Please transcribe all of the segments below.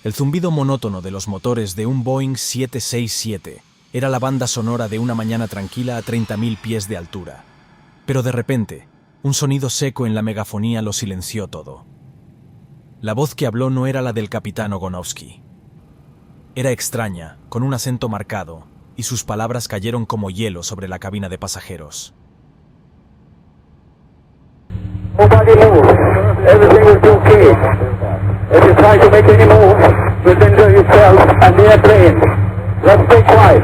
El zumbido monótono de los motores de un Boeing 767 era la banda sonora de una mañana tranquila a 30.000 pies de altura. Pero de repente, un sonido seco en la megafonía lo silenció todo. La voz que habló no era la del capitán Ogonovsky. Era extraña, con un acento marcado, y sus palabras cayeron como hielo sobre la cabina de pasajeros. Nobody move. Everything will be okay. If you try to make any move, you'll injure yourself and the airplane. Let's stay quiet.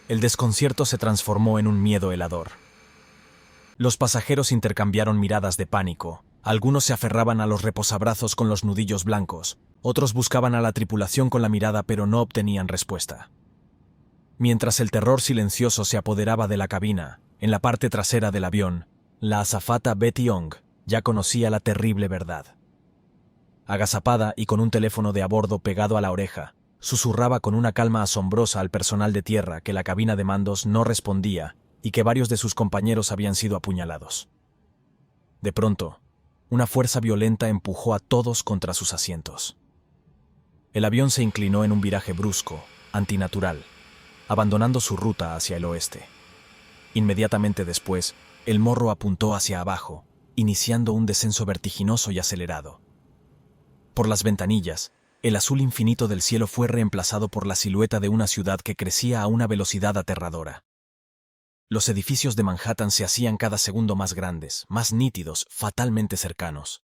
El desconcierto se transformó en un miedo helador. Los pasajeros intercambiaron miradas de pánico. Algunos se aferraban a los reposabrazos con los nudillos blancos, otros buscaban a la tripulación con la mirada pero no obtenían respuesta. Mientras el terror silencioso se apoderaba de la cabina, en la parte trasera del avión, la azafata Betty Young ya conocía la terrible verdad. Agazapada y con un teléfono de a bordo pegado a la oreja, susurraba con una calma asombrosa al personal de tierra que la cabina de mandos no respondía y que varios de sus compañeros habían sido apuñalados. De pronto, una fuerza violenta empujó a todos contra sus asientos. El avión se inclinó en un viraje brusco, antinatural, abandonando su ruta hacia el oeste. Inmediatamente después, el morro apuntó hacia abajo, iniciando un descenso vertiginoso y acelerado. Por las ventanillas, el azul infinito del cielo fue reemplazado por la silueta de una ciudad que crecía a una velocidad aterradora. Los edificios de Manhattan se hacían cada segundo más grandes, más nítidos, fatalmente cercanos.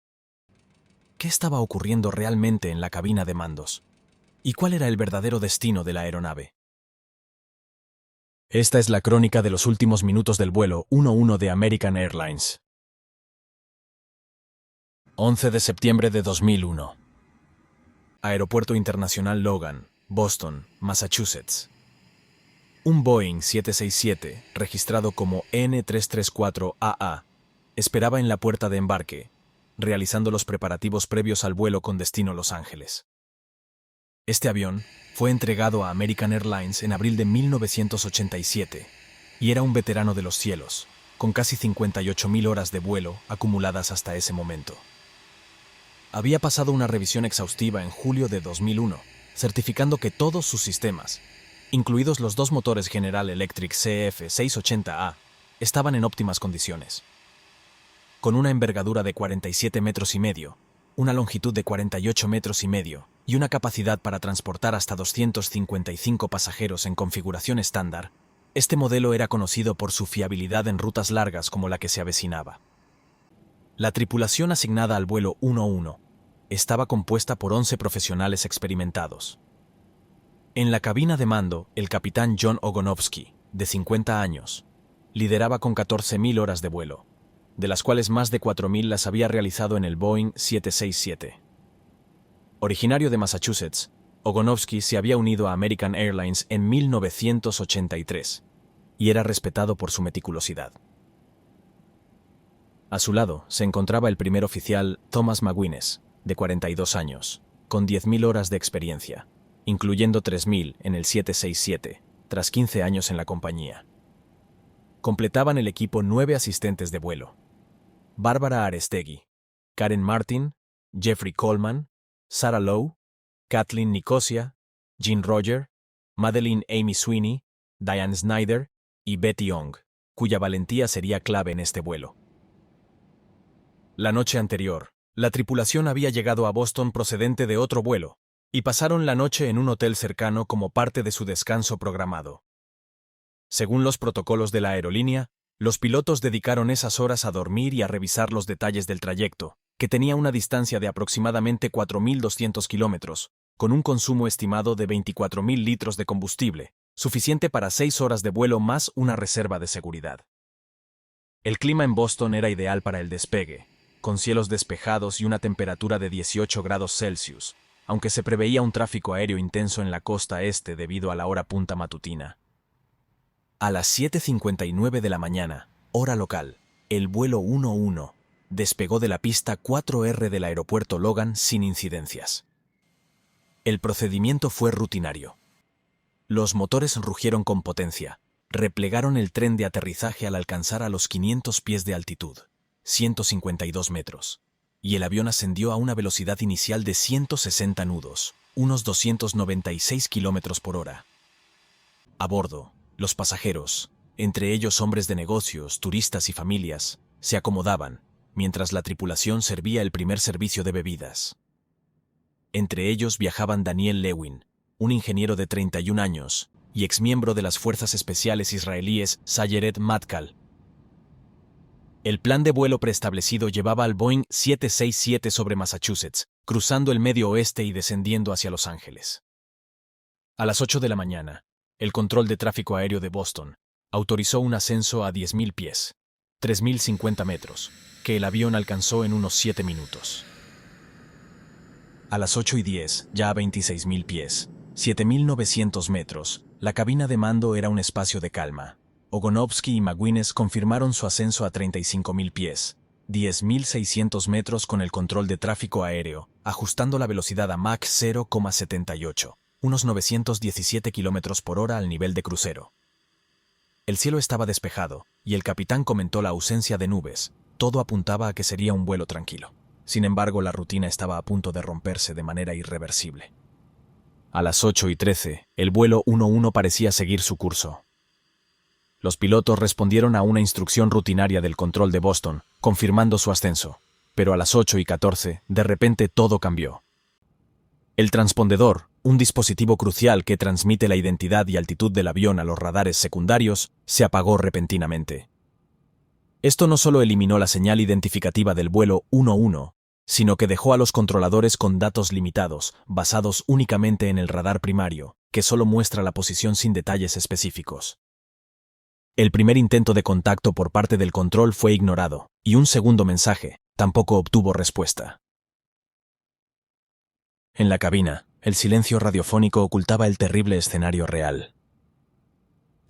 ¿Qué estaba ocurriendo realmente en la cabina de mandos? ¿Y cuál era el verdadero destino de la aeronave? Esta es la crónica de los últimos minutos del vuelo 11 de American Airlines. 11 de septiembre de 2001. Aeropuerto Internacional Logan, Boston, Massachusetts. Un Boeing 767, registrado como N334AA, esperaba en la puerta de embarque, realizando los preparativos previos al vuelo con destino Los Ángeles. Este avión fue entregado a American Airlines en abril de 1987 y era un veterano de los cielos, con casi 58.000 horas de vuelo acumuladas hasta ese momento. Había pasado una revisión exhaustiva en julio de 2001, certificando que todos sus sistemas, incluidos los dos motores General Electric CF680A, estaban en óptimas condiciones. Con una envergadura de 47 metros y medio, una longitud de 48 metros y medio y una capacidad para transportar hasta 255 pasajeros en configuración estándar, este modelo era conocido por su fiabilidad en rutas largas como la que se avecinaba. La tripulación asignada al vuelo 11 estaba compuesta por 11 profesionales experimentados. En la cabina de mando, el capitán John Ogonovsky, de 50 años, lideraba con 14.000 horas de vuelo, de las cuales más de 4.000 las había realizado en el Boeing 767. Originario de Massachusetts, Ogonovsky se había unido a American Airlines en 1983 y era respetado por su meticulosidad. A su lado se encontraba el primer oficial Thomas McGuinness, de 42 años, con 10.000 horas de experiencia, incluyendo 3.000 en el 767, tras 15 años en la compañía. Completaban el equipo 9 asistentes de vuelo: Bárbara Arestegui, Karen Martin, Jeffrey Coleman, Sarah Lowe, Kathleen Nicosia, Jean Roger, Madeleine Amy Sweeney, Diane Snyder y Betty Young, cuya valentía sería clave en este vuelo. La noche anterior, la tripulación había llegado a Boston procedente de otro vuelo, y pasaron la noche en un hotel cercano como parte de su descanso programado. Según los protocolos de la aerolínea, los pilotos dedicaron esas horas a dormir y a revisar los detalles del trayecto, que tenía una distancia de aproximadamente 4.200 kilómetros, con un consumo estimado de 24.000 litros de combustible, suficiente para 6 horas de vuelo más una reserva de seguridad. El clima en Boston era ideal para el despegue, con cielos despejados y una temperatura de 18 grados Celsius, aunque se preveía un tráfico aéreo intenso en la costa este debido a la hora punta matutina. A las 7:59 de la mañana, hora local, el vuelo 11 despegó de la pista 4R del aeropuerto Logan sin incidencias. El procedimiento fue rutinario. Los motores rugieron con potencia, replegaron el tren de aterrizaje al alcanzar a los 500 pies de altitud, 152 metros, y el avión ascendió a una velocidad inicial de 160 nudos, unos 296 kilómetros por hora. A bordo, los pasajeros, entre ellos hombres de negocios, turistas y familias, se acomodaban, mientras la tripulación servía el primer servicio de bebidas. Entre ellos viajaban Daniel Lewin, un ingeniero de 31 años, y exmiembro de las Fuerzas Especiales israelíes Sayeret Matkal. El plan de vuelo preestablecido llevaba al Boeing 767 sobre Massachusetts, cruzando el Medio Oeste y descendiendo hacia Los Ángeles. A las 8 de la mañana, el control de tráfico aéreo de Boston autorizó un ascenso a 10.000 pies, 3.050 metros, que el avión alcanzó en unos 7 minutos. A las 8:10, ya a 26.000 pies, 7.900 metros, la cabina de mando era un espacio de calma. Ogonovsky y McGuinness confirmaron su ascenso a 35.000 pies, 10.600 metros con el control de tráfico aéreo, ajustando la velocidad a Mach 0,78, unos 917 kilómetros por hora al nivel de crucero. El cielo estaba despejado, y el capitán comentó la ausencia de nubes. Todo apuntaba a que sería un vuelo tranquilo. Sin embargo, la rutina estaba a punto de romperse de manera irreversible. A las 8:13, el vuelo 11 parecía seguir su curso. Los pilotos respondieron a una instrucción rutinaria del control de Boston, confirmando su ascenso. Pero a las 8:14, de repente todo cambió. El transpondedor, un dispositivo crucial que transmite la identidad y altitud del avión a los radares secundarios, se apagó repentinamente. Esto no solo eliminó la señal identificativa del vuelo 11, sino que dejó a los controladores con datos limitados, basados únicamente en el radar primario, que solo muestra la posición sin detalles específicos. El primer intento de contacto por parte del control fue ignorado, y un segundo mensaje tampoco obtuvo respuesta. En la cabina, el silencio radiofónico ocultaba el terrible escenario real.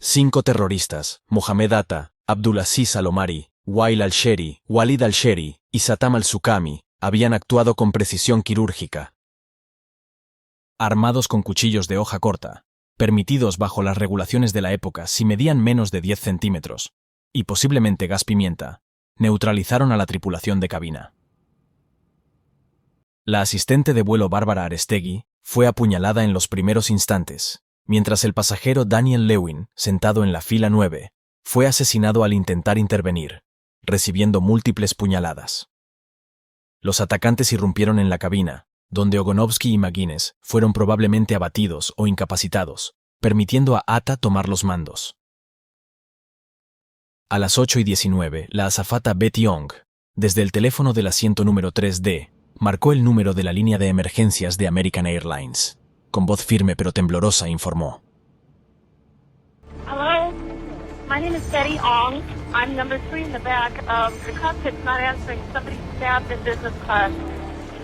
5 terroristas, Mohamed Atta, Abdulaziz Al-Omari, Wael al-Sheri, Walid al-Sheri y Satam al-Sukami, habían actuado con precisión quirúrgica. Armados con cuchillos de hoja corta, permitidos bajo las regulaciones de la época si medían menos de 10 centímetros, y posiblemente gas pimienta, neutralizaron a la tripulación de cabina. La asistente de vuelo Bárbara Arestegui fue apuñalada en los primeros instantes, mientras el pasajero Daniel Lewin, sentado en la fila 9, fue asesinado al intentar intervenir, recibiendo múltiples puñaladas. Los atacantes irrumpieron en la cabina, donde Ogonovsky y McGuinness fueron probablemente abatidos o incapacitados, permitiendo a Atta tomar los mandos. A las 8:19, la azafata Betty Young, desde el teléfono del asiento número 3D, marcó el número de la línea de emergencias de American Airlines. Con voz firme pero temblorosa informó. Hello, my name is Betty Ong. I'm number 3 in the back. The cockpit's not answering. Somebody stabbed in business class.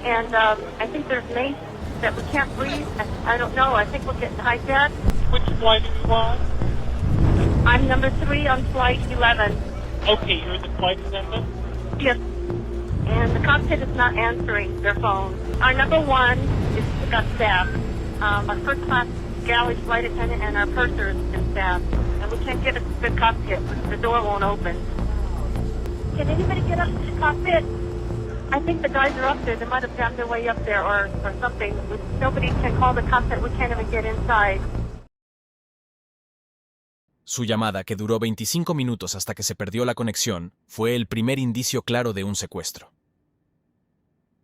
And I think there's mace that we can't breathe. I don't know. I think we're getting hijacked. Which flight are you on? I'm number 3 on flight 11. Okay, you're the flight attendant? Yes. And the cockpit is not answering their phone. Our number 1 got stabbed. Our first class galley flight attendant and our purser has been stabbed. And we can't get to the cockpit. The door won't open. Can anybody get up to the cockpit? I think the guys are up there. They might have found their way up there or something. Nobody can call the cockpit. We can't even get inside. Su llamada, que duró 25 minutos hasta que se perdió la conexión, fue el primer indicio claro de un secuestro.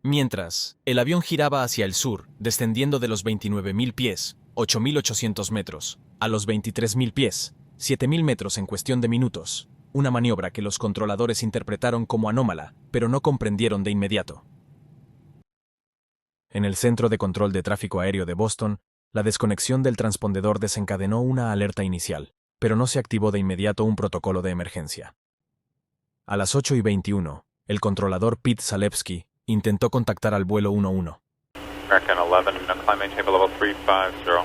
Mientras, el avión giraba hacia el sur, descendiendo de los 29.000 pies, 8.800 metros, a los 23.000 pies, 7.000 metros en cuestión de minutos, una maniobra que los controladores interpretaron como anómala, pero no comprendieron de inmediato. En el Centro de Control de Tráfico Aéreo de Boston, la desconexión del transpondedor desencadenó una alerta inicial, pero no se activó de inmediato un protocolo de emergencia. A las 8:21, el controlador Pete Zalewski intentó contactar al vuelo 11. American 11, climb maintain level 350.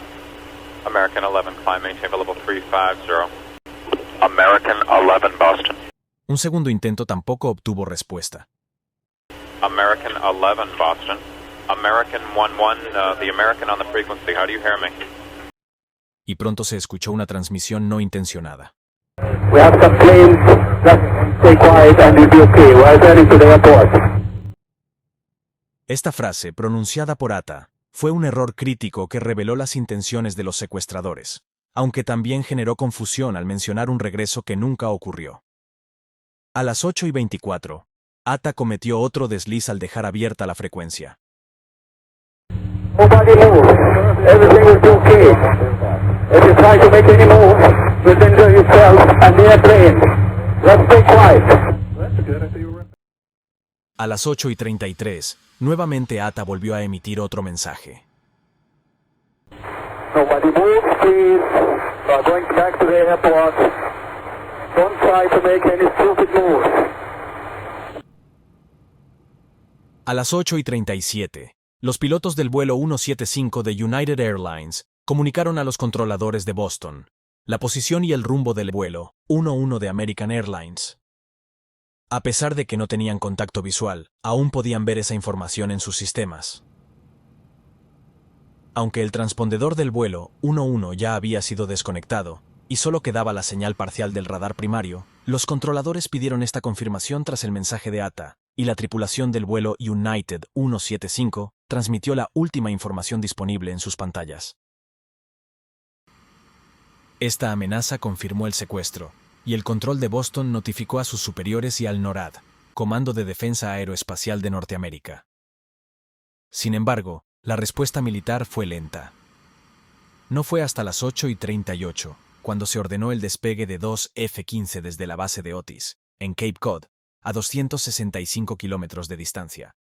American 11, climb maintain level 350. American 11, Boston. Un segundo intento tampoco obtuvo respuesta. American 11, Boston. American 11, the American on the frequency. How do you hear me? Y pronto se escuchó una transmisión no intencionada. We have some planes. Just stay quiet and you'll be okay. We're heading to the airport. Esta frase, pronunciada por Atta, fue un error crítico que reveló las intenciones de los secuestradores, aunque también generó confusión al mencionar un regreso que nunca ocurrió. A las 8:24, Atta cometió otro desliz al dejar abierta la frecuencia. Nobody move. Everything is okay. If you try to make any move, you'll injure yourself and the airplane. Let's stay quiet. A las 8:33, nuevamente Atta volvió a emitir otro mensaje. Nobody move, please. We're going back to the airport. Don't try to make any stupid moves. A las 8:37, los pilotos del vuelo 175 de United Airlines comunicaron a los controladores de Boston la posición y el rumbo del vuelo 11 de American Airlines. A pesar de que no tenían contacto visual, aún podían ver esa información en sus sistemas. Aunque el transpondedor del vuelo 11 ya había sido desconectado y solo quedaba la señal parcial del radar primario, los controladores pidieron esta confirmación tras el mensaje de Atta, y la tripulación del vuelo United 175 transmitió la última información disponible en sus pantallas. Esta amenaza confirmó el secuestro, y el control de Boston notificó a sus superiores y al NORAD, Comando de Defensa Aeroespacial de Norteamérica. Sin embargo, la respuesta militar fue lenta. No fue hasta las 8:38, cuando se ordenó el despegue de dos F-15 desde la base de Otis, en Cape Cod, a 265 kilómetros de distancia,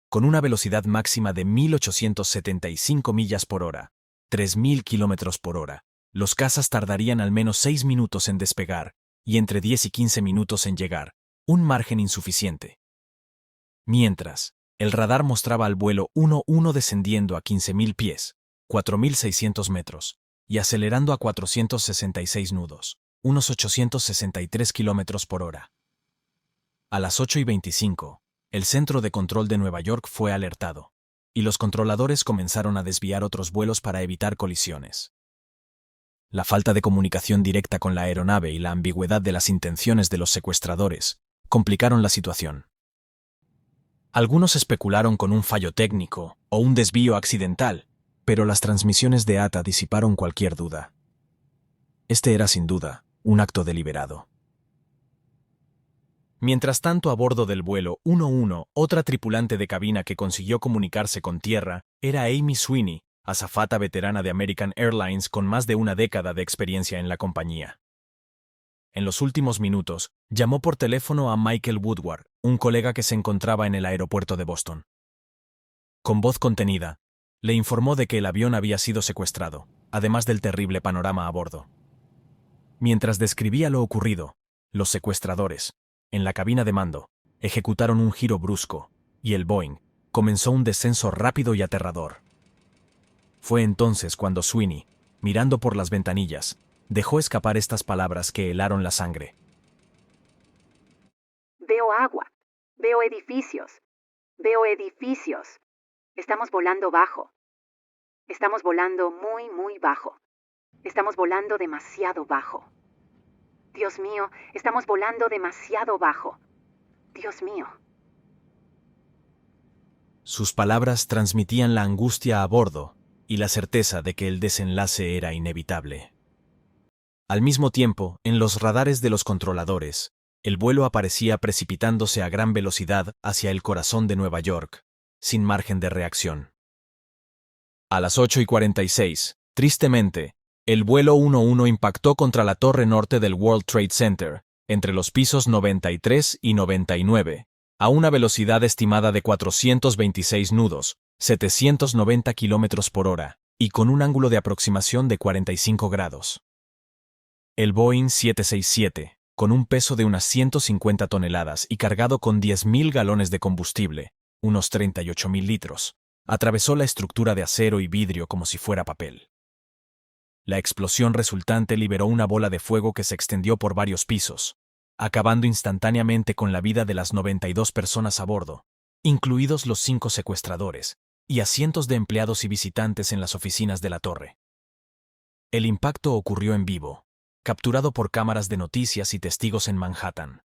con una velocidad máxima de 1.875 millas por hora, 3.000 kilómetros por hora. Los cazas tardarían al menos 6 minutos en despegar y entre 10 y 15 minutos en llegar, un margen insuficiente. Mientras, el radar mostraba al vuelo 11 descendiendo a 15.000 pies, 4.600 metros, y acelerando a 466 nudos, unos 863 kilómetros por hora. A las 8:25, el Centro de Control de Nueva York fue alertado, y los controladores comenzaron a desviar otros vuelos para evitar colisiones. La falta de comunicación directa con la aeronave y la ambigüedad de las intenciones de los secuestradores complicaron la situación. Algunos especularon con un fallo técnico o un desvío accidental, pero las transmisiones de Atta disiparon cualquier duda. Este era sin duda un acto deliberado. Mientras tanto, a bordo del vuelo 11, otra tripulante de cabina que consiguió comunicarse con tierra era Amy Sweeney, azafata veterana de American Airlines con más de una década de experiencia en la compañía. En los últimos minutos, llamó por teléfono a Michael Woodward, un colega que se encontraba en el aeropuerto de Boston. Con voz contenida, le informó de que el avión había sido secuestrado, además del terrible panorama a bordo. Mientras describía lo ocurrido, los secuestradores, en la cabina de mando, ejecutaron un giro brusco, y el Boeing comenzó un descenso rápido y aterrador. Fue entonces cuando Sweeney, mirando por las ventanillas, dejó escapar estas palabras que helaron la sangre. Veo agua, veo edificios, veo edificios. Estamos volando bajo. Estamos volando muy, muy bajo. Estamos volando demasiado bajo. Dios mío, estamos volando demasiado bajo. Dios mío. Sus palabras transmitían la angustia a bordo y la certeza de que el desenlace era inevitable. Al mismo tiempo, en los radares de los controladores, el vuelo aparecía precipitándose a gran velocidad hacia el corazón de Nueva York, sin margen de reacción. A las 8:46, tristemente, el vuelo 11 impactó contra la torre norte del World Trade Center, entre los pisos 93 y 99, a una velocidad estimada de 426 nudos, 790 kilómetros por hora, y con un ángulo de aproximación de 45 grados. El Boeing 767, con un peso de unas 150 toneladas y cargado con 10.000 galones de combustible, unos 38.000 litros, atravesó la estructura de acero y vidrio como si fuera papel. La explosión resultante liberó una bola de fuego que se extendió por varios pisos, acabando instantáneamente con la vida de las 92 personas a bordo, incluidos los 5 secuestradores, y a cientos de empleados y visitantes en las oficinas de la torre. El impacto ocurrió en vivo, capturado por cámaras de noticias y testigos en Manhattan.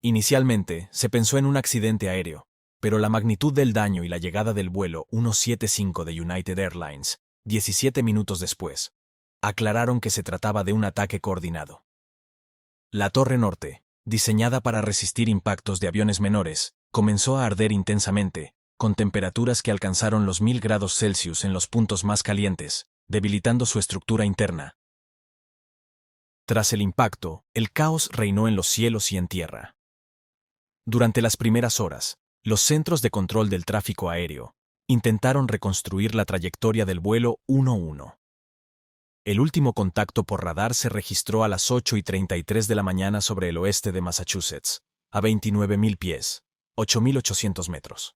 Inicialmente, se pensó en un accidente aéreo, pero la magnitud del daño y la llegada del vuelo 175 de United Airlines, 17 minutos después, aclararon que se trataba de un ataque coordinado. La Torre Norte, diseñada para resistir impactos de aviones menores, comenzó a arder intensamente, con temperaturas que alcanzaron los 1000 grados Celsius en los puntos más calientes, debilitando su estructura interna. Tras el impacto, el caos reinó en los cielos y en tierra. Durante las primeras horas, los centros de control del tráfico aéreo intentaron reconstruir la trayectoria del vuelo 11. El último contacto por radar se registró a las 8:33 de la mañana sobre el oeste de Massachusetts, a 29.000 pies, 8.800 metros.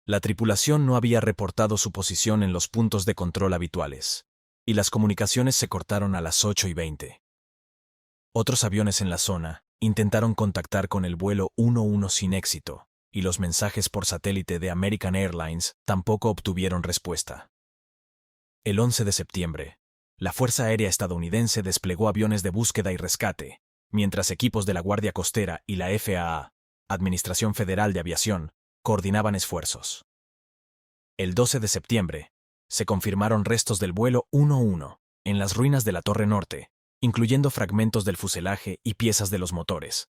La tripulación no había reportado su posición en los puntos de control habituales, y las comunicaciones se cortaron a las 8:20. Otros aviones en la zona intentaron contactar con el vuelo 11 sin éxito, y los mensajes por satélite de American Airlines tampoco obtuvieron respuesta. El 11 de septiembre, la Fuerza Aérea estadounidense desplegó aviones de búsqueda y rescate, mientras equipos de la Guardia Costera y la FAA, Administración Federal de Aviación, coordinaban esfuerzos. El 12 de septiembre, se confirmaron restos del vuelo 11 en las ruinas de la Torre Norte, incluyendo fragmentos del fuselaje y piezas de los motores.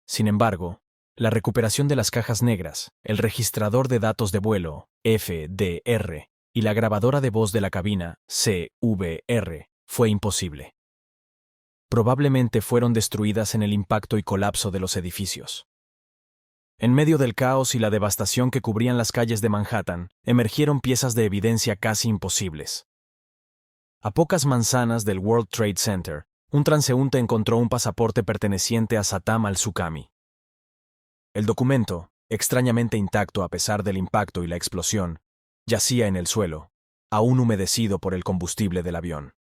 Sin embargo, la recuperación de las cajas negras, el registrador de datos de vuelo, FDR, y la grabadora de voz de la cabina, CVR, fue imposible. Probablemente fueron destruidas en el impacto y colapso de los edificios. En medio del caos y la devastación que cubrían las calles de Manhattan, emergieron piezas de evidencia casi imposibles. A pocas manzanas del World Trade Center, un transeúnte encontró un pasaporte perteneciente a Saddam al-Suqami. El documento, extrañamente intacto a pesar del impacto y la explosión, yacía en el suelo, aún humedecido por el combustible del avión.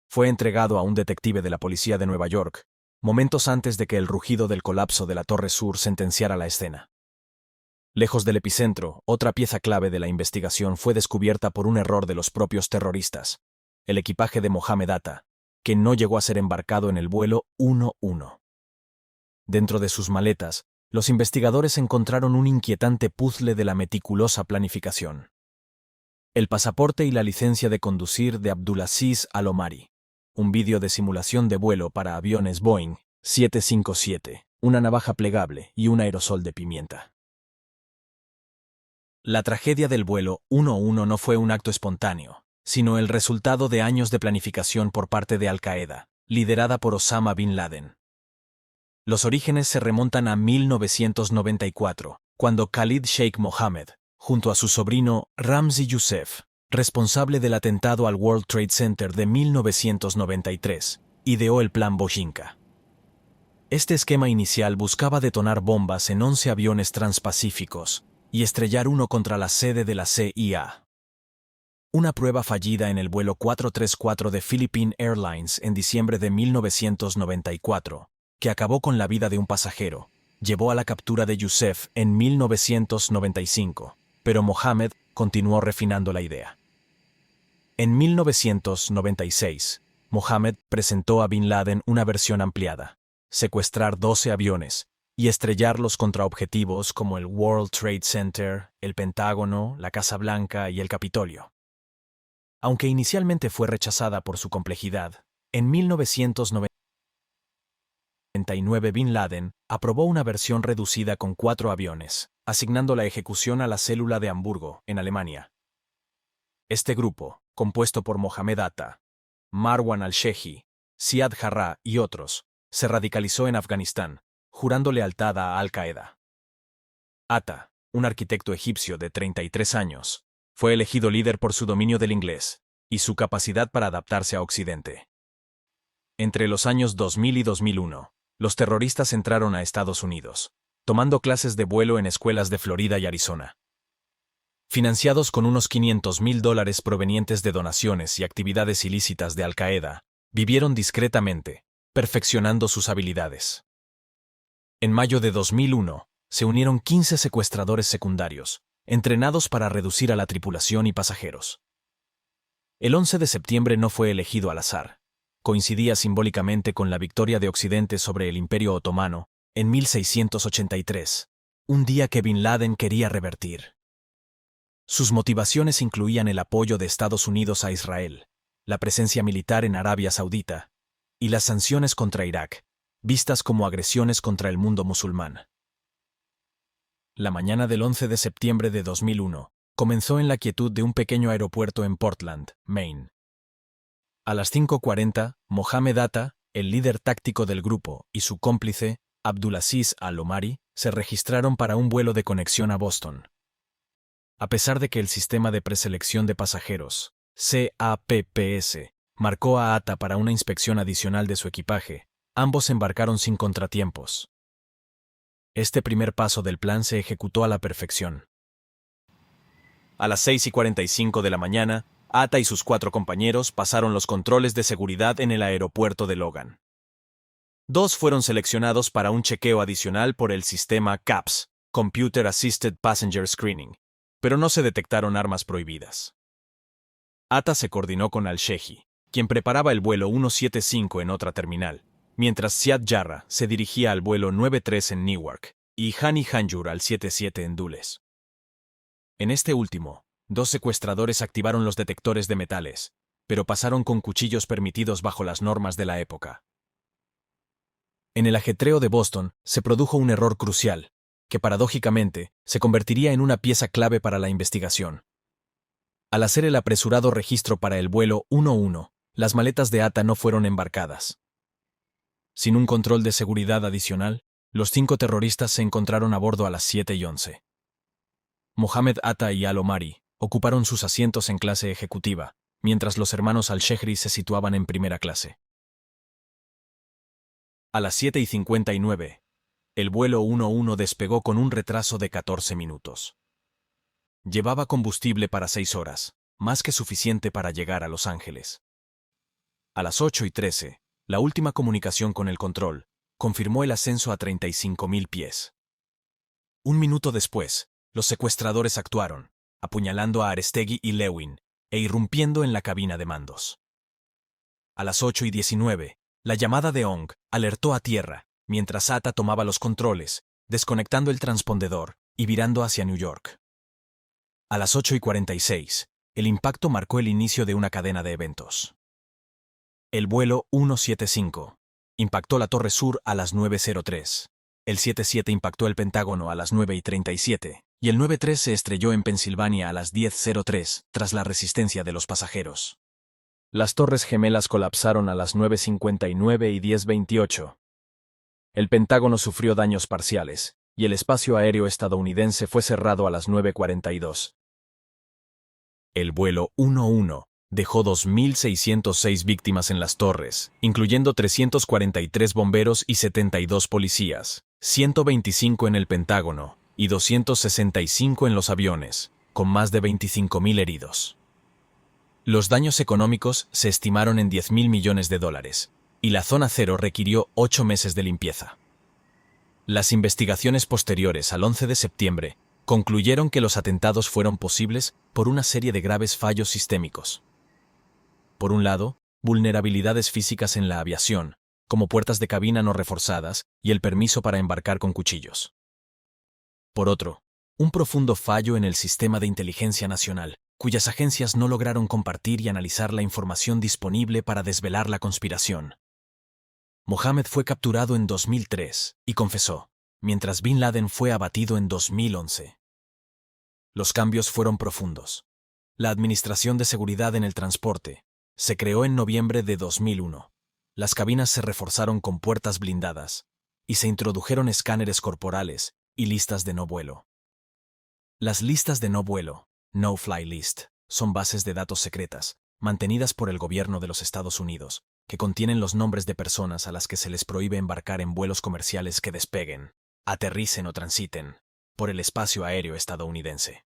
Fue entregado a un detective de la policía de Nueva York, momentos antes de que el rugido del colapso de la Torre Sur sentenciara la escena. Lejos del epicentro, otra pieza clave de la investigación fue descubierta por un error de los propios terroristas, el equipaje de Mohamed Atta, que no llegó a ser embarcado en el vuelo 11. Dentro de sus maletas, los investigadores encontraron un inquietante puzzle de la meticulosa planificación. El pasaporte y la licencia de conducir de Abdulaziz Al-Omari, un vídeo de simulación de vuelo para aviones Boeing 757, una navaja plegable y un aerosol de pimienta. La tragedia del vuelo 11 no fue un acto espontáneo, sino el resultado de años de planificación por parte de Al-Qaeda, liderada por Osama Bin Laden. Los orígenes se remontan a 1994, cuando Khalid Sheikh Mohammed, junto a su sobrino Ramzi Youssef, responsable del atentado al World Trade Center de 1993, ideó el Plan Bojinka. Este esquema inicial buscaba detonar bombas en 11 aviones transpacíficos y estrellar uno contra la sede de la CIA. Una prueba fallida en el vuelo 434 de Philippine Airlines en diciembre de 1994, que acabó con la vida de un pasajero, llevó a la captura de Youssef en 1995, pero Mohammed continuó refinando la idea. En 1996, Mohammed presentó a Bin Laden una versión ampliada: secuestrar 12 aviones y estrellarlos contra objetivos como el World Trade Center, el Pentágono, la Casa Blanca y el Capitolio. Aunque inicialmente fue rechazada por su complejidad, en 1999 Bin Laden aprobó una versión reducida con 4 aviones, asignando la ejecución a la célula de Hamburgo, en Alemania. Este grupo, compuesto por Mohamed Atta, Marwan al-Shehi, Ziad Jarrah y otros, se radicalizó en Afganistán, jurando lealtad a Al-Qaeda. Atta, un arquitecto egipcio de 33 años, fue elegido líder por su dominio del inglés y su capacidad para adaptarse a Occidente. Entre los años 2000 y 2001, los terroristas entraron a Estados Unidos, tomando clases de vuelo en escuelas de Florida y Arizona. Financiados con unos $500,000 provenientes de donaciones y actividades ilícitas de Al-Qaeda, vivieron discretamente, perfeccionando sus habilidades. En mayo de 2001, se unieron 15 secuestradores secundarios, entrenados para reducir a la tripulación y pasajeros. El 11 de septiembre no fue elegido al azar. Coincidía simbólicamente con la victoria de Occidente sobre el Imperio Otomano en 1683, un día que Bin Laden quería revertir. Sus motivaciones incluían el apoyo de Estados Unidos a Israel, la presencia militar en Arabia Saudita y las sanciones contra Irak, vistas como agresiones contra el mundo musulmán. La mañana del 11 de septiembre de 2001 comenzó en la quietud de un pequeño aeropuerto en Portland, Maine. A las 5:40, Mohamed Atta, el líder táctico del grupo, y su cómplice, Abdulaziz Al-Omari, se registraron para un vuelo de conexión a Boston. A pesar de que el sistema de preselección de pasajeros, CAPPS, marcó a Atta para una inspección adicional de su equipaje, ambos embarcaron sin contratiempos. Este primer paso del plan se ejecutó a la perfección. A las 6:45 de la mañana, Atta y sus 4 compañeros pasaron los controles de seguridad en el aeropuerto de Logan. 2 fueron seleccionados para un chequeo adicional por el sistema CAPS, Computer Assisted Passenger Screening, pero no se detectaron armas prohibidas. Atta se coordinó con Al-Shehi, quien preparaba el vuelo 175 en otra terminal, mientras Ziad Jarrah se dirigía al vuelo 93 en Newark y Hani Hanjour al 77 en Dulles. En este último, 2 secuestradores activaron los detectores de metales, pero pasaron con cuchillos permitidos bajo las normas de la época. En el ajetreo de Boston se produjo un error crucial, que paradójicamente se convertiría en una pieza clave para la investigación. Al hacer el apresurado registro para el vuelo 11, las maletas de Atta no fueron embarcadas. Sin un control de seguridad adicional, los 5 terroristas se encontraron a bordo a las 7:11. Mohamed Atta y Al-Omari ocuparon sus asientos en clase ejecutiva, mientras los hermanos Al-Shehri se situaban en primera clase. A las 7:59, el vuelo 11 despegó con un retraso de 14 minutos. Llevaba combustible para 6 horas, más que suficiente para llegar a Los Ángeles. A las 8:13, la última comunicación con el control confirmó el ascenso a 35.000 pies. Un minuto después, los secuestradores actuaron, apuñalando a Arestegui y Lewin e irrumpiendo en la cabina de mandos. A las 8:19, la llamada de Ong alertó a tierra, mientras Atta tomaba los controles, desconectando el transpondedor y virando hacia New York. A las 8:46, el impacto marcó el inicio de una cadena de eventos. El vuelo 175 impactó la Torre Sur a las 9:03, el 77 impactó el Pentágono a las 9:37, y el 93 se estrelló en Pensilvania a las 10:03, tras la resistencia de los pasajeros. Las Torres Gemelas colapsaron a las 9:59 y 10:28. El Pentágono sufrió daños parciales, y el espacio aéreo estadounidense fue cerrado a las 9:42. El vuelo 11 dejó 2.606 víctimas en las torres, incluyendo 343 bomberos y 72 policías, 125 en el Pentágono y 265 en los aviones, con más de 25.000 heridos. Los daños económicos se estimaron en $10.000 millones, y la Zona Cero requirió 8 meses de limpieza. Las investigaciones posteriores al 11 de septiembre concluyeron que los atentados fueron posibles por una serie de graves fallos sistémicos. Por un lado, vulnerabilidades físicas en la aviación, como puertas de cabina no reforzadas y el permiso para embarcar con cuchillos. Por otro, un profundo fallo en el sistema de inteligencia nacional, cuyas agencias no lograron compartir y analizar la información disponible para desvelar la conspiración. Mohammed fue capturado en 2003 y confesó, mientras Bin Laden fue abatido en 2011. Los cambios fueron profundos. La Administración de Seguridad en el Transporte se creó en noviembre de 2001. Las cabinas se reforzaron con puertas blindadas y se introdujeron escáneres corporales y listas de no vuelo. Las listas de no vuelo, No-Fly List, son bases de datos secretas, mantenidas por el gobierno de los Estados Unidos, que contienen los nombres de personas a las que se les prohíbe embarcar en vuelos comerciales que despeguen, aterricen o transiten por el espacio aéreo estadounidense.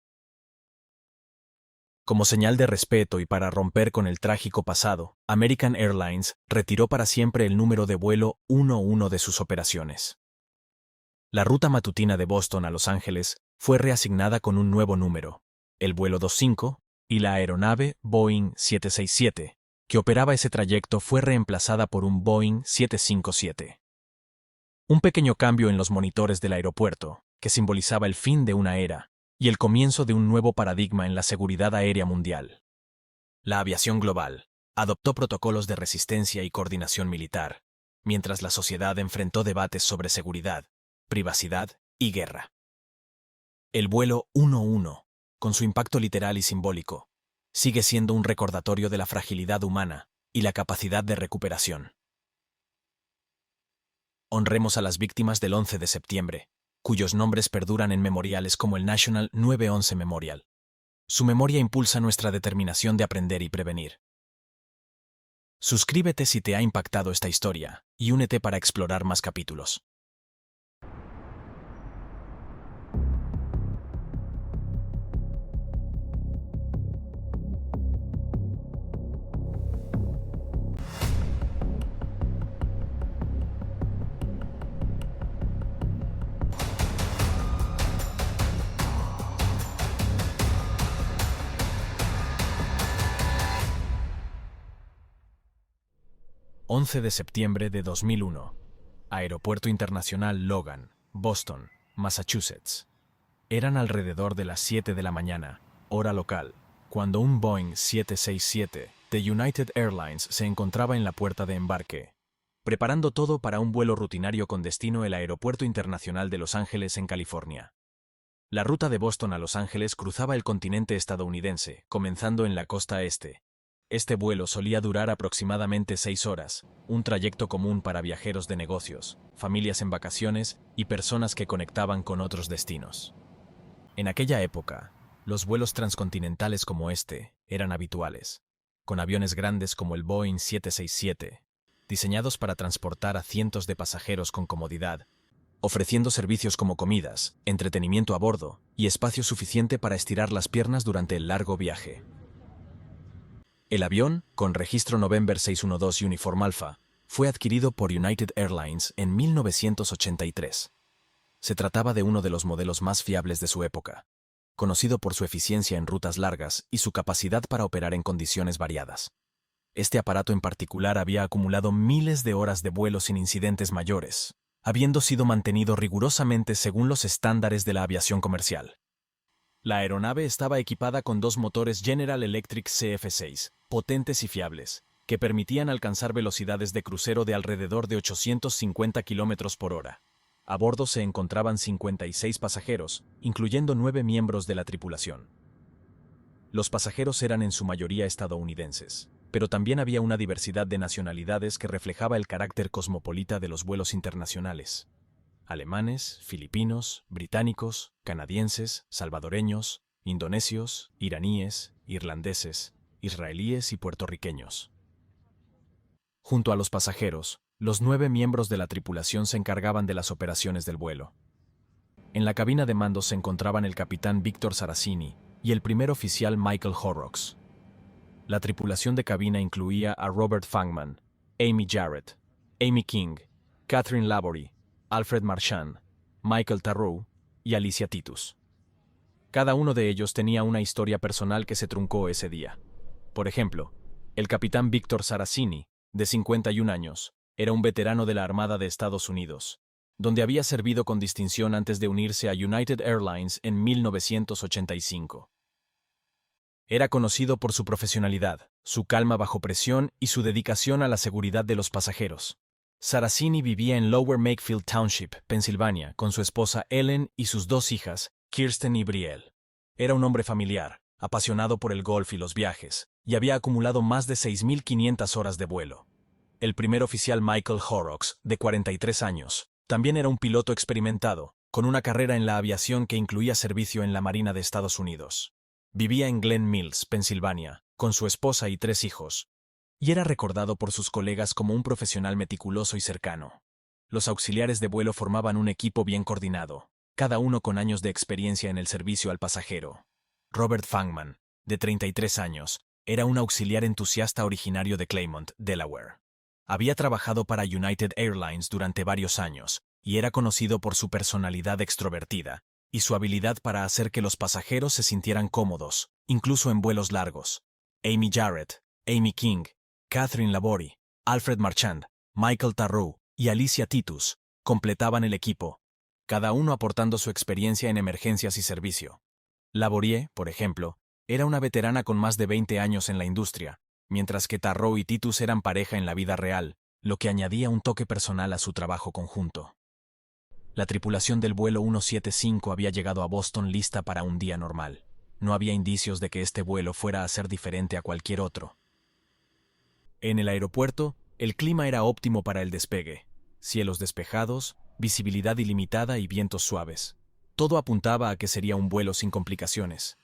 Como señal de respeto y para romper con el trágico pasado, American Airlines retiró para siempre el número de vuelo 11 de sus operaciones. La ruta matutina de Boston a Los Ángeles fue reasignada con un nuevo número, el vuelo 25, y la aeronave Boeing 767, que operaba ese trayecto, fue reemplazada por un Boeing 757. Un pequeño cambio en los monitores del aeropuerto que simbolizaba el fin de una era y el comienzo de un nuevo paradigma en la seguridad aérea mundial. La aviación global adoptó protocolos de resistencia y coordinación militar, mientras la sociedad enfrentó debates sobre seguridad, privacidad y guerra. El vuelo 1-1, con su impacto literal y simbólico, sigue siendo un recordatorio de la fragilidad humana y la capacidad de recuperación. Honremos a las víctimas del 11 de septiembre, cuyos nombres perduran en memoriales como el National 911 Memorial. Su memoria impulsa nuestra determinación de aprender y prevenir. Suscríbete si te ha impactado esta historia y únete para explorar más capítulos. ...11 de septiembre de 2001... Aeropuerto Internacional Logan, Boston, Massachusetts. Eran alrededor de las 7 de la mañana, hora local, cuando un Boeing 767 de United Airlines se encontraba en la puerta de embarque, preparando todo para un vuelo rutinario con destino el Aeropuerto Internacional de Los Ángeles en California. La ruta de Boston a Los Ángeles cruzaba el continente estadounidense, comenzando en la costa este. Este vuelo solía durar aproximadamente 6 horas, un trayecto común para viajeros de negocios, familias en vacaciones y personas que conectaban con otros destinos. En aquella época, los vuelos transcontinentales como este eran habituales, con aviones grandes como el Boeing 767, diseñados para transportar a cientos de pasajeros con comodidad, ofreciendo servicios como comidas, entretenimiento a bordo y espacio suficiente para estirar las piernas durante el largo viaje. El avión, con registro November 612 Uniform Alpha, fue adquirido por United Airlines en 1983. Se trataba de uno de los modelos más fiables de su época, conocido por su eficiencia en rutas largas y su capacidad para operar en condiciones variadas. Este aparato en particular había acumulado miles de horas de vuelo sin incidentes mayores, habiendo sido mantenido rigurosamente según los estándares de la aviación comercial. La aeronave estaba equipada con 2 motores General Electric CF6, potentes y fiables, que permitían alcanzar velocidades de crucero de alrededor de 850 km por hora. A bordo se encontraban 56 pasajeros, incluyendo 9 miembros de la tripulación. Los pasajeros eran en su mayoría estadounidenses, pero también había una diversidad de nacionalidades que reflejaba el carácter cosmopolita de los vuelos internacionales. Alemanes, filipinos, británicos, canadienses, salvadoreños, indonesios, iraníes, irlandeses, israelíes y puertorriqueños. Junto a los pasajeros, los 9 miembros de la tripulación se encargaban de las operaciones del vuelo. En la cabina de mando se encontraban el capitán Víctor Saracini y el primer oficial Michael Horrocks. La tripulación de cabina incluía a Robert Fangman, Amy Jarrett, Amy King, Catherine Laborie, Alfred Marchand, Michael Tarrow y Alicia Titus. Cada uno de ellos tenía una historia personal que se truncó ese día. Por ejemplo, el capitán Víctor Saracini, de 51 años, era un veterano de la Armada de Estados Unidos, donde había servido con distinción antes de unirse a United Airlines en 1985. Era conocido por su profesionalidad, su calma bajo presión y su dedicación a la seguridad de los pasajeros. Saracini vivía en Lower Makefield Township, Pensilvania, con su esposa Ellen y sus 2 hijas, Kirsten y Brielle. Era un hombre familiar, apasionado por el golf y los viajes, y había acumulado más de 6.500 horas de vuelo. El primer oficial Michael Horrocks, de 43 años, también era un piloto experimentado, con una carrera en la aviación que incluía servicio en la Marina de Estados Unidos. Vivía en Glen Mills, Pensilvania, con su esposa y 3 hijos, y era recordado por sus colegas como un profesional meticuloso y cercano. Los auxiliares de vuelo formaban un equipo bien coordinado, cada uno con años de experiencia en el servicio al pasajero. Robert Fangman, de 33 años, era un auxiliar entusiasta originario de Claymont, Delaware. Había trabajado para United Airlines durante varios años, y era conocido por su personalidad extrovertida y su habilidad para hacer que los pasajeros se sintieran cómodos, incluso en vuelos largos. Amy Jarrett, Amy King, Catherine Laborie, Alfred Marchand, Michael Tarrow y Alicia Titus completaban el equipo, cada uno aportando su experiencia en emergencias y servicio. Laborie, por ejemplo, era una veterana con más de 20 años en la industria, mientras que Tarrow y Titus eran pareja en la vida real, lo que añadía un toque personal a su trabajo conjunto. La tripulación del vuelo 175 había llegado a Boston lista para un día normal. No había indicios de que este vuelo fuera a ser diferente a cualquier otro. En el aeropuerto, el clima era óptimo para el despegue. Cielos despejados, visibilidad ilimitada y vientos suaves. Todo apuntaba a que sería un vuelo sin complicaciones.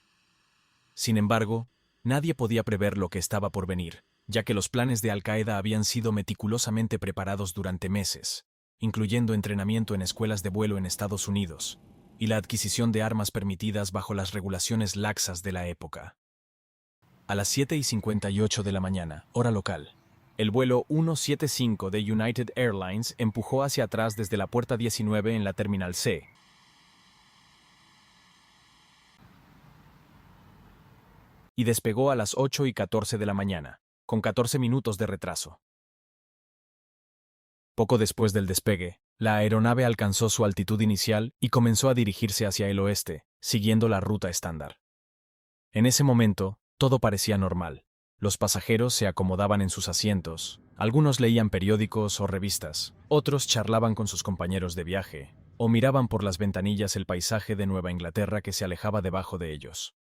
Sin embargo, nadie podía prever lo que estaba por venir, ya que los planes de Al-Qaeda habían sido meticulosamente preparados durante meses, incluyendo entrenamiento en escuelas de vuelo en Estados Unidos, y la adquisición de armas permitidas bajo las regulaciones laxas de la época. A las 7:58 de la mañana, hora local, el vuelo 175 de United Airlines empujó hacia atrás desde la puerta 19 en la Terminal C. Y despegó a las 8:14 de la mañana, con 14 minutos de retraso. Poco después del despegue, la aeronave alcanzó su altitud inicial y comenzó a dirigirse hacia el oeste, siguiendo la ruta estándar. En ese momento, todo parecía normal. Los pasajeros se acomodaban en sus asientos, algunos leían periódicos o revistas, otros charlaban con sus compañeros de viaje, o miraban por las ventanillas el paisaje de Nueva Inglaterra que se alejaba debajo de ellos.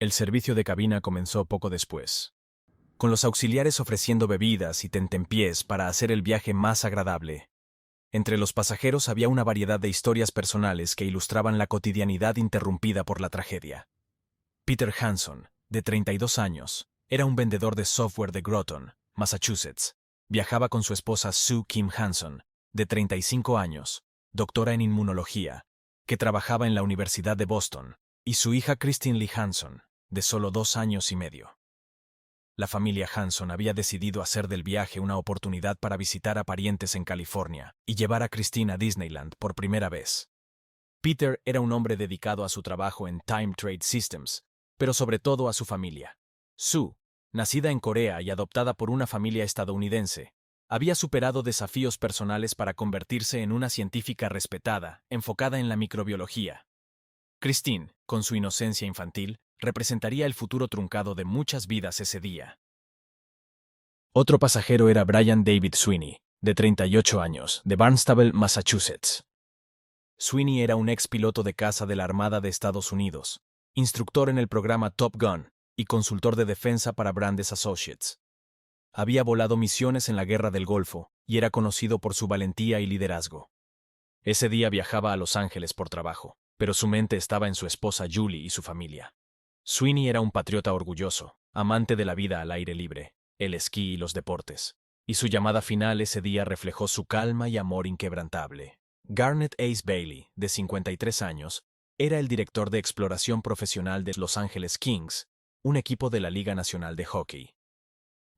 El servicio de cabina comenzó poco después, con los auxiliares ofreciendo bebidas y tentempiés para hacer el viaje más agradable. Entre los pasajeros había una variedad de historias personales que ilustraban la cotidianidad interrumpida por la tragedia. Peter Hanson, de 32 años, era un vendedor de software de Groton, Massachusetts. Viajaba con su esposa Sue Kim Hanson, de 35 años, doctora en inmunología, que trabajaba en la Universidad de Boston, y su hija Christine Lee Hanson, de solo 2 años y medio. La familia Hanson había decidido hacer del viaje una oportunidad para visitar a parientes en California y llevar a Christine a Disneyland por primera vez. Peter era un hombre dedicado a su trabajo en Time Trade Systems, pero sobre todo a su familia. Sue, nacida en Corea y adoptada por una familia estadounidense, había superado desafíos personales para convertirse en una científica respetada, enfocada en la microbiología. Christine, con su inocencia infantil, representaría el futuro truncado de muchas vidas ese día. Otro pasajero era Brian David Sweeney, de 38 años, de Barnstable, Massachusetts. Sweeney era un ex piloto de caza de la Armada de Estados Unidos, instructor en el programa Top Gun y consultor de defensa para Brandes Associates. Había volado misiones en la Guerra del Golfo y era conocido por su valentía y liderazgo. Ese día viajaba a Los Ángeles por trabajo, pero su mente estaba en su esposa Julie y su familia. Sweeney era un patriota orgulloso, amante de la vida al aire libre, el esquí y los deportes, y su llamada final ese día reflejó su calma y amor inquebrantable. Garnet Ace Bailey, de 53 años, era el director de exploración profesional de Los Angeles Kings, un equipo de la Liga Nacional de Hockey.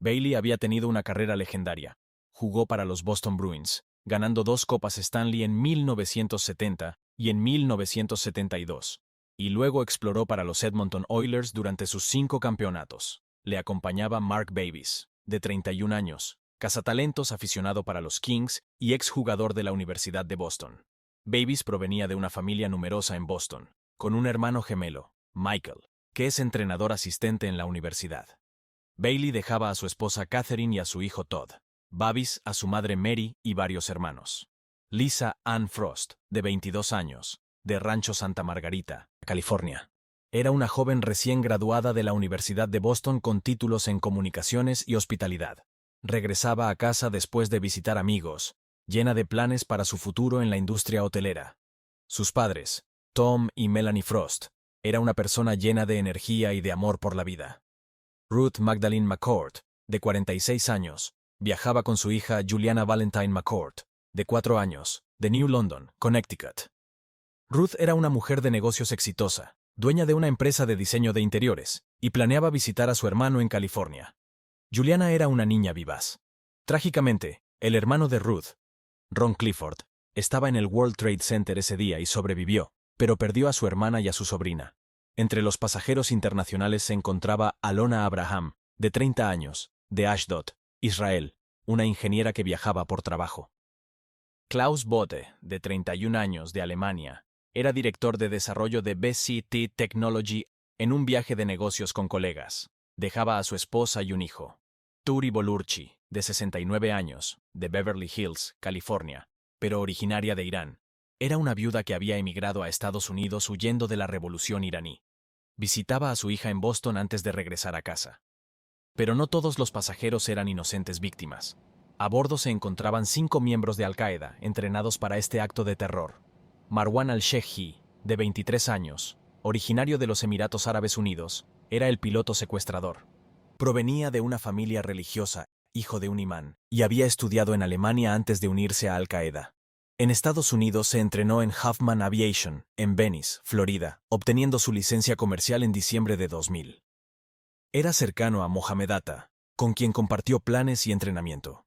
Bailey había tenido una carrera legendaria. Jugó para los Boston Bruins, ganando 2 Copas Stanley en 1970 y en 1972, y luego exploró para los Edmonton Oilers durante sus 5 campeonatos. Le acompañaba Mark Davis, de 31 años, cazatalentos aficionado para los Kings y exjugador de la Universidad de Boston. Davis provenía de una familia numerosa en Boston, con un hermano gemelo, Michael, que es entrenador asistente en la universidad. Bailey dejaba a su esposa Catherine y a su hijo Todd, Babis a su madre Mary y varios hermanos. Lisa Ann Frost, de 22 años, de Rancho Santa Margarita, California. Era una joven recién graduada de la Universidad de Boston con títulos en comunicaciones y hospitalidad. Regresaba a casa después de visitar amigos, llena de planes para su futuro en la industria hotelera. Sus padres, Tom y Melanie Frost, era una persona llena de energía y de amor por la vida. Ruth Magdalene McCourt, de 46 años, viajaba con su hija Juliana Valentine McCourt, de 4 años, de New London, Connecticut. Ruth era una mujer de negocios exitosa, dueña de una empresa de diseño de interiores, y planeaba visitar a su hermano en California. Juliana era una niña vivaz. Trágicamente, el hermano de Ruth, Ron Clifford, estaba en el World Trade Center ese día y sobrevivió, pero perdió a su hermana y a su sobrina. Entre los pasajeros internacionales se encontraba Alona Abraham, de 30 años, de Ashdod, Israel, una ingeniera que viajaba por trabajo. Klaus Bode, de 31 años, de Alemania, era director de desarrollo de BCT Technology en un viaje de negocios con colegas. Dejaba a su esposa y un hijo. Turi Bolurchi, de 69 años, de Beverly Hills, California, pero originaria de Irán. Era una viuda que había emigrado a Estados Unidos huyendo de la revolución iraní. Visitaba a su hija en Boston antes de regresar a casa. Pero no todos los pasajeros eran inocentes víctimas. A bordo se encontraban 5 miembros de Al-Qaeda entrenados para este acto de terror. Marwan al-Sheikhi, de 23 años, originario de los Emiratos Árabes Unidos, era el piloto secuestrador. Provenía de una familia religiosa, hijo de un imán, y había estudiado en Alemania antes de unirse a Al-Qaeda. En Estados Unidos se entrenó en Huffman Aviation, en Venice, Florida, obteniendo su licencia comercial en diciembre de 2000. Era cercano a Mohamed Atta, con quien compartió planes y entrenamiento.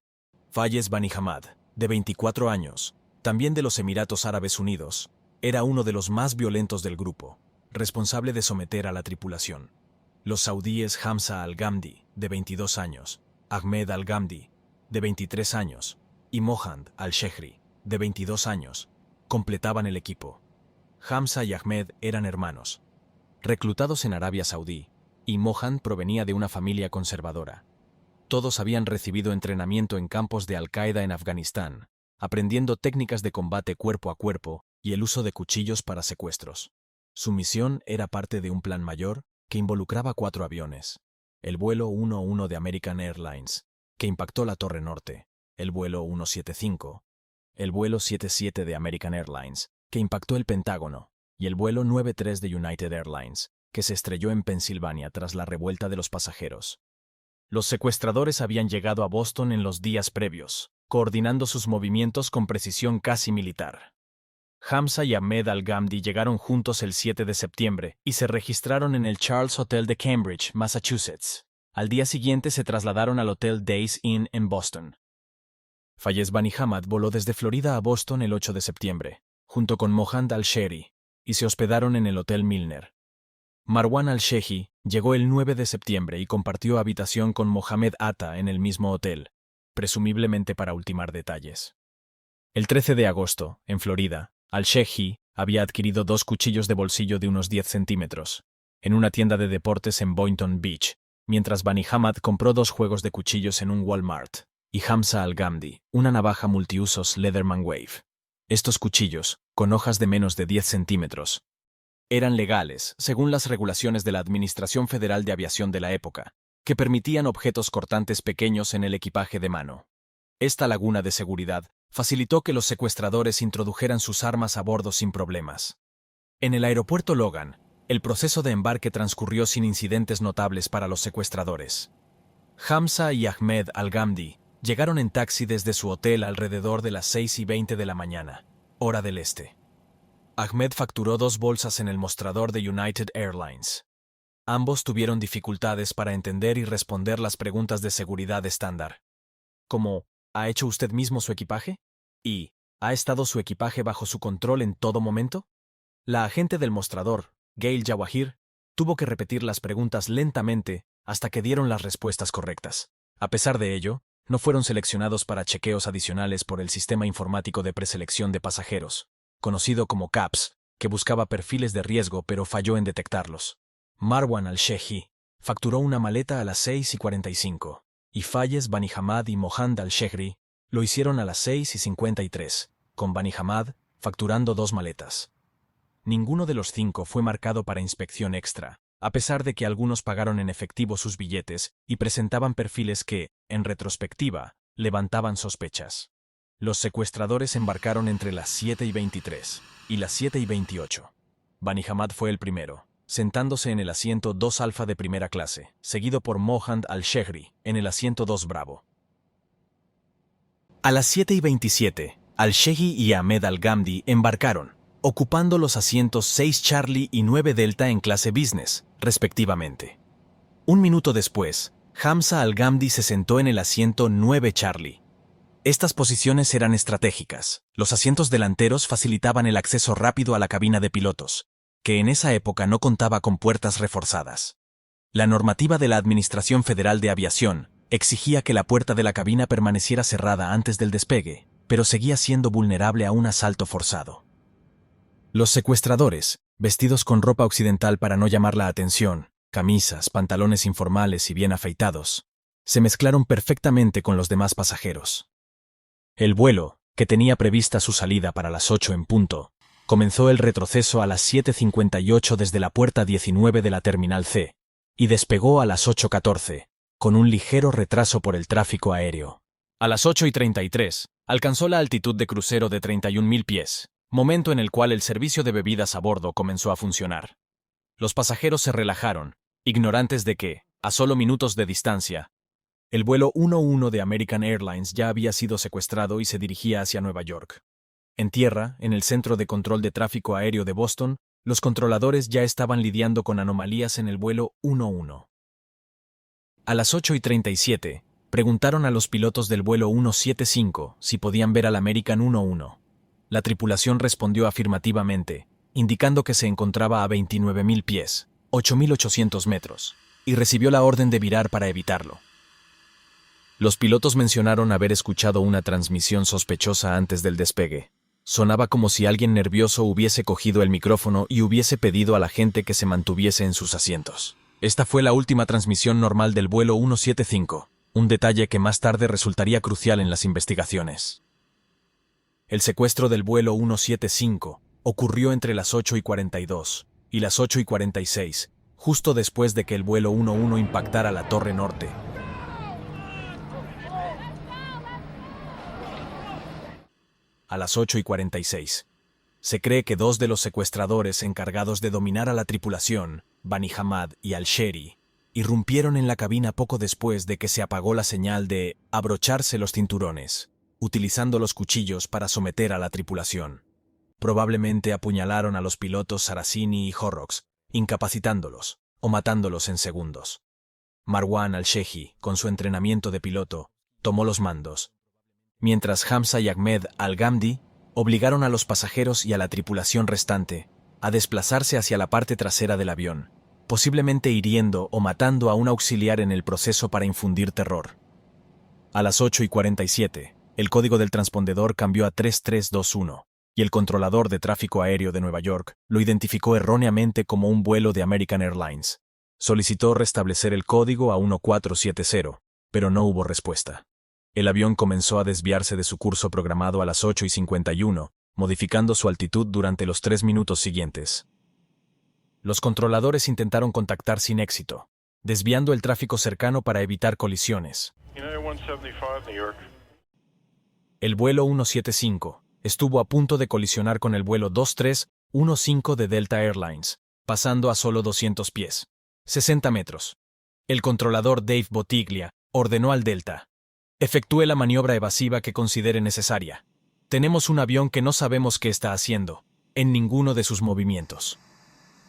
Fayez Bani Hamad, de 24 años, también de los Emiratos Árabes Unidos, era uno de los más violentos del grupo, responsable de someter a la tripulación. Los saudíes Hamza al-Ghamdi, de 22 años, Ahmed al-Ghamdi, de 23 años, y Mohand al-Shekhri, de 22 años, completaban el equipo. Hamza y Ahmed eran hermanos, reclutados en Arabia Saudí, y Mohand provenía de una familia conservadora. Todos habían recibido entrenamiento en campos de Al-Qaeda en Afganistán, aprendiendo técnicas de combate cuerpo a cuerpo y el uso de cuchillos para secuestros. Su misión era parte de un plan mayor que involucraba 4 aviones. El vuelo 11 de American Airlines, que impactó la Torre Norte, el vuelo 175, el vuelo 77 de American Airlines, que impactó el Pentágono, y el vuelo 93 de United Airlines, que se estrelló en Pensilvania tras la revuelta de los pasajeros. Los secuestradores habían llegado a Boston en los días previos, coordinando sus movimientos con precisión casi militar. Hamza y Ahmed al-Ghamdi llegaron juntos el 7 de septiembre y se registraron en el Charles Hotel de Cambridge, Massachusetts. Al día siguiente se trasladaron al Hotel Days Inn en Boston. Fayez Bani Hamad voló desde Florida a Boston el 8 de septiembre, junto con Mohand al-Shekhri, y se hospedaron en el Hotel Milner. Marwan al-Sheikhi llegó el 9 de septiembre y compartió habitación con Mohamed Atta en el mismo hotel, presumiblemente para ultimar detalles. El 13 de agosto, en Florida, al-Sheikhi había adquirido 2 cuchillos de bolsillo de unos 10 centímetros, en una tienda de deportes en Boynton Beach, mientras Bani Hamad compró 2 juegos de cuchillos en un Walmart, y Hamza al-Ghamdi una navaja multiusos Leatherman Wave. Estos cuchillos, con hojas de menos de 10 centímetros, eran legales, según las regulaciones de la Administración Federal de Aviación de la época, que permitían objetos cortantes pequeños en el equipaje de mano. Esta laguna de seguridad facilitó que los secuestradores introdujeran sus armas a bordo sin problemas. En el aeropuerto Logan, el proceso de embarque transcurrió sin incidentes notables para los secuestradores. Hamza y Ahmed al-Ghamdi llegaron en taxi desde su hotel alrededor de las 6:20 de la mañana, hora del este. Ahmed facturó 2 bolsas en el mostrador de United Airlines. Ambos tuvieron dificultades para entender y responder las preguntas de seguridad estándar, como ¿ha hecho usted mismo su equipaje? Y ¿ha estado su equipaje bajo su control en todo momento? La agente del mostrador, Gail Jawahir, tuvo que repetir las preguntas lentamente hasta que dieron las respuestas correctas. A pesar de ello, no fueron seleccionados para chequeos adicionales por el sistema informático de preselección de pasajeros, conocido como CAPS, que buscaba perfiles de riesgo pero falló en detectarlos. Marwan al-Sheikhi facturó una maleta a las 6:45, y Fayez Bani Hamad y Mohand al-Shekhri lo hicieron a las 6:53, con Bani Hamad facturando 2 maletas. Ninguno de los 5 fue marcado para inspección extra, a pesar de que algunos pagaron en efectivo sus billetes y presentaban perfiles que, en retrospectiva, levantaban sospechas. Los secuestradores embarcaron entre las 7:23 y las 7:28. Bani Hamad fue el primero, sentándose en el asiento 2 Alfa de primera clase, seguido por Mohand al-Shekhri en el asiento 2 Bravo. A las 7:27, al-Sheikhi y Ahmed al-Ghamdi embarcaron, ocupando los asientos 6 Charlie y 9 Delta en clase business, respectivamente. Un minuto después, Hamza al-Ghamdi se sentó en el asiento 9 Charlie. Estas posiciones eran estratégicas. Los asientos delanteros facilitaban el acceso rápido a la cabina de pilotos, que en esa época no contaba con puertas reforzadas. La normativa de la Administración Federal de Aviación exigía que la puerta de la cabina permaneciera cerrada antes del despegue, pero seguía siendo vulnerable a un asalto forzado. Los secuestradores, vestidos con ropa occidental para no llamar la atención, camisas, pantalones informales y bien afeitados, se mezclaron perfectamente con los demás pasajeros. El vuelo, que tenía prevista su salida para las 8 en punto, comenzó el retroceso a las 7:58 desde la puerta 19 de la Terminal C, y despegó a las 8:14, con un ligero retraso por el tráfico aéreo. A las 8:33, alcanzó la altitud de crucero de 31.000 pies, momento en el cual el servicio de bebidas a bordo comenzó a funcionar. Los pasajeros se relajaron, ignorantes de que, a solo minutos de distancia, el vuelo 11 de American Airlines ya había sido secuestrado y se dirigía hacia Nueva York. En tierra, en el Centro de Control de Tráfico Aéreo de Boston, los controladores ya estaban lidiando con anomalías en el vuelo 11. A las 8:37, preguntaron a los pilotos del vuelo 175 si podían ver al American 11. La tripulación respondió afirmativamente, indicando que se encontraba a 29.000 pies, 8.800 metros, y recibió la orden de virar para evitarlo. Los pilotos mencionaron haber escuchado una transmisión sospechosa antes del despegue. Sonaba como si alguien nervioso hubiese cogido el micrófono y hubiese pedido a la gente que se mantuviese en sus asientos. Esta fue la última transmisión normal del vuelo 175, un detalle que más tarde resultaría crucial en las investigaciones. El secuestro del vuelo 175 ocurrió entre las 8:42 y las 8:46, justo después de que el vuelo 11 impactara la Torre Norte. A las 8:46. Se cree que dos de los secuestradores encargados de dominar a la tripulación, Bani Hamad y Al-Sheri, irrumpieron en la cabina poco después de que se apagó la señal de abrocharse los cinturones, utilizando los cuchillos para someter a la tripulación. Probablemente apuñalaron a los pilotos Saracini y Horrocks, incapacitándolos o matándolos en segundos. Marwan Al-Shehi, con su entrenamiento de piloto, tomó los mandos, mientras Hamza y Ahmed Al-Ghamdi obligaron a los pasajeros y a la tripulación restante a desplazarse hacia la parte trasera del avión, posiblemente hiriendo o matando a un auxiliar en el proceso para infundir terror. A las 8:47, el código del transpondedor cambió a 3321, y el controlador de tráfico aéreo de Nueva York lo identificó erróneamente como un vuelo de American Airlines. Solicitó restablecer el código a 1470, pero no hubo respuesta. El avión comenzó a desviarse de su curso programado a las 8:51, modificando su altitud durante los 3 minutos siguientes. Los controladores intentaron contactar sin éxito, desviando el tráfico cercano para evitar colisiones. El vuelo 175 estuvo a punto de colisionar con el vuelo 2315 de Delta Airlines, pasando a solo 200 pies, 60 metros. El controlador Dave Bottiglia ordenó al Delta: efectúe la maniobra evasiva que considere necesaria. Tenemos un avión que no sabemos qué está haciendo, en ninguno de sus movimientos.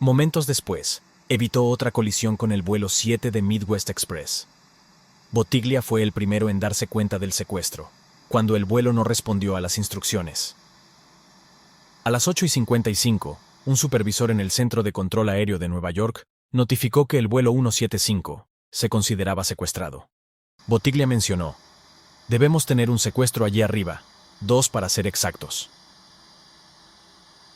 Momentos después, evitó otra colisión con el vuelo 7 de Midwest Express. Bottiglia fue el primero en darse cuenta del secuestro, cuando el vuelo no respondió a las instrucciones. A las 8:55, un supervisor en el Centro de Control Aéreo de Nueva York notificó que el vuelo 175 se consideraba secuestrado. Bottiglia mencionó: debemos tener un secuestro allí arriba, 2 para ser exactos.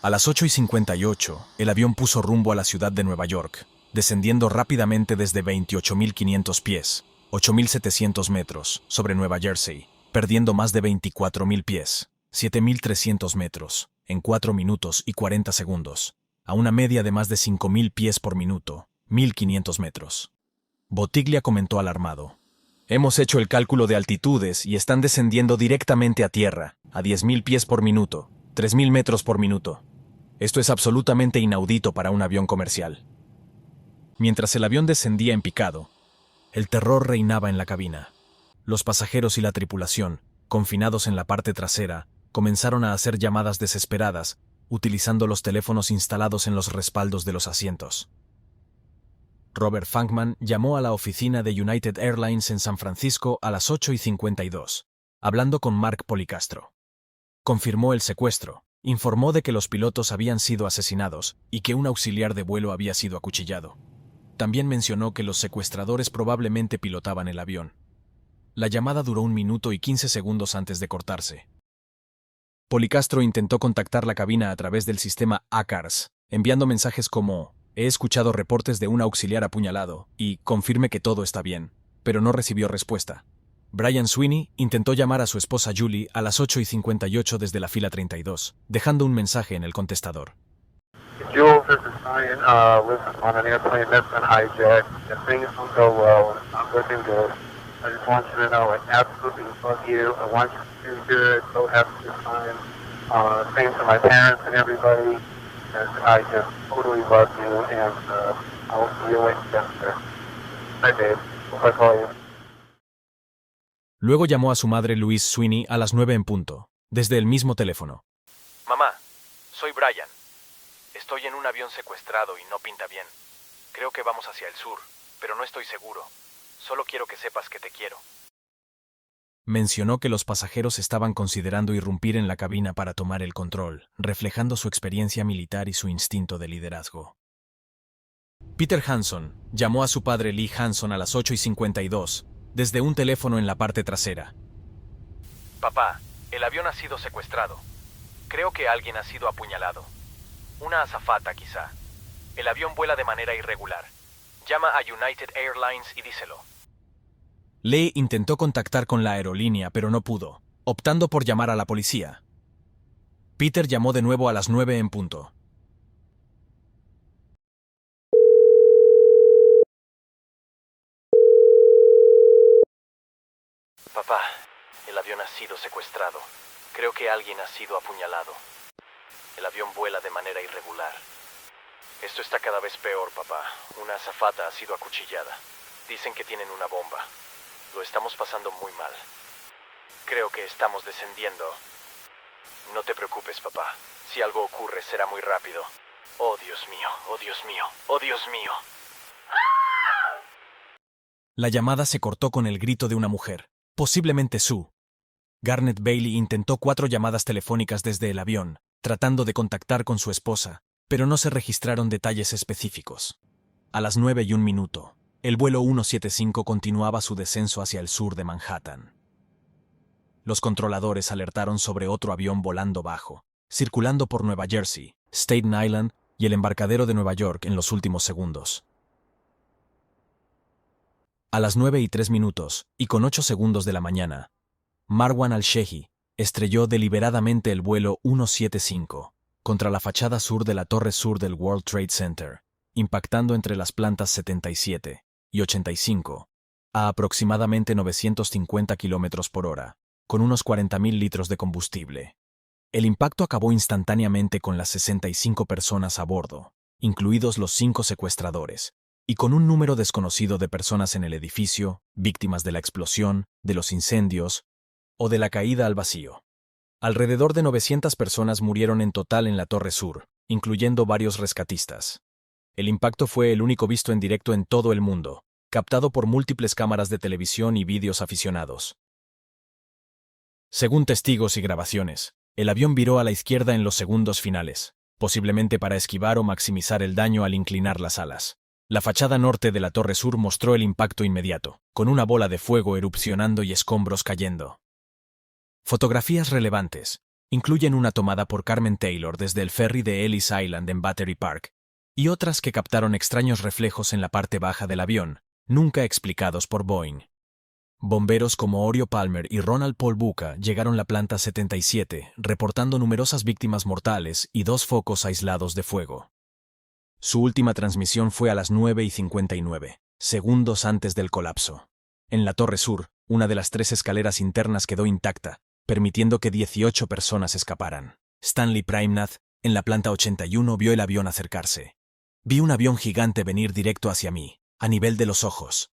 A las 8:58, el avión puso rumbo a la ciudad de Nueva York, descendiendo rápidamente desde 28.500 pies, 8.700 metros, sobre Nueva Jersey, perdiendo más de 24.000 pies, 7.300 metros, en 4 minutos y 40 segundos, a una media de más de 5.000 pies por minuto, 1.500 metros. Bottiglia comentó alarmado: hemos hecho el cálculo de altitudes y están descendiendo directamente a tierra, a 10.000 pies por minuto, 3.000 metros por minuto. Esto es absolutamente inaudito para un avión comercial. Mientras el avión descendía en picado, el terror reinaba en la cabina. Los pasajeros y la tripulación, confinados en la parte trasera, comenzaron a hacer llamadas desesperadas, utilizando los teléfonos instalados en los respaldos de los asientos. Robert Funkman llamó a la oficina de United Airlines en San Francisco a las 8:52, hablando con Mark Policastro. Confirmó el secuestro, informó de que los pilotos habían sido asesinados y que un auxiliar de vuelo había sido acuchillado. También mencionó que los secuestradores probablemente pilotaban el avión. La llamada duró 1 minuto y 15 segundos antes de cortarse. Policastro intentó contactar la cabina a través del sistema ACARS, enviando mensajes como «He escuchado reportes de un auxiliar apuñalado» y «Confirme que todo está bien», pero no recibió respuesta. Brian Sweeney intentó llamar a su esposa Julie a las 8:58 desde la fila 32, dejando un mensaje en el contestador. Jules, this is Brian. We're on an airplane that's been hijacked. If things don't go well, it's not looking good. I just want you to know I absolutely love you. I want you to do good. Go have a good time. Same to my parents and everybody. And I just totally love you, and I will see you later. Bye, babe. Hope I call you. Luego llamó a su madre Louise Sweeney a las 9 en punto, desde el mismo teléfono. Mamá, soy Brian. Estoy en un avión secuestrado y no pinta bien. Creo que vamos hacia el sur, pero no estoy seguro. Solo quiero que sepas que te quiero. Mencionó que los pasajeros estaban considerando irrumpir en la cabina para tomar el control, reflejando su experiencia militar y su instinto de liderazgo. Peter Hanson llamó a su padre Lee Hanson a las 8:52, desde un teléfono en la parte trasera. Papá, el avión ha sido secuestrado. Creo que alguien ha sido apuñalado. Una azafata, quizá. El avión vuela de manera irregular. Llama a United Airlines y díselo. Lee intentó contactar con la aerolínea, pero no pudo, optando por llamar a la policía. Peter llamó de nuevo a las 9 en punto. Papá, el avión ha sido secuestrado. Creo que alguien ha sido apuñalado. El avión vuela de manera irregular. Esto está cada vez peor, papá. Una azafata ha sido acuchillada. Dicen que tienen una bomba. Lo estamos pasando muy mal. Creo que estamos descendiendo. No te preocupes, papá. Si algo ocurre, será muy rápido. Oh, Dios mío, oh, Dios mío, oh, Dios mío. La llamada se cortó con el grito de una mujer, posiblemente Sue. Garnet Bailey intentó 4 llamadas telefónicas desde el avión, tratando de contactar con su esposa, pero no se registraron detalles específicos. A las 9:01, el vuelo 175 continuaba su descenso hacia el sur de Manhattan. Los controladores alertaron sobre otro avión volando bajo, circulando por Nueva Jersey, Staten Island y el embarcadero de Nueva York en los últimos segundos. A las 9:03, y con 8 segundos de la mañana, Marwan al-Shehi estrelló deliberadamente el vuelo 175 contra la fachada sur de la torre sur del World Trade Center, impactando entre las plantas 77 y 85 a aproximadamente 950 km por hora, con unos 40.000 litros de combustible. El impacto acabó instantáneamente con las 65 personas a bordo, incluidos los 5 secuestradores, y con un número desconocido de personas en el edificio, víctimas de la explosión, de los incendios o de la caída al vacío. Alrededor de 900 personas murieron en total en la Torre Sur, incluyendo varios rescatistas. El impacto fue el único visto en directo en todo el mundo, captado por múltiples cámaras de televisión y vídeos aficionados. Según testigos y grabaciones, el avión viró a la izquierda en los segundos finales, posiblemente para esquivar o maximizar el daño al inclinar las alas. La fachada norte de la Torre Sur mostró el impacto inmediato, con una bola de fuego erupcionando y escombros cayendo. Fotografías relevantes incluyen una tomada por Carmen Taylor desde el ferry de Ellis Island en Battery Park, y otras que captaron extraños reflejos en la parte baja del avión, nunca explicados por Boeing. Bomberos como Orio Palmer y Ronald Paul Buca llegaron a la planta 77, reportando numerosas víctimas mortales y 2 focos aislados de fuego. Su última transmisión fue a las 9:59, segundos antes del colapso. En la Torre Sur, una de las 3 escaleras internas quedó intacta, permitiendo que 18 personas escaparan. Stanley Praimnath, en la planta 81, vio el avión acercarse. Vi un avión gigante venir directo hacia mí, a nivel de los ojos.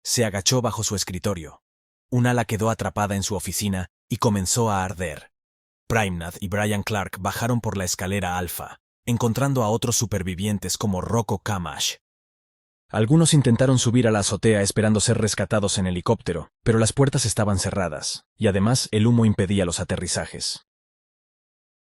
Se agachó bajo su escritorio. Un ala quedó atrapada en su oficina y comenzó a arder. Praimnath y Brian Clark bajaron por la escalera alfa, encontrando a otros supervivientes como Rocco Kamash. Algunos intentaron subir a la azotea esperando ser rescatados en helicóptero, pero las puertas estaban cerradas, y además el humo impedía los aterrizajes.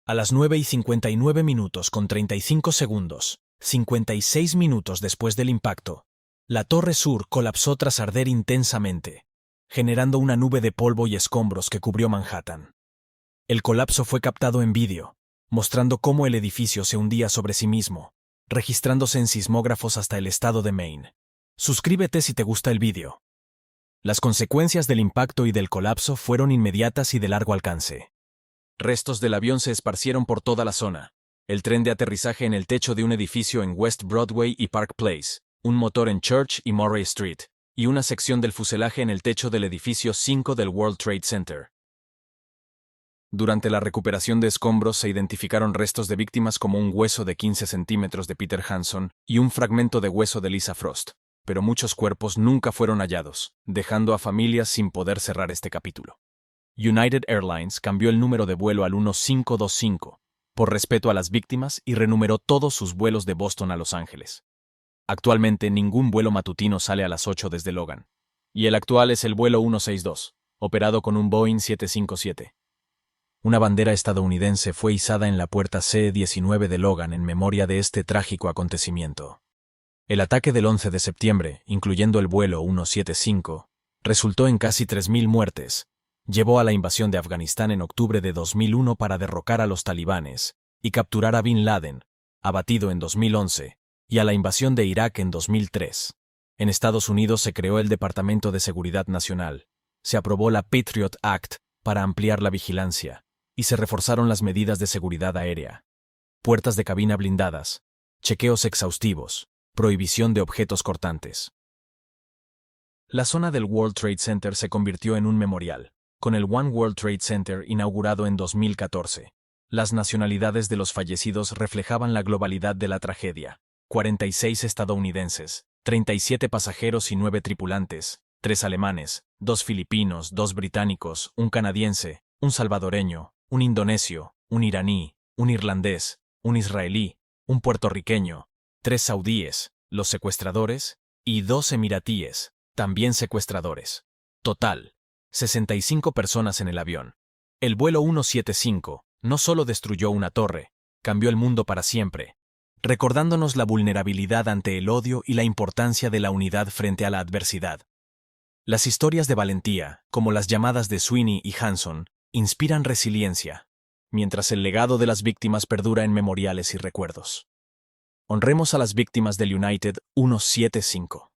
A las 9:59 con 35 segundos, 56 minutos después del impacto, la Torre Sur colapsó tras arder intensamente, generando una nube de polvo y escombros que cubrió Manhattan. El colapso fue captado en vídeo, mostrando cómo el edificio se hundía sobre sí mismo, registrándose en sismógrafos hasta el estado de Maine. Suscríbete si te gusta el vídeo. Las consecuencias del impacto y del colapso fueron inmediatas y de largo alcance. Restos del avión se esparcieron por toda la zona. El tren de aterrizaje en el techo de un edificio en West Broadway y Park Place, un motor en Church y Murray Street, y una sección del fuselaje en el techo del edificio 5 del World Trade Center. Durante la recuperación de escombros se identificaron restos de víctimas como un hueso de 15 centímetros de Peter Hanson y un fragmento de hueso de Lisa Frost, pero muchos cuerpos nunca fueron hallados, dejando a familias sin poder cerrar este capítulo. United Airlines cambió el número de vuelo al 1525, por respeto a las víctimas, y renumeró todos sus vuelos de Boston a Los Ángeles. Actualmente ningún vuelo matutino sale a las 8 desde Logan, y el actual es el vuelo 162, operado con un Boeing 757. Una bandera estadounidense fue izada en la puerta C-19 de Logan en memoria de este trágico acontecimiento. El ataque del 11 de septiembre, incluyendo el vuelo 175, resultó en casi 3.000 muertes, llevó a la invasión de Afganistán en octubre de 2001 para derrocar a los talibanes y capturar a Bin Laden, abatido en 2011, y a la invasión de Irak en 2003. En Estados Unidos se creó el Departamento de Seguridad Nacional, se aprobó la Patriot Act para ampliar la vigilancia, y se reforzaron las medidas de seguridad aérea. Puertas de cabina blindadas, chequeos exhaustivos, prohibición de objetos cortantes. La zona del World Trade Center se convirtió en un memorial, con el One World Trade Center inaugurado en 2014. Las nacionalidades de los fallecidos reflejaban la globalidad de la tragedia. 46 estadounidenses, 37 pasajeros y 9 tripulantes, 3 alemanes, 2 filipinos, 2 británicos, un canadiense, un salvadoreño, un indonesio, un iraní, un irlandés, un israelí, un puertorriqueño, 3 saudíes, los secuestradores, y 2 emiratíes, también secuestradores. Total, 65 personas en el avión. El vuelo 175 no solo destruyó una torre, cambió el mundo para siempre, recordándonos la vulnerabilidad ante el odio y la importancia de la unidad frente a la adversidad. Las historias de valentía, como las llamadas de Sweeney y Hanson, inspiran resiliencia, mientras el legado de las víctimas perdura en memoriales y recuerdos. Honremos a las víctimas del United 175.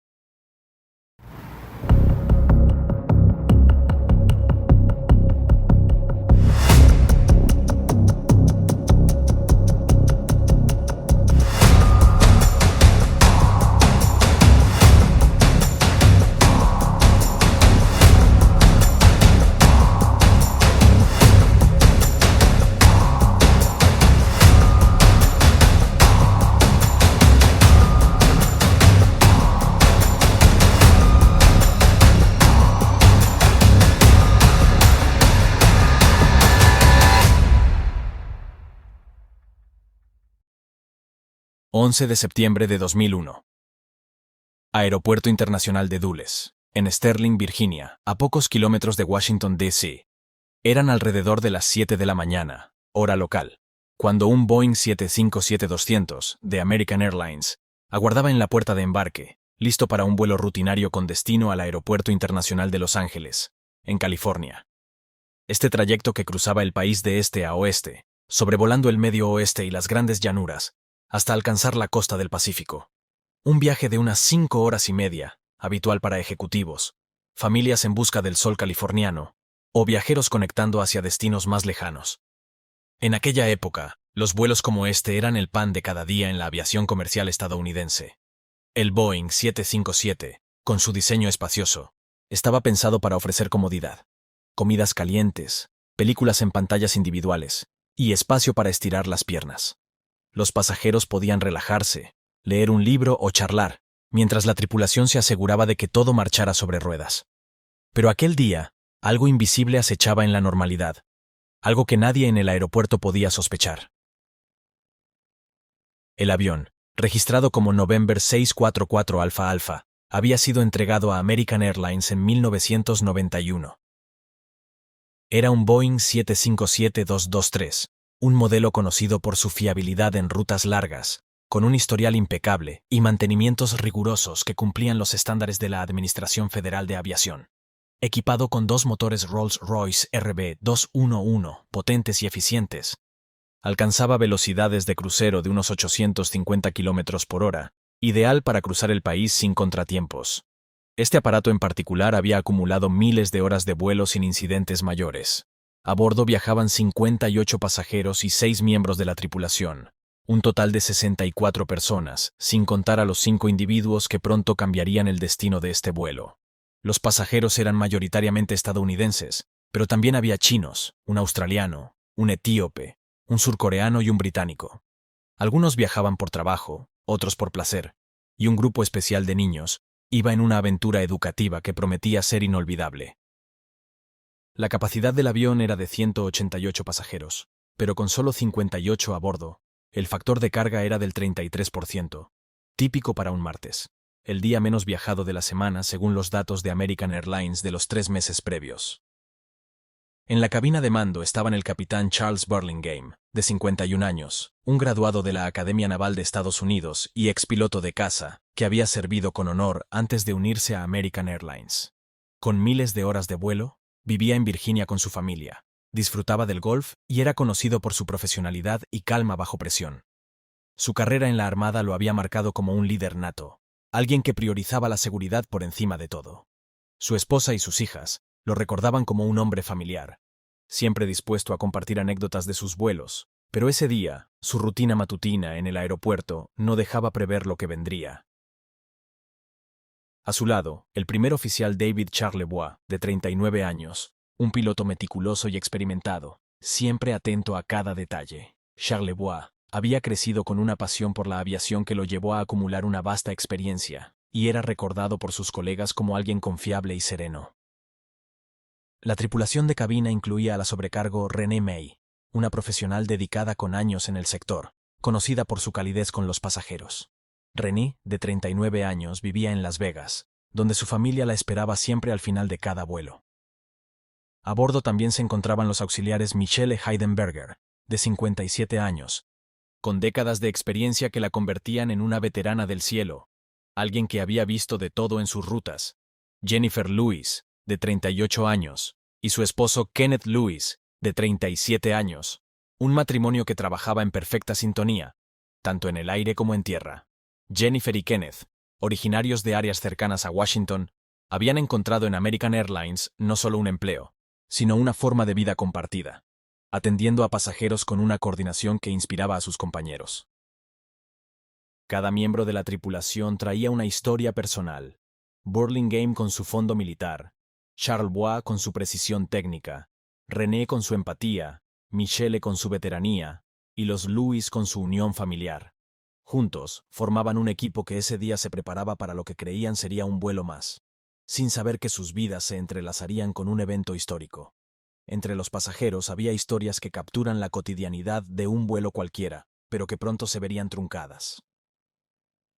...11 de septiembre de 2001. Aeropuerto Internacional de Dulles, en Sterling, Virginia, a pocos kilómetros de Washington, D.C. Eran alrededor de las 7 de la mañana, hora local, cuando un Boeing 757-200 de American Airlines aguardaba en la puerta de embarque, listo para un vuelo rutinario con destino al Aeropuerto Internacional de Los Ángeles, en California. Este trayecto que cruzaba el país de este a oeste, sobrevolando el medio oeste y las grandes llanuras, hasta alcanzar la costa del Pacífico. Un viaje de unas 5 horas y media, habitual para ejecutivos, familias en busca del sol californiano, o viajeros conectando hacia destinos más lejanos. En aquella época, los vuelos como este eran el pan de cada día en la aviación comercial estadounidense. El Boeing 757, con su diseño espacioso, estaba pensado para ofrecer comodidad, comidas calientes, películas en pantallas individuales, y espacio para estirar las piernas. Los pasajeros podían relajarse, leer un libro o charlar, mientras la tripulación se aseguraba de que todo marchara sobre ruedas. Pero aquel día, algo invisible acechaba en la normalidad, algo que nadie en el aeropuerto podía sospechar. El avión, registrado como November 644 Alpha Alpha, había sido entregado a American Airlines en 1991. Era un Boeing 757-223, un modelo conocido por su fiabilidad en rutas largas, con un historial impecable y mantenimientos rigurosos que cumplían los estándares de la Administración Federal de Aviación. equipado con 2 motores Rolls-Royce RB211 potentes y eficientes. Alcanzaba velocidades de crucero de unos 850 km por hora, ideal para cruzar el país sin contratiempos. Este aparato en particular había acumulado miles de horas de vuelo sin incidentes mayores. A bordo viajaban 58 pasajeros y 6 miembros de la tripulación, un total de 64 personas, sin contar a los 5 individuos que pronto cambiarían el destino de este vuelo. Los pasajeros eran mayoritariamente estadounidenses, pero también había chinos, un australiano, un etíope, un surcoreano y un británico. Algunos viajaban por trabajo, otros por placer, y un grupo especial de niños iba en una aventura educativa que prometía ser inolvidable. La capacidad del avión era de 188 pasajeros, pero con solo 58 a bordo, el factor de carga era del 33%, típico para un martes, el día menos viajado de la semana según los datos de American Airlines de los 3 meses previos. En la cabina de mando estaban el capitán Charles Burlingame, de 51 años, un graduado de la Academia Naval de Estados Unidos y expiloto de caza, que había servido con honor antes de unirse a American Airlines. Con miles de horas de vuelo, vivía en Virginia con su familia, disfrutaba del golf y era conocido por su profesionalidad y calma bajo presión. Su carrera en la Armada lo había marcado como un líder nato, alguien que priorizaba la seguridad por encima de todo. Su esposa y sus hijas lo recordaban como un hombre familiar, siempre dispuesto a compartir anécdotas de sus vuelos, pero ese día, su rutina matutina en el aeropuerto no dejaba prever lo que vendría. A su lado, el primer oficial David Charlevoix, de 39 años, un piloto meticuloso y experimentado, siempre atento a cada detalle. Charlevoix había crecido con una pasión por la aviación que lo llevó a acumular una vasta experiencia, y era recordado por sus colegas como alguien confiable y sereno. La tripulación de cabina incluía a la sobrecargo Renee May, una profesional dedicada con años en el sector, conocida por su calidez con los pasajeros. Renee, de 39 años, vivía en Las Vegas, donde su familia la esperaba siempre al final de cada vuelo. A bordo también se encontraban los auxiliares Michelle Heidenberger, de 57 años, con décadas de experiencia que la convertían en una veterana del cielo, alguien que había visto de todo en sus rutas, Jennifer Lewis, de 38 años, y su esposo Kenneth Lewis, de 37 años, un matrimonio que trabajaba en perfecta sintonía, tanto en el aire como en tierra. Jennifer y Kenneth, originarios de áreas cercanas a Washington, habían encontrado en American Airlines no solo un empleo, sino una forma de vida compartida, atendiendo a pasajeros con una coordinación que inspiraba a sus compañeros. Cada miembro de la tripulación traía una historia personal. Burlingame con su fondo militar, Charlevoix con su precisión técnica, René con su empatía, Michelle con su veteranía, y los Lewis con su unión familiar. Juntos, formaban un equipo que ese día se preparaba para lo que creían sería un vuelo más, sin saber que sus vidas se entrelazarían con un evento histórico. Entre los pasajeros había historias que capturan la cotidianidad de un vuelo cualquiera, pero que pronto se verían truncadas.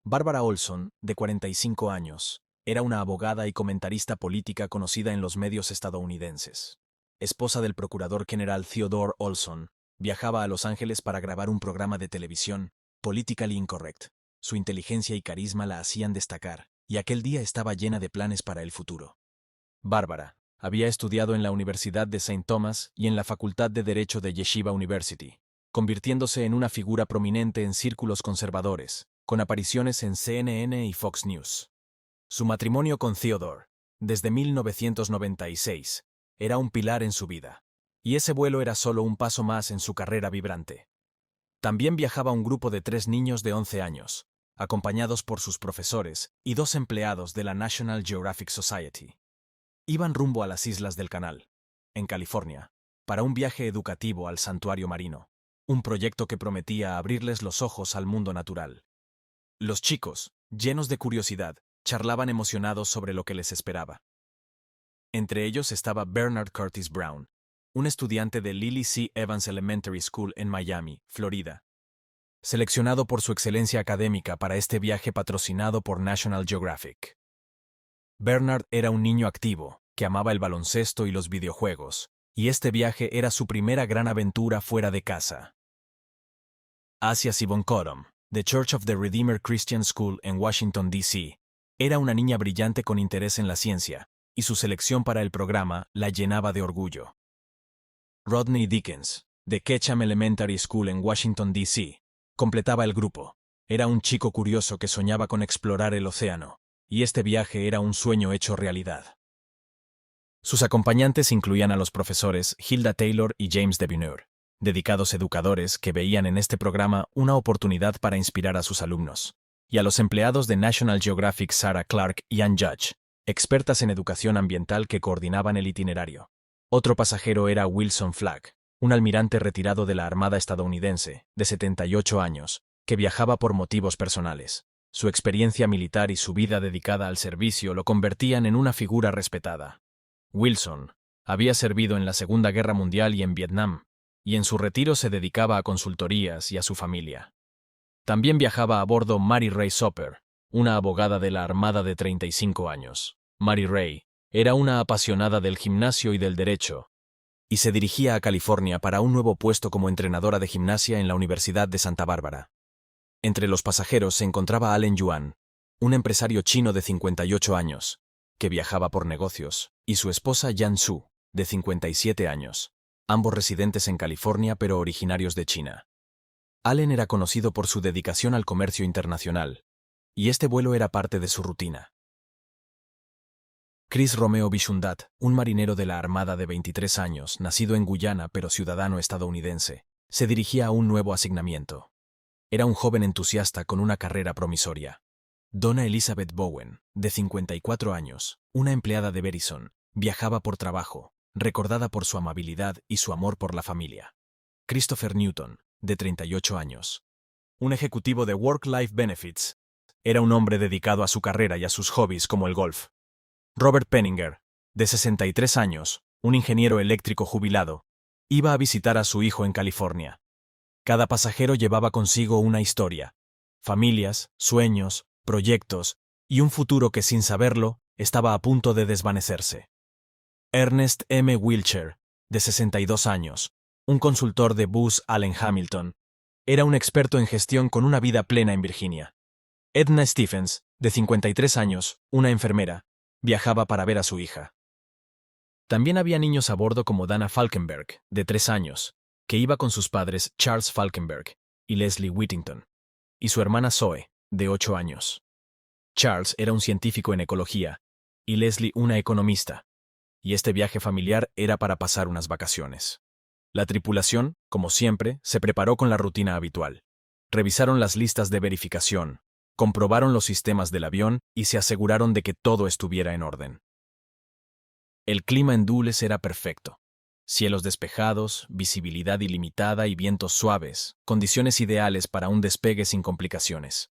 Barbara Olson, de 45 años, era una abogada y comentarista política conocida en los medios estadounidenses. Esposa del procurador general Theodore Olson, viajaba a Los Ángeles para grabar un programa de televisión, Politically Incorrect. Su inteligencia y carisma la hacían destacar, y aquel día estaba llena de planes para el futuro. Bárbara había estudiado en la Universidad de St. Thomas y en la Facultad de Derecho de Yeshiva University, convirtiéndose en una figura prominente en círculos conservadores, con apariciones en CNN y Fox News. Su matrimonio con Theodore, desde 1996, era un pilar en su vida, y ese vuelo era solo un paso más en su carrera vibrante. También viajaba un grupo de 3 niños de 11 años, acompañados por sus profesores y 2 empleados de la National Geographic Society. Iban rumbo a las Islas del Canal, en California, para un viaje educativo al santuario marino, un proyecto que prometía abrirles los ojos al mundo natural. Los chicos, llenos de curiosidad, charlaban emocionados sobre lo que les esperaba. Entre ellos estaba Bernard Curtis Brown, un estudiante de Lily C. Evans Elementary School en Miami, Florida, seleccionado por su excelencia académica para este viaje patrocinado por National Geographic. Bernard era un niño activo, que amaba el baloncesto y los videojuegos, y este viaje era su primera gran aventura fuera de casa. Asia Siboncorum, de Church of the Redeemer Christian School en Washington, D.C., era una niña brillante con interés en la ciencia, y su selección para el programa la llenaba de orgullo. Rodney Dickens, de Ketchum Elementary School en Washington, D.C., completaba el grupo. Era un chico curioso que soñaba con explorar el océano, y este viaje era un sueño hecho realidad. Sus acompañantes incluían a los profesores Hilda Taylor y James Deveneur, dedicados educadores que veían en este programa una oportunidad para inspirar a sus alumnos, y a los empleados de National Geographic Sarah Clark y Ann Judge, expertas en educación ambiental que coordinaban el itinerario. Otro pasajero era Wilson Flagg, un almirante retirado de la Armada estadounidense, de 78 años, que viajaba por motivos personales. Su experiencia militar y su vida dedicada al servicio lo convertían en una figura respetada. Wilson había servido en la Segunda Guerra Mundial y en Vietnam, y en su retiro se dedicaba a consultorías y a su familia. También viajaba a bordo Mary Ray Soper, una abogada de la Armada de 35 años. Mary Ray era una apasionada del gimnasio y del derecho, y se dirigía a California para un nuevo puesto como entrenadora de gimnasia en la Universidad de Santa Bárbara. Entre los pasajeros se encontraba Allen Yuan, un empresario chino de 58 años, que viajaba por negocios, y su esposa Yan Su, de 57 años, ambos residentes en California pero originarios de China. Allen era conocido por su dedicación al comercio internacional, y este vuelo era parte de su rutina. Chris Romeo Bishundat, un marinero de la Armada de 23 años, nacido en Guyana pero ciudadano estadounidense, se dirigía a un nuevo asignamiento. Era un joven entusiasta con una carrera promisoria. Donna Elizabeth Bowen, de 54 años, una empleada de Verizon, viajaba por trabajo, recordada por su amabilidad y su amor por la familia. Christopher Newton, de 38 años, un ejecutivo de Work-Life Benefits, era un hombre dedicado a su carrera y a sus hobbies como el golf. Robert Penninger, de 63 años, un ingeniero eléctrico jubilado, iba a visitar a su hijo en California. Cada pasajero llevaba consigo una historia, familias, sueños, proyectos y un futuro que sin saberlo estaba a punto de desvanecerse. Ernest M. Wilcher, de 62 años, un consultor de Booz Allen Hamilton, era un experto en gestión con una vida plena en Virginia. Edna Stephens, de 53 años, una enfermera, viajaba para ver a su hija. También había niños a bordo como Dana Falkenberg, de 3 años, que iba con sus padres Charles Falkenberg y Leslie Whittington, y su hermana Zoe, de 8 años. Charles era un científico en ecología, y Leslie una economista, y este viaje familiar era para pasar unas vacaciones. La tripulación, como siempre, se preparó con la rutina habitual. Revisaron las listas de verificación, comprobaron los sistemas del avión y se aseguraron de que todo estuviera en orden. El clima en Dulles era perfecto. Cielos despejados, visibilidad ilimitada y vientos suaves, condiciones ideales para un despegue sin complicaciones.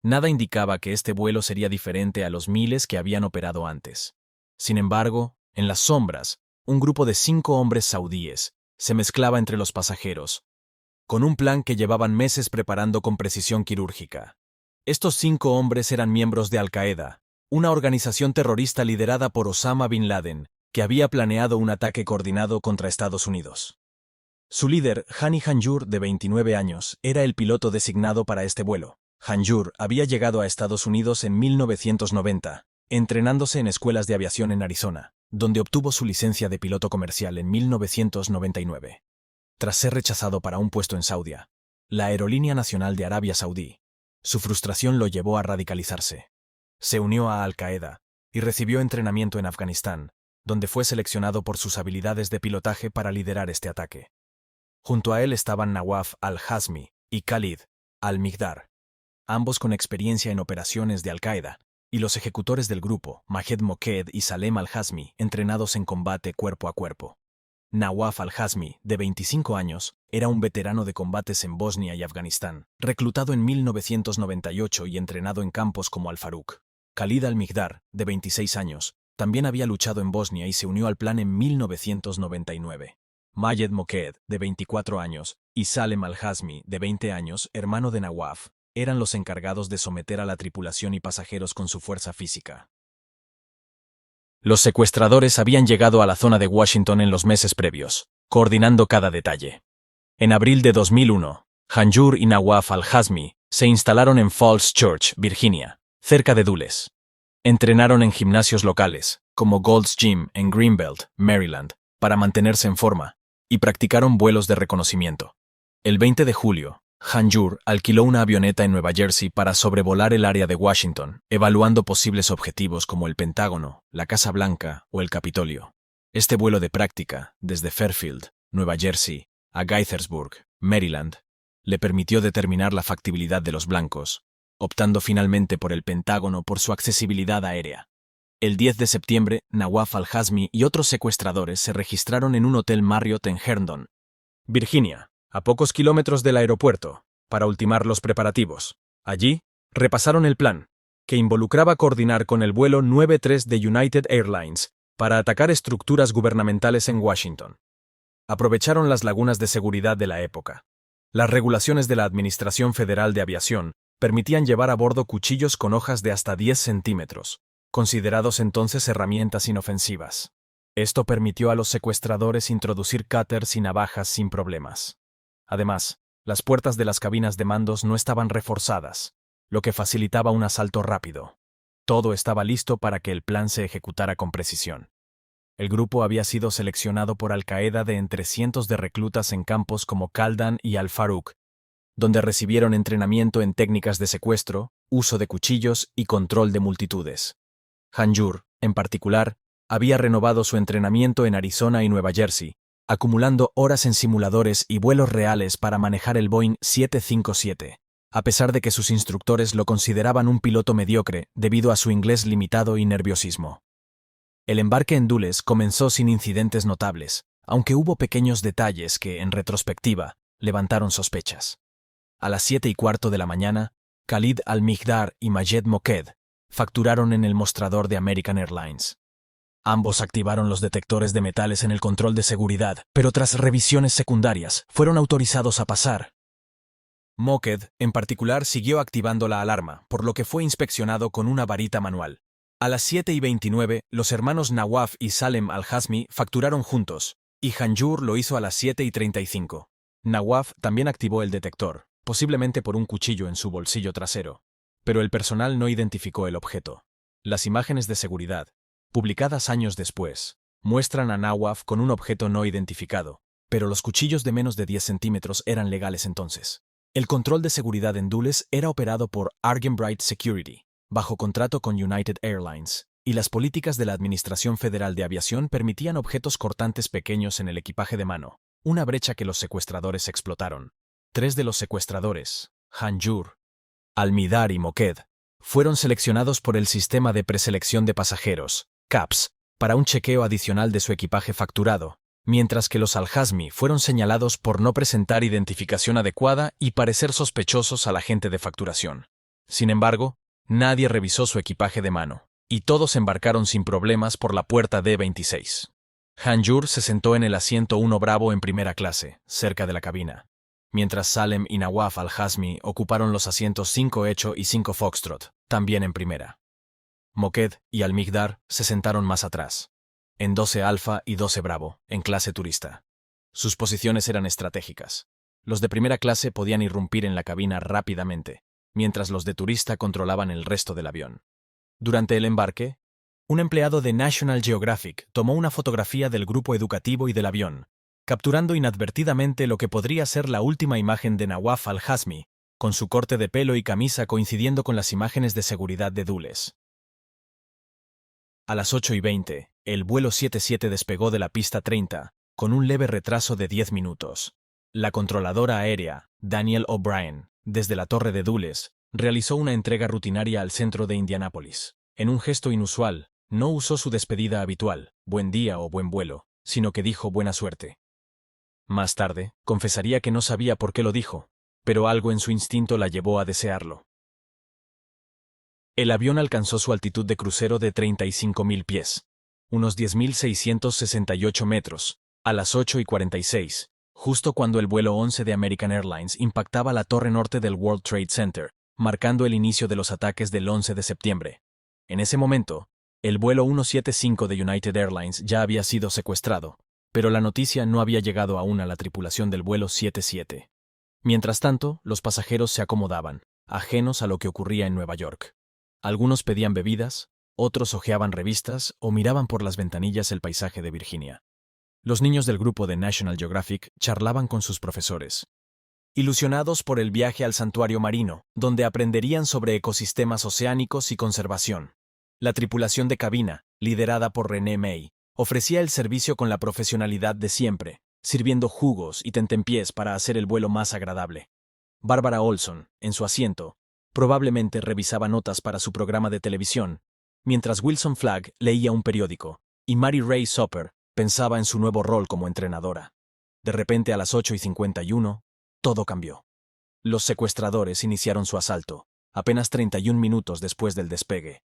Nada indicaba que este vuelo sería diferente a los miles que habían operado antes. Sin embargo, en las sombras, un grupo de 5 hombres saudíes se mezclaba entre los pasajeros, con un plan que llevaban meses preparando con precisión quirúrgica. Estos 5 hombres eran miembros de Al-Qaeda, una organización terrorista liderada por Osama Bin Laden, que había planeado un ataque coordinado contra Estados Unidos. Su líder, Hani Hanjour, de 29 años, era el piloto designado para este vuelo. Hanjour había llegado a Estados Unidos en 1990, entrenándose en escuelas de aviación en Arizona, donde obtuvo su licencia de piloto comercial en 1999. Tras ser rechazado para un puesto en Saudia, la Aerolínea Nacional de Arabia Saudí, su frustración lo llevó a radicalizarse. Se unió a Al-Qaeda y recibió entrenamiento en Afganistán, donde fue seleccionado por sus habilidades de pilotaje para liderar este ataque. Junto a él estaban Nawaf al-Hazmi y Khalid al-Miqdar, ambos con experiencia en operaciones de Al-Qaeda, y los ejecutores del grupo, Mahed Moked y Salem al-Hazmi, entrenados en combate cuerpo a cuerpo. Nawaf al-Hazmi, de 25 años, era un veterano de combates en Bosnia y Afganistán, reclutado en 1998 y entrenado en campos como Al-Faruq. Khalid al-Miqdar, de 26 años, también había luchado en Bosnia y se unió al plan en 1999. Mahed Moked, de 24 años, y Salem al-Hazmi, de 20 años, hermano de Nawaf, eran los encargados de someter a la tripulación y pasajeros con su fuerza física. Los secuestradores habían llegado a la zona de Washington en los meses previos, coordinando cada detalle. En abril de 2001, Hanjour y Nawaf al-Hazmi se instalaron en Falls Church, Virginia, cerca de Dulles. Entrenaron en gimnasios locales, como Gold's Gym en Greenbelt, Maryland, para mantenerse en forma, y practicaron vuelos de reconocimiento. El 20 de julio, Hanjour alquiló una avioneta en Nueva Jersey para sobrevolar el área de Washington, evaluando posibles objetivos como el Pentágono, la Casa Blanca o el Capitolio. Este vuelo de práctica, desde Fairfield, Nueva Jersey, a Gaithersburg, Maryland, le permitió determinar la factibilidad de los blancos, optando finalmente por el Pentágono por su accesibilidad aérea. El 10 de septiembre, Nawaf al-Hazmi y otros secuestradores se registraron en un hotel Marriott en Herndon, Virginia, a pocos kilómetros del aeropuerto, para ultimar los preparativos. Allí, repasaron el plan, que involucraba coordinar con el vuelo 93 de United Airlines para atacar estructuras gubernamentales en Washington. Aprovecharon las lagunas de seguridad de la época. Las regulaciones de la Administración Federal de Aviación permitían llevar a bordo cuchillos con hojas de hasta 10 centímetros, considerados entonces herramientas inofensivas. Esto permitió a los secuestradores introducir cutters y navajas sin problemas. Además, las puertas de las cabinas de mandos no estaban reforzadas, lo que facilitaba un asalto rápido. Todo estaba listo para que el plan se ejecutara con precisión. El grupo había sido seleccionado por Al-Qaeda de entre cientos de reclutas en campos como Kaldan y Al-Faruq, donde recibieron entrenamiento en técnicas de secuestro, uso de cuchillos y control de multitudes. Hanjour, en particular, había renovado su entrenamiento en Arizona y Nueva Jersey, acumulando horas en simuladores y vuelos reales para manejar el Boeing 757, a pesar de que sus instructores lo consideraban un piloto mediocre debido a su inglés limitado y nerviosismo. El embarque en Dulles comenzó sin incidentes notables, aunque hubo pequeños detalles que, en retrospectiva, levantaron sospechas. A las 7:15 de la mañana, Khalid al-Mihdar y Majed Moked facturaron en el mostrador de American Airlines. Ambos activaron los detectores de metales en el control de seguridad, pero tras revisiones secundarias, fueron autorizados a pasar. Moked, en particular, siguió activando la alarma, por lo que fue inspeccionado con una varita manual. A las 7:29, los hermanos Nawaf y Salem al-Hazmi facturaron juntos, y Hanjour lo hizo a las 7:35. Nawaf también activó el detector, posiblemente por un cuchillo en su bolsillo trasero, pero el personal no identificó el objeto. Las imágenes de seguridad, publicadas años después, muestran a Nawaf con un objeto no identificado, pero los cuchillos de menos de 10 centímetros eran legales entonces. El control de seguridad en Dulles era operado por Argenbright Security, bajo contrato con United Airlines, y las políticas de la Administración Federal de Aviación permitían objetos cortantes pequeños en el equipaje de mano, una brecha que los secuestradores explotaron. 3 de los secuestradores, Hanjour, Al-Mihdar y Moked, fueron seleccionados por el Sistema de Preselección de Pasajeros, CAPS, para un chequeo adicional de su equipaje facturado, mientras que los al-Hazmi fueron señalados por no presentar identificación adecuada y parecer sospechosos al agente de facturación. Sin embargo, nadie revisó su equipaje de mano, y todos embarcaron sin problemas por la puerta D26. Hanjour se sentó en el asiento 1 Bravo en primera clase, cerca de la cabina, mientras Salem y Nawaf al-Hazmi ocuparon los asientos 5 Echo y 5 Foxtrot, también en primera. Moked y al-Mihdar se sentaron más atrás, en 12 Alfa y 12 Bravo, en clase turista. Sus posiciones eran estratégicas. Los de primera clase podían irrumpir en la cabina rápidamente, mientras los de turista controlaban el resto del avión. Durante el embarque, un empleado de National Geographic tomó una fotografía del grupo educativo y del avión, capturando inadvertidamente lo que podría ser la última imagen de Nawaf al-Hazmi, con su corte de pelo y camisa coincidiendo con las imágenes de seguridad de Dulles. A las 8:20, el vuelo 77 despegó de la pista 30, con un leve retraso de 10 minutos. La controladora aérea, Daniel O'Brien, desde la torre de Dulles, realizó una entrega rutinaria al centro de Indianápolis. En un gesto inusual, no usó su despedida habitual, buen día o buen vuelo, sino que dijo buena suerte. Más tarde, confesaría que no sabía por qué lo dijo, pero algo en su instinto la llevó a desearlo. El avión alcanzó su altitud de crucero de 35.000 pies, unos 10.668 metros, a las 8:46, justo cuando el vuelo 11 de American Airlines impactaba la torre norte del World Trade Center, marcando el inicio de los ataques del 11 de septiembre. En ese momento, el vuelo 175 de United Airlines ya había sido secuestrado, pero la noticia no había llegado aún a la tripulación del vuelo 77. Mientras tanto, los pasajeros se acomodaban, ajenos a lo que ocurría en Nueva York. Algunos pedían bebidas, otros hojeaban revistas o miraban por las ventanillas el paisaje de Virginia. Los niños del grupo de National Geographic charlaban con sus profesores, ilusionados por el viaje al santuario marino, donde aprenderían sobre ecosistemas oceánicos y conservación. La tripulación de cabina, liderada por René May, ofrecía el servicio con la profesionalidad de siempre, sirviendo jugos y tentempiés para hacer el vuelo más agradable. Barbara Olson, en su asiento, probablemente revisaba notas para su programa de televisión, mientras Wilson Flagg leía un periódico, y Mary Ray Soper pensaba en su nuevo rol como entrenadora. De repente, a las 8:51, todo cambió. Los secuestradores iniciaron su asalto, apenas 31 minutos después del despegue.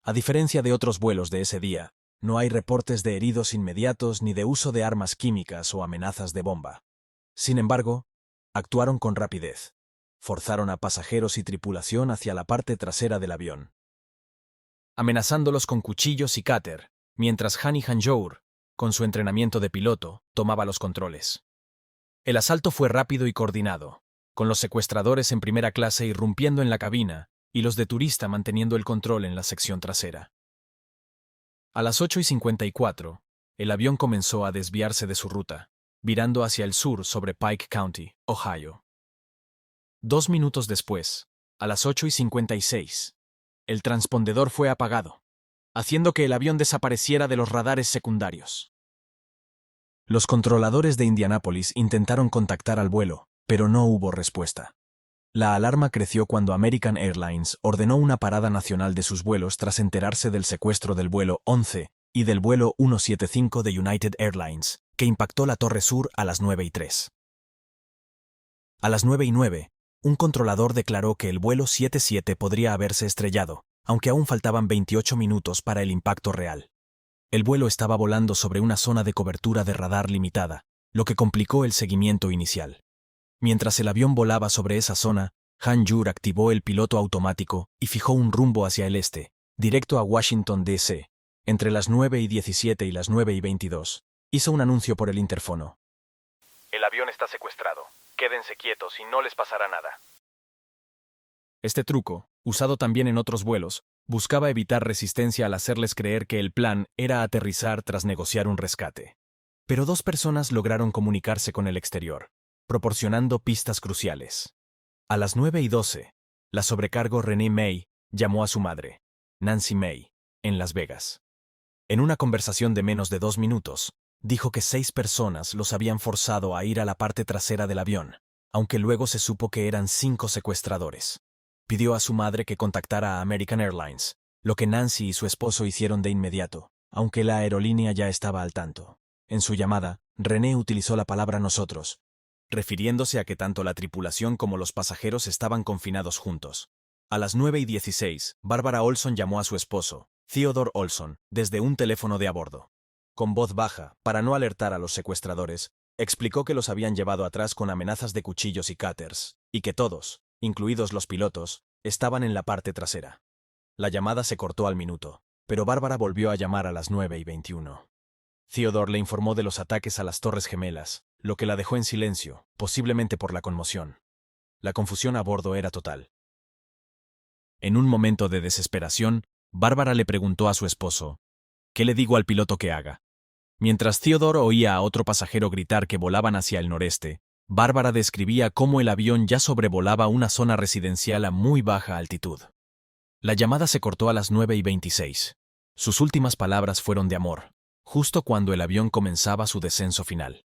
A diferencia de otros vuelos de ese día, no hay reportes de heridos inmediatos ni de uso de armas químicas o amenazas de bomba. Sin embargo, actuaron con rapidez. Forzaron a pasajeros y tripulación hacia la parte trasera del avión, amenazándolos con cuchillos y cáter, mientras Hani Hanjour, con su entrenamiento de piloto, tomaba los controles. El asalto fue rápido y coordinado, con los secuestradores en primera clase irrumpiendo en la cabina y los de turista manteniendo el control en la sección trasera. A las 8:54, el avión comenzó a desviarse de su ruta, virando hacia el sur sobre Pike County, Ohio. 2 minutos después, a las 8:56, el transpondedor fue apagado, haciendo que el avión desapareciera de los radares secundarios. Los controladores de Indianápolis intentaron contactar al vuelo, pero no hubo respuesta. La alarma creció cuando American Airlines ordenó una parada nacional de sus vuelos tras enterarse del secuestro del vuelo 11 y del vuelo 175 de United Airlines, que impactó la Torre Sur a las 9:03. A las 9:09, un controlador declaró que el vuelo 77 podría haberse estrellado, aunque aún faltaban 28 minutos para el impacto real. El vuelo estaba volando sobre una zona de cobertura de radar limitada, lo que complicó el seguimiento inicial. Mientras el avión volaba sobre esa zona, Hanjour activó el piloto automático y fijó un rumbo hacia el este, directo a Washington, D.C. Entre las 9:17 y las 9:22, hizo un anuncio por el interfono. El avión está secuestrado. Quédense quietos y no les pasará nada. Este truco, usado también en otros vuelos, buscaba evitar resistencia al hacerles creer que el plan era aterrizar tras negociar un rescate. Pero 2 personas lograron comunicarse con el exterior, proporcionando pistas cruciales. A las 9:12, la sobrecargo René May llamó a su madre, Nancy May, en Las Vegas. En una conversación de menos de 2 minutos, dijo que 6 personas los habían forzado a ir a la parte trasera del avión, aunque luego se supo que eran 5 secuestradores. Pidió a su madre que contactara a American Airlines, lo que Nancy y su esposo hicieron de inmediato, aunque la aerolínea ya estaba al tanto. En su llamada, René utilizó la palabra nosotros, refiriéndose a que tanto la tripulación como los pasajeros estaban confinados juntos. A las 9:16, Barbara Olson llamó a su esposo, Theodore Olson, desde un teléfono de a bordo. Con voz baja, para no alertar a los secuestradores, explicó que los habían llevado atrás con amenazas de cuchillos y cáters, y que todos, incluidos los pilotos, estaban en la parte trasera. La llamada se cortó al minuto, pero Bárbara volvió a llamar a las 9:21. Theodore le informó de los ataques a las Torres Gemelas, lo que la dejó en silencio, posiblemente por la conmoción. La confusión a bordo era total. En un momento de desesperación, Bárbara le preguntó a su esposo, ¿qué le digo al piloto que haga? Mientras Theodore oía a otro pasajero gritar que volaban hacia el noreste, Bárbara describía cómo el avión ya sobrevolaba una zona residencial a muy baja altitud. La llamada se cortó a las 9:26. Sus últimas palabras fueron de amor, justo cuando el avión comenzaba su descenso final.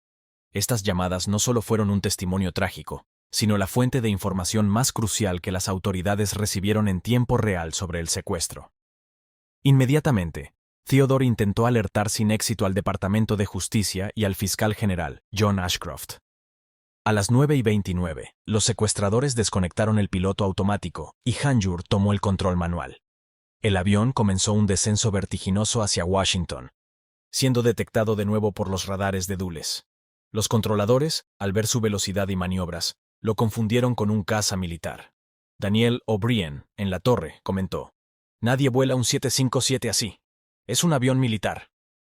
Estas llamadas no solo fueron un testimonio trágico, sino la fuente de información más crucial que las autoridades recibieron en tiempo real sobre el secuestro. Inmediatamente, Theodore intentó alertar sin éxito al Departamento de Justicia y al fiscal general, John Ashcroft. A las 9:29, los secuestradores desconectaron el piloto automático y Hanjour tomó el control manual. El avión comenzó un descenso vertiginoso hacia Washington, siendo detectado de nuevo por los radares de Dulles. Los controladores, al ver su velocidad y maniobras, lo confundieron con un caza militar. Daniel O'Brien, en la torre, comentó, «Nadie vuela un 757 así. Es un avión militar.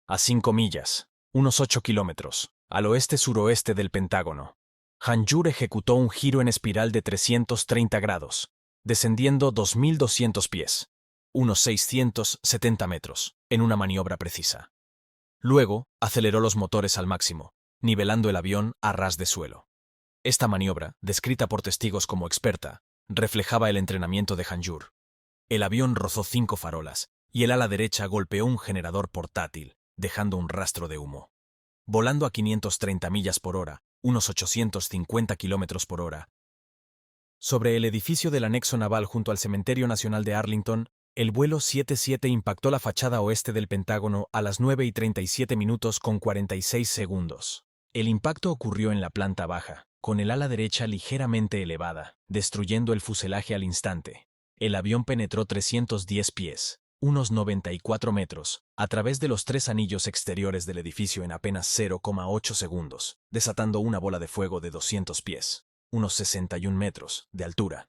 A 5 millas, unos 8 kilómetros, al oeste-suroeste del Pentágono». Hanjour ejecutó un giro en espiral de 330 grados, descendiendo 2.200 pies. unos 670 metros, en una maniobra precisa. Luego, aceleró los motores al máximo, nivelando el avión a ras de suelo. Esta maniobra, descrita por testigos como experta, reflejaba el entrenamiento de Hanjour. El avión rozó 5 farolas, y el ala derecha golpeó un generador portátil, dejando un rastro de humo. Volando a 530 millas por hora, unos 850 kilómetros por hora. Sobre el edificio del anexo naval junto al Cementerio Nacional de Arlington, el vuelo 77 impactó la fachada oeste del Pentágono a las 9:37 con 46 segundos. El impacto ocurrió en la planta baja, con el ala derecha ligeramente elevada, destruyendo el fuselaje al instante. El avión penetró 310 pies, unos 94 metros, a través de los 3 anillos exteriores del edificio en apenas 0,8 segundos, desatando una bola de fuego de 200 pies, unos 61 metros, de altura.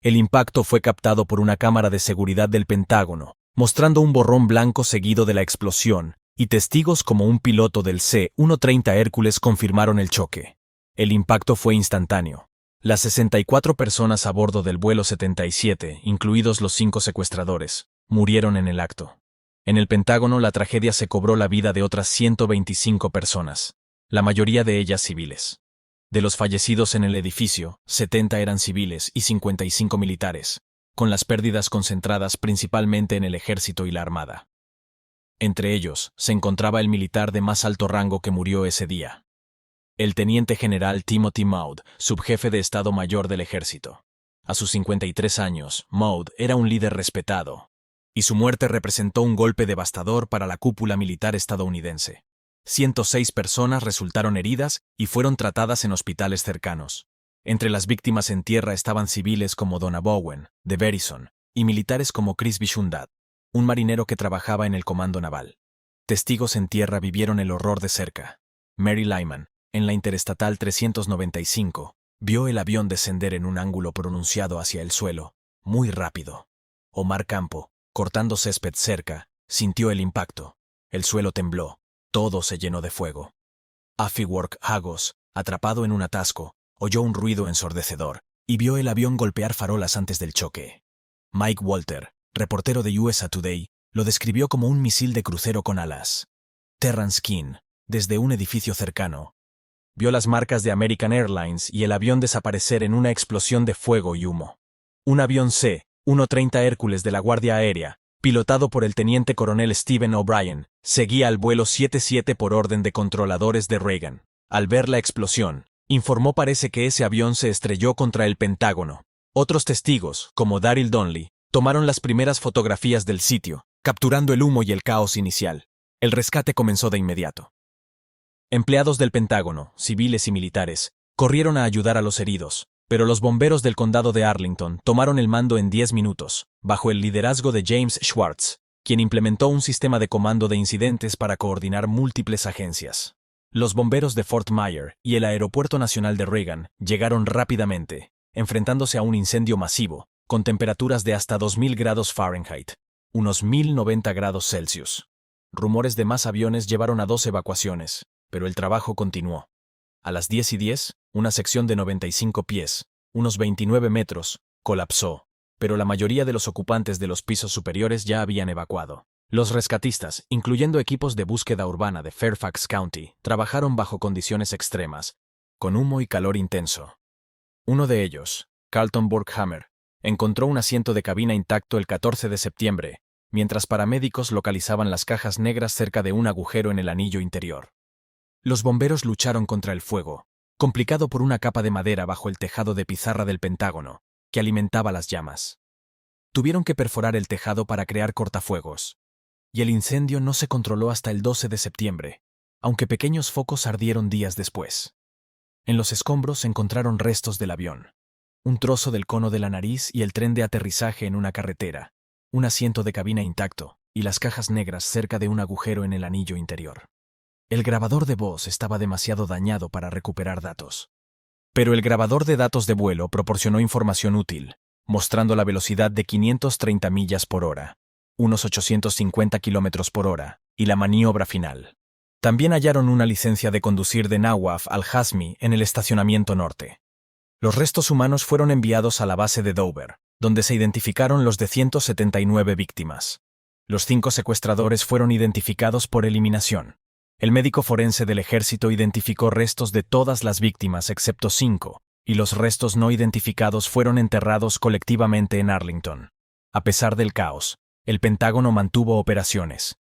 El impacto fue captado por una cámara de seguridad del Pentágono, mostrando un borrón blanco seguido de la explosión, y testigos como un piloto del C-130 Hércules confirmaron el choque. El impacto fue instantáneo. Las 64 personas a bordo del vuelo 77, incluidos los 5 secuestradores, murieron en el acto. En el Pentágono, la tragedia se cobró la vida de otras 125 personas, la mayoría de ellas civiles. De los fallecidos en el edificio, 70 eran civiles y 55 militares, con las pérdidas concentradas principalmente en el ejército y la armada. Entre ellos, se encontraba el militar de más alto rango que murió ese día. El teniente general Timothy Maud, subjefe de Estado Mayor del Ejército. A sus 53 años, Maud era un líder respetado, y su muerte representó un golpe devastador para la cúpula militar estadounidense. 106 personas resultaron heridas y fueron tratadas en hospitales cercanos. Entre las víctimas en tierra estaban civiles como Donna Bowen, de Verizon, y militares como Chris Bishundad, un marinero que trabajaba en el comando naval. Testigos en tierra vivieron el horror de cerca. Mary Lyman, en la Interestatal 395, vio el avión descender en un ángulo pronunciado hacia el suelo, muy rápido. Omar Campo, cortando césped cerca, sintió el impacto. El suelo tembló. Todo se llenó de fuego. Afiwork Hagos, atrapado en un atasco, oyó un ruido ensordecedor y vio el avión golpear farolas antes del choque. Mike Walter, reportero de USA Today, lo describió como un misil de crucero con alas. Terrance King, desde un edificio cercano, vio las marcas de American Airlines y el avión desaparecer en una explosión de fuego y humo. Un avión C-130 Hércules de la Guardia Aérea, pilotado por el teniente coronel Stephen O'Brien, seguía al vuelo 77 por orden de controladores de Reagan. Al ver la explosión, informó parece que ese avión se estrelló contra el Pentágono. Otros testigos, como Daryl Donnelly, tomaron las primeras fotografías del sitio, capturando el humo y el caos inicial. El rescate comenzó de inmediato. Empleados del Pentágono, civiles y militares, corrieron a ayudar a los heridos, pero los bomberos del condado de Arlington tomaron el mando en 10 minutos, bajo el liderazgo de James Schwartz, quien implementó un sistema de comando de incidentes para coordinar múltiples agencias. Los bomberos de Fort Myer y el Aeropuerto Nacional de Reagan llegaron rápidamente, enfrentándose a un incendio masivo, con temperaturas de hasta 2000 grados Fahrenheit, unos 1090 grados Celsius. Rumores de más aviones llevaron a 2 evacuaciones, pero el trabajo continuó. A las 10:10, una sección de 95 pies, unos 29 metros, colapsó, pero la mayoría de los ocupantes de los pisos superiores ya habían evacuado. Los rescatistas, incluyendo equipos de búsqueda urbana de Fairfax County, trabajaron bajo condiciones extremas, con humo y calor intenso. Uno de ellos, Carlton Burkhammer, encontró un asiento de cabina intacto el 14 de septiembre, mientras paramédicos localizaban las cajas negras cerca de un agujero en el anillo interior. Los bomberos lucharon contra el fuego, complicado por una capa de madera bajo el tejado de pizarra del Pentágono, que alimentaba las llamas. Tuvieron que perforar el tejado para crear cortafuegos, y el incendio no se controló hasta el 12 de septiembre, aunque pequeños focos ardieron días después. En los escombros se encontraron restos del avión, un trozo del cono de la nariz y el tren de aterrizaje en una carretera, un asiento de cabina intacto y las cajas negras cerca de un agujero en el anillo interior. El grabador de voz estaba demasiado dañado para recuperar datos. Pero el grabador de datos de vuelo proporcionó información útil, mostrando la velocidad de 530 millas por hora, unos 850 kilómetros por hora, y la maniobra final. También hallaron una licencia de conducir de Nawaf al-Hazmi en el estacionamiento norte. Los restos humanos fueron enviados a la base de Dover, donde se identificaron los de 179 víctimas. Los 5 secuestradores fueron identificados por eliminación. El médico forense del ejército identificó restos de todas las víctimas excepto 5, y los restos no identificados fueron enterrados colectivamente en Arlington. A pesar del caos, el Pentágono mantuvo operaciones.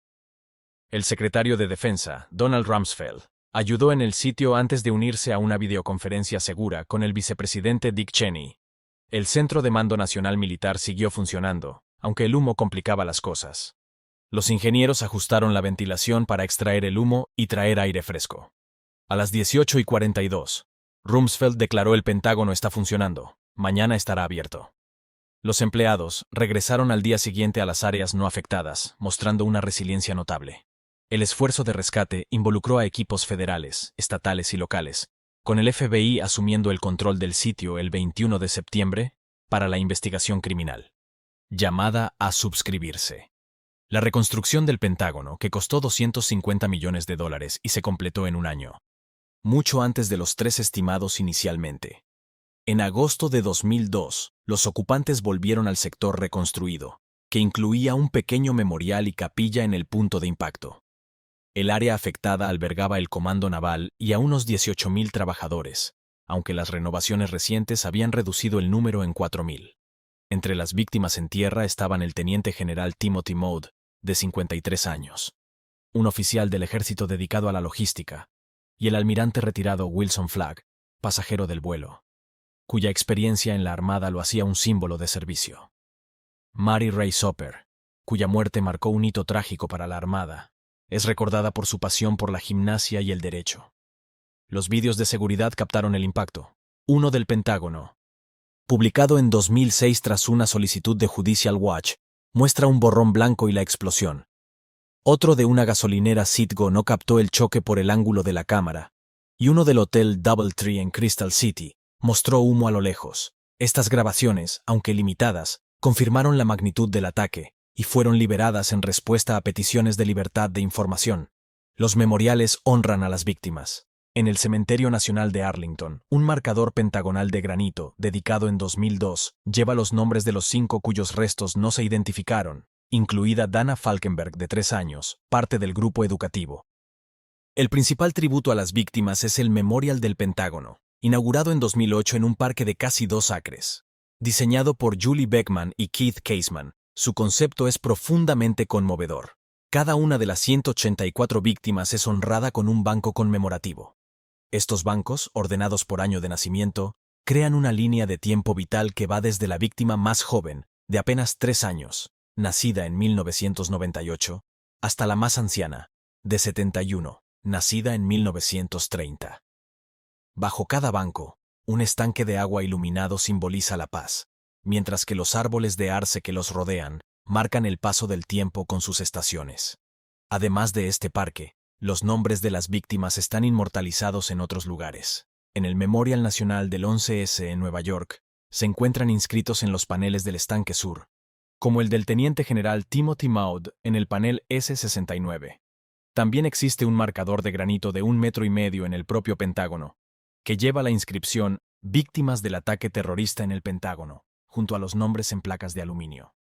El secretario de Defensa, Donald Rumsfeld, ayudó en el sitio antes de unirse a una videoconferencia segura con el vicepresidente Dick Cheney. El Centro de Mando Nacional Militar siguió funcionando, aunque el humo complicaba las cosas. Los ingenieros ajustaron la ventilación para extraer el humo y traer aire fresco. A las 18:42, Rumsfeld declaró: el Pentágono está funcionando, mañana estará abierto. Los empleados regresaron al día siguiente a las áreas no afectadas, mostrando una resiliencia notable. El esfuerzo de rescate involucró a equipos federales, estatales y locales, con el FBI asumiendo el control del sitio el 21 de septiembre para la investigación criminal. Llamada a suscribirse. La reconstrucción del Pentágono, que costó $250 millones y se completó en un año, mucho antes de los 3 estimados inicialmente. En agosto de 2002, los ocupantes volvieron al sector reconstruido, que incluía un pequeño memorial y capilla en el punto de impacto. El área afectada albergaba el Comando Naval y a unos 18,000 trabajadores, aunque las renovaciones recientes habían reducido el número en 4,000. Entre las víctimas en tierra estaban el teniente general Timothy Maude, de 53 años, un oficial del ejército dedicado a la logística, y el almirante retirado Wilson Flagg, pasajero del vuelo, cuya experiencia en la Armada lo hacía un símbolo de servicio. Mary Ray Soper, cuya muerte marcó un hito trágico para la Armada, es recordada por su pasión por la gimnasia y el derecho. Los vídeos de seguridad captaron el impacto. Uno del Pentágono, publicado en 2006 tras una solicitud de Judicial Watch, muestra un borrón blanco y la explosión. Otro de una gasolinera Citgo no captó el choque por el ángulo de la cámara, y uno del Hotel Doubletree en Crystal City mostró humo a lo lejos. Estas grabaciones, aunque limitadas, confirmaron la magnitud del ataque y fueron liberadas en respuesta a peticiones de libertad de información. Los memoriales honran a las víctimas. En el Cementerio Nacional de Arlington, un marcador pentagonal de granito, dedicado en 2002, lleva los nombres de los 5 cuyos restos no se identificaron, incluida Dana Falkenberg, de 3 años, parte del grupo educativo. El principal tributo a las víctimas es el Memorial del Pentágono, inaugurado en 2008 en un parque de casi 2 acres. Diseñado por Julie Beckman y Keith Caseman, su concepto es profundamente conmovedor. Cada una de las 184 víctimas es honrada con un banco conmemorativo. Estos bancos, ordenados por año de nacimiento, crean una línea de tiempo vital que va desde la víctima más joven, de apenas 3 años, nacida en 1998, hasta la más anciana, de 71, nacida en 1930. Bajo cada banco, un estanque de agua iluminado simboliza la paz, mientras que los árboles de arce que los rodean marcan el paso del tiempo con sus estaciones. Además de este parque, los nombres de las víctimas están inmortalizados en otros lugares. En el Memorial Nacional del 11S en Nueva York, se encuentran inscritos en los paneles del estanque sur, como el del teniente general Timothy Maude en el panel S69. También existe un marcador de granito de 1,5 metros en el propio Pentágono, que lleva la inscripción Víctimas del ataque terrorista en el Pentágono, junto a los nombres en placas de aluminio.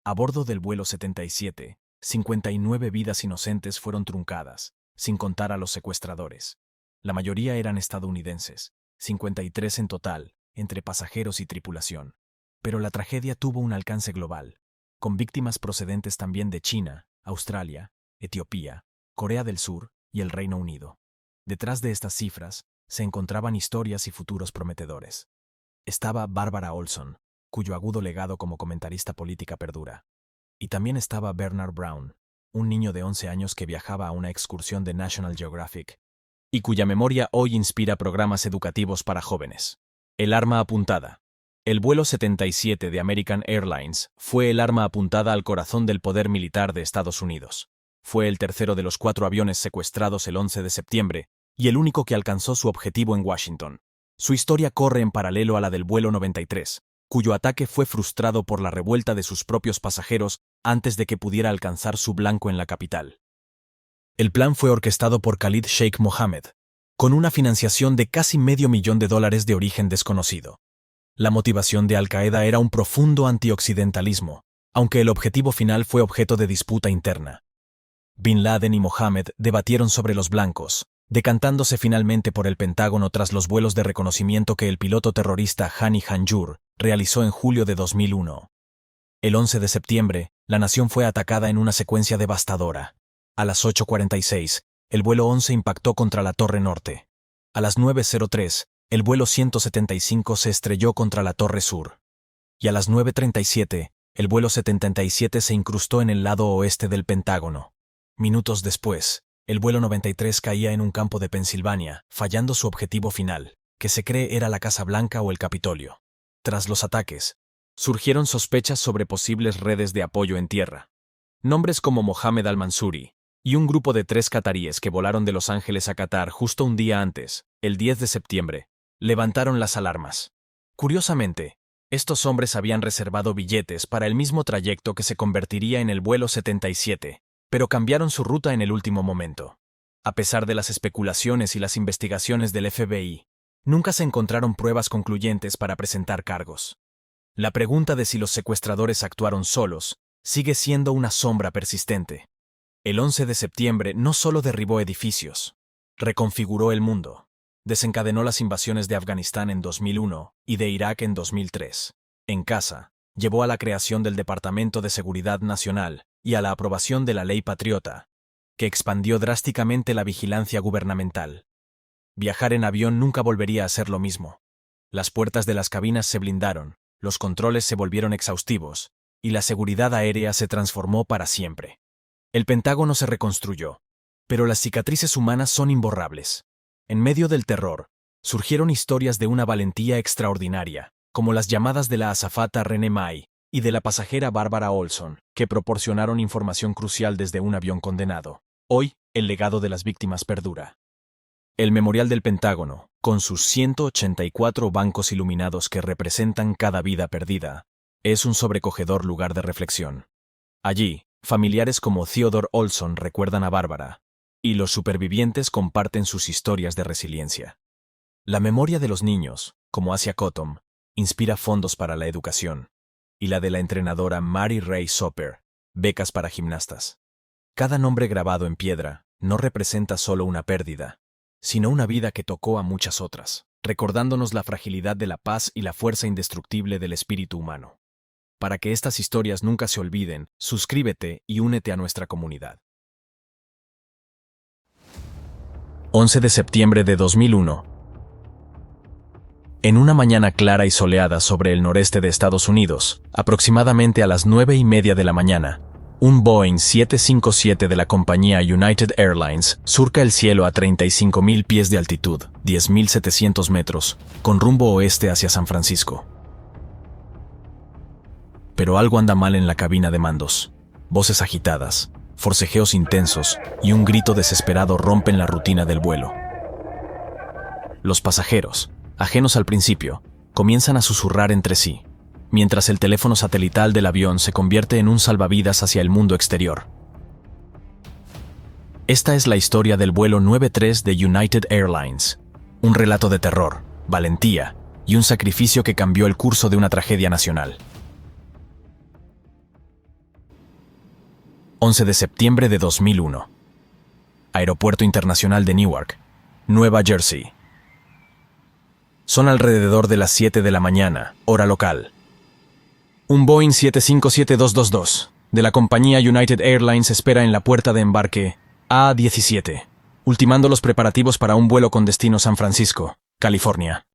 A bordo del vuelo 77, 59 vidas inocentes fueron truncadas, sin contar a los secuestradores. La mayoría eran estadounidenses, 53 en total, entre pasajeros y tripulación. Pero la tragedia tuvo un alcance global, con víctimas procedentes también de China, Australia, Etiopía, Corea del Sur y el Reino Unido. Detrás de estas cifras se encontraban historias y futuros prometedores. Estaba Barbara Olson, cuyo agudo legado como comentarista política perdura. Y también estaba Bernard Brown, un niño de 11 años que viajaba a una excursión de National Geographic, y cuya memoria hoy inspira programas educativos para jóvenes. El arma apuntada. El vuelo 77 de American Airlines fue el arma apuntada al corazón del poder militar de Estados Unidos. Fue el tercero de los 4 aviones secuestrados el 11 de septiembre y el único que alcanzó su objetivo en Washington. Su historia corre en paralelo a la del vuelo 93, cuyo ataque fue frustrado por la revuelta de sus propios pasajeros antes de que pudiera alcanzar su blanco en la capital. El plan fue orquestado por Khalid Sheikh Mohammed, con una financiación de casi $500,000 de origen desconocido. La motivación de Al-Qaeda era un profundo antioccidentalismo, aunque el objetivo final fue objeto de disputa interna. Bin Laden y Mohammed debatieron sobre los blancos, decantándose finalmente por el Pentágono tras los vuelos de reconocimiento que el piloto terrorista Hani Hanjour realizó en julio de 2001. El 11 de septiembre, la nación fue atacada en una secuencia devastadora. A las 8:46, el vuelo 11 impactó contra la Torre Norte. A las 9:03, el vuelo 175 se estrelló contra la Torre Sur. Y a las 9:37, el vuelo 77 se incrustó en el lado oeste del Pentágono. Minutos después, el vuelo 93 caía en un campo de Pensilvania, fallando su objetivo final, que se cree era la Casa Blanca o el Capitolio. Tras los ataques, surgieron sospechas sobre posibles redes de apoyo en tierra. Nombres como Mohamed al-Mansuri y un grupo de 3 cataríes que volaron de Los Ángeles a Qatar justo un día antes, el 10 de septiembre, levantaron las alarmas. Curiosamente, estos hombres habían reservado billetes para el mismo trayecto que se convertiría en el vuelo 77, pero cambiaron su ruta en el último momento. A pesar de las especulaciones y las investigaciones del FBI, nunca se encontraron pruebas concluyentes para presentar cargos. La pregunta de si los secuestradores actuaron solos sigue siendo una sombra persistente. El 11 de septiembre no solo derribó edificios, reconfiguró el mundo, desencadenó las invasiones de Afganistán en 2001 y de Irak en 2003. En casa, llevó a la creación del Departamento de Seguridad Nacional y a la aprobación de la Ley Patriota, que expandió drásticamente la vigilancia gubernamental. Viajar en avión nunca volvería a ser lo mismo. Las puertas de las cabinas se blindaron, los controles se volvieron exhaustivos, y la seguridad aérea se transformó para siempre. El Pentágono se reconstruyó, pero las cicatrices humanas son imborrables. En medio del terror, surgieron historias de una valentía extraordinaria, como las llamadas de la azafata René May y de la pasajera Barbara Olson, que proporcionaron información crucial desde un avión condenado. Hoy, el legado de las víctimas perdura. El Memorial del Pentágono, con sus 184 bancos iluminados que representan cada vida perdida, es un sobrecogedor lugar de reflexión. Allí, familiares como Theodore Olson recuerdan a Bárbara, y los supervivientes comparten sus historias de resiliencia. La memoria de los niños, como Asia Cottom, inspira fondos para la educación, y la de la entrenadora Mary Ray Soper, becas para gimnastas. Cada nombre grabado en piedra no representa solo una pérdida, sino una vida que tocó a muchas otras, recordándonos la fragilidad de la paz y la fuerza indestructible del espíritu humano. Para que estas historias nunca se olviden, suscríbete y únete a nuestra comunidad. 11 de septiembre de 2001. En una mañana clara y soleada sobre el noreste de Estados Unidos, aproximadamente a las 9:30 de la mañana, un Boeing 757 de la compañía United Airlines surca el cielo a 35.000 pies de altitud, 10.700 metros, con rumbo oeste hacia San Francisco. Pero algo anda mal en la cabina de mandos. Voces agitadas, forcejeos intensos y un grito desesperado rompen la rutina del vuelo. Los pasajeros, ajenos al principio, comienzan a susurrar entre sí, mientras el teléfono satelital del avión se convierte en un salvavidas hacia el mundo exterior. Esta es la historia del vuelo 93 de United Airlines, un relato de terror, valentía y un sacrificio que cambió el curso de una tragedia nacional. 11 de septiembre de 2001. Aeropuerto Internacional de Newark, Nueva Jersey. Son alrededor de las 7 de la mañana, hora local. Un Boeing 757-222 de la compañía United Airlines espera en la puerta de embarque A-17, ultimando los preparativos para un vuelo con destino San Francisco, California.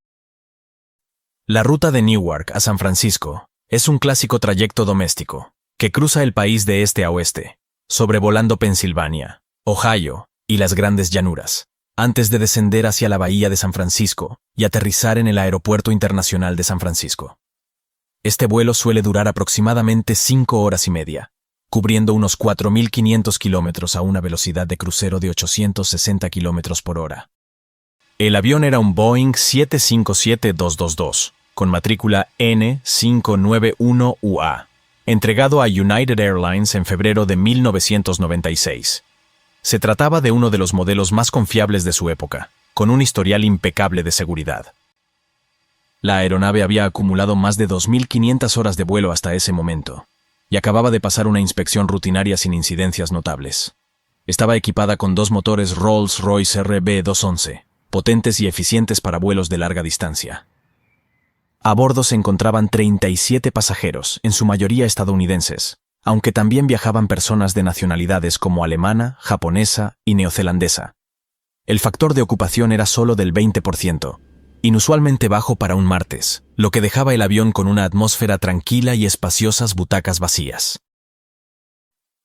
La ruta de Newark a San Francisco es un clásico trayecto doméstico que cruza el país de este a oeste, sobrevolando Pensilvania, Ohio y las grandes llanuras, antes de descender hacia la bahía de San Francisco y aterrizar en el Aeropuerto Internacional de San Francisco. Este vuelo suele durar aproximadamente 5 horas y media, cubriendo unos 4.500 kilómetros a una velocidad de crucero de 860 kilómetros por hora. El avión era un Boeing 757-222, con matrícula N591UA, entregado a United Airlines en febrero de 1996. Se trataba de uno de los modelos más confiables de su época, con un historial impecable de seguridad. La aeronave había acumulado más de 2.500 horas de vuelo hasta ese momento, y acababa de pasar una inspección rutinaria sin incidencias notables. Estaba equipada con 2 motores Rolls-Royce RB211, potentes y eficientes para vuelos de larga distancia. A bordo se encontraban 37 pasajeros, en su mayoría estadounidenses, aunque también viajaban personas de nacionalidades como alemana, japonesa y neozelandesa. El factor de ocupación era solo del 20%, inusualmente bajo para un martes, lo que dejaba el avión con una atmósfera tranquila y espaciosas butacas vacías.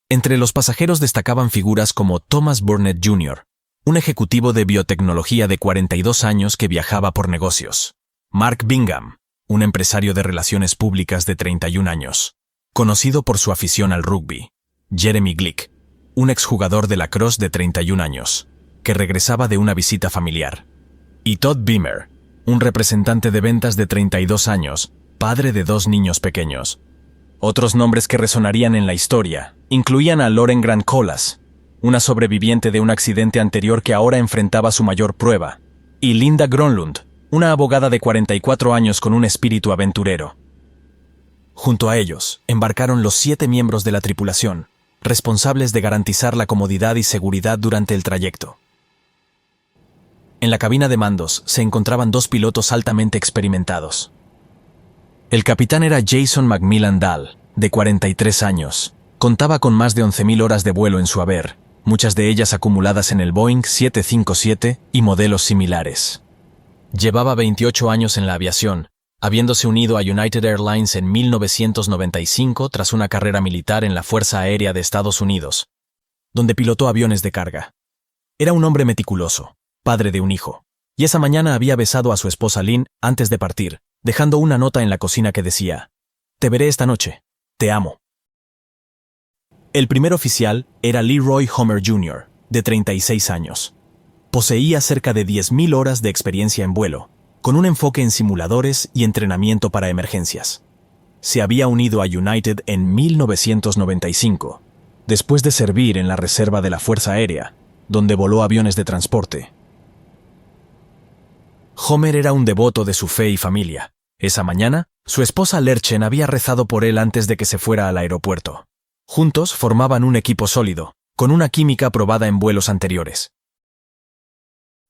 Entre los pasajeros destacaban figuras como Thomas Burnett Jr., un ejecutivo de biotecnología de 42 años que viajaba por negocios; Mark Bingham, un empresario de relaciones públicas de 31 años, conocido por su afición al rugby; Jeremy Glick, un exjugador de lacrosse de 31 años, que regresaba de una visita familiar; y Todd Beamer, un representante de ventas de 32 años, padre de 2 niños pequeños. Otros nombres que resonarían en la historia incluían a Lauren Grant Colas, una sobreviviente de un accidente anterior que ahora enfrentaba su mayor prueba, y Linda Gronlund, una abogada de 44 años con un espíritu aventurero. Junto a ellos, embarcaron los 7 miembros de la tripulación, responsables de garantizar la comodidad y seguridad durante el trayecto. En la cabina de mandos se encontraban 2 pilotos altamente experimentados. El capitán era Jason Macmillan Dahl, de 43 años. Contaba con más de 11.000 horas de vuelo en su haber, muchas de ellas acumuladas en el Boeing 757 y modelos similares. Llevaba 28 años en la aviación, habiéndose unido a United Airlines en 1995 tras una carrera militar en la Fuerza Aérea de Estados Unidos, donde pilotó aviones de carga. Era un hombre meticuloso, padre de un hijo, y esa mañana había besado a su esposa Lynn antes de partir, dejando una nota en la cocina que decía: «Te veré esta noche. Te amo». El primer oficial era Leroy Homer Jr., de 36 años. Poseía cerca de 10.000 horas de experiencia en vuelo, con un enfoque en simuladores y entrenamiento para emergencias. Se había unido a United en 1995, después de servir en la reserva de la Fuerza Aérea, donde voló aviones de transporte. Homer era un devoto de su fe y familia. Esa mañana, su esposa Lerchen había rezado por él antes de que se fuera al aeropuerto. Juntos formaban un equipo sólido, con una química probada en vuelos anteriores.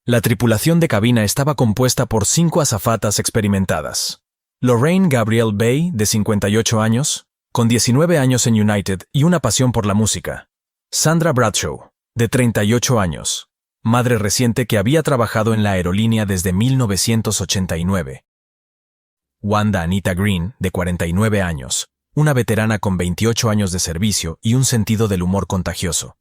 La tripulación de cabina estaba compuesta por 5 azafatas experimentadas. Lorraine Gabrielle Bay, de 58 años, con 19 años en United y una pasión por la música. Sandra Bradshaw, de 38 años, madre reciente que había trabajado en la aerolínea desde 1989. Wanda Anita Green, de 49 años, una veterana con 28 años de servicio y un sentido del humor contagioso.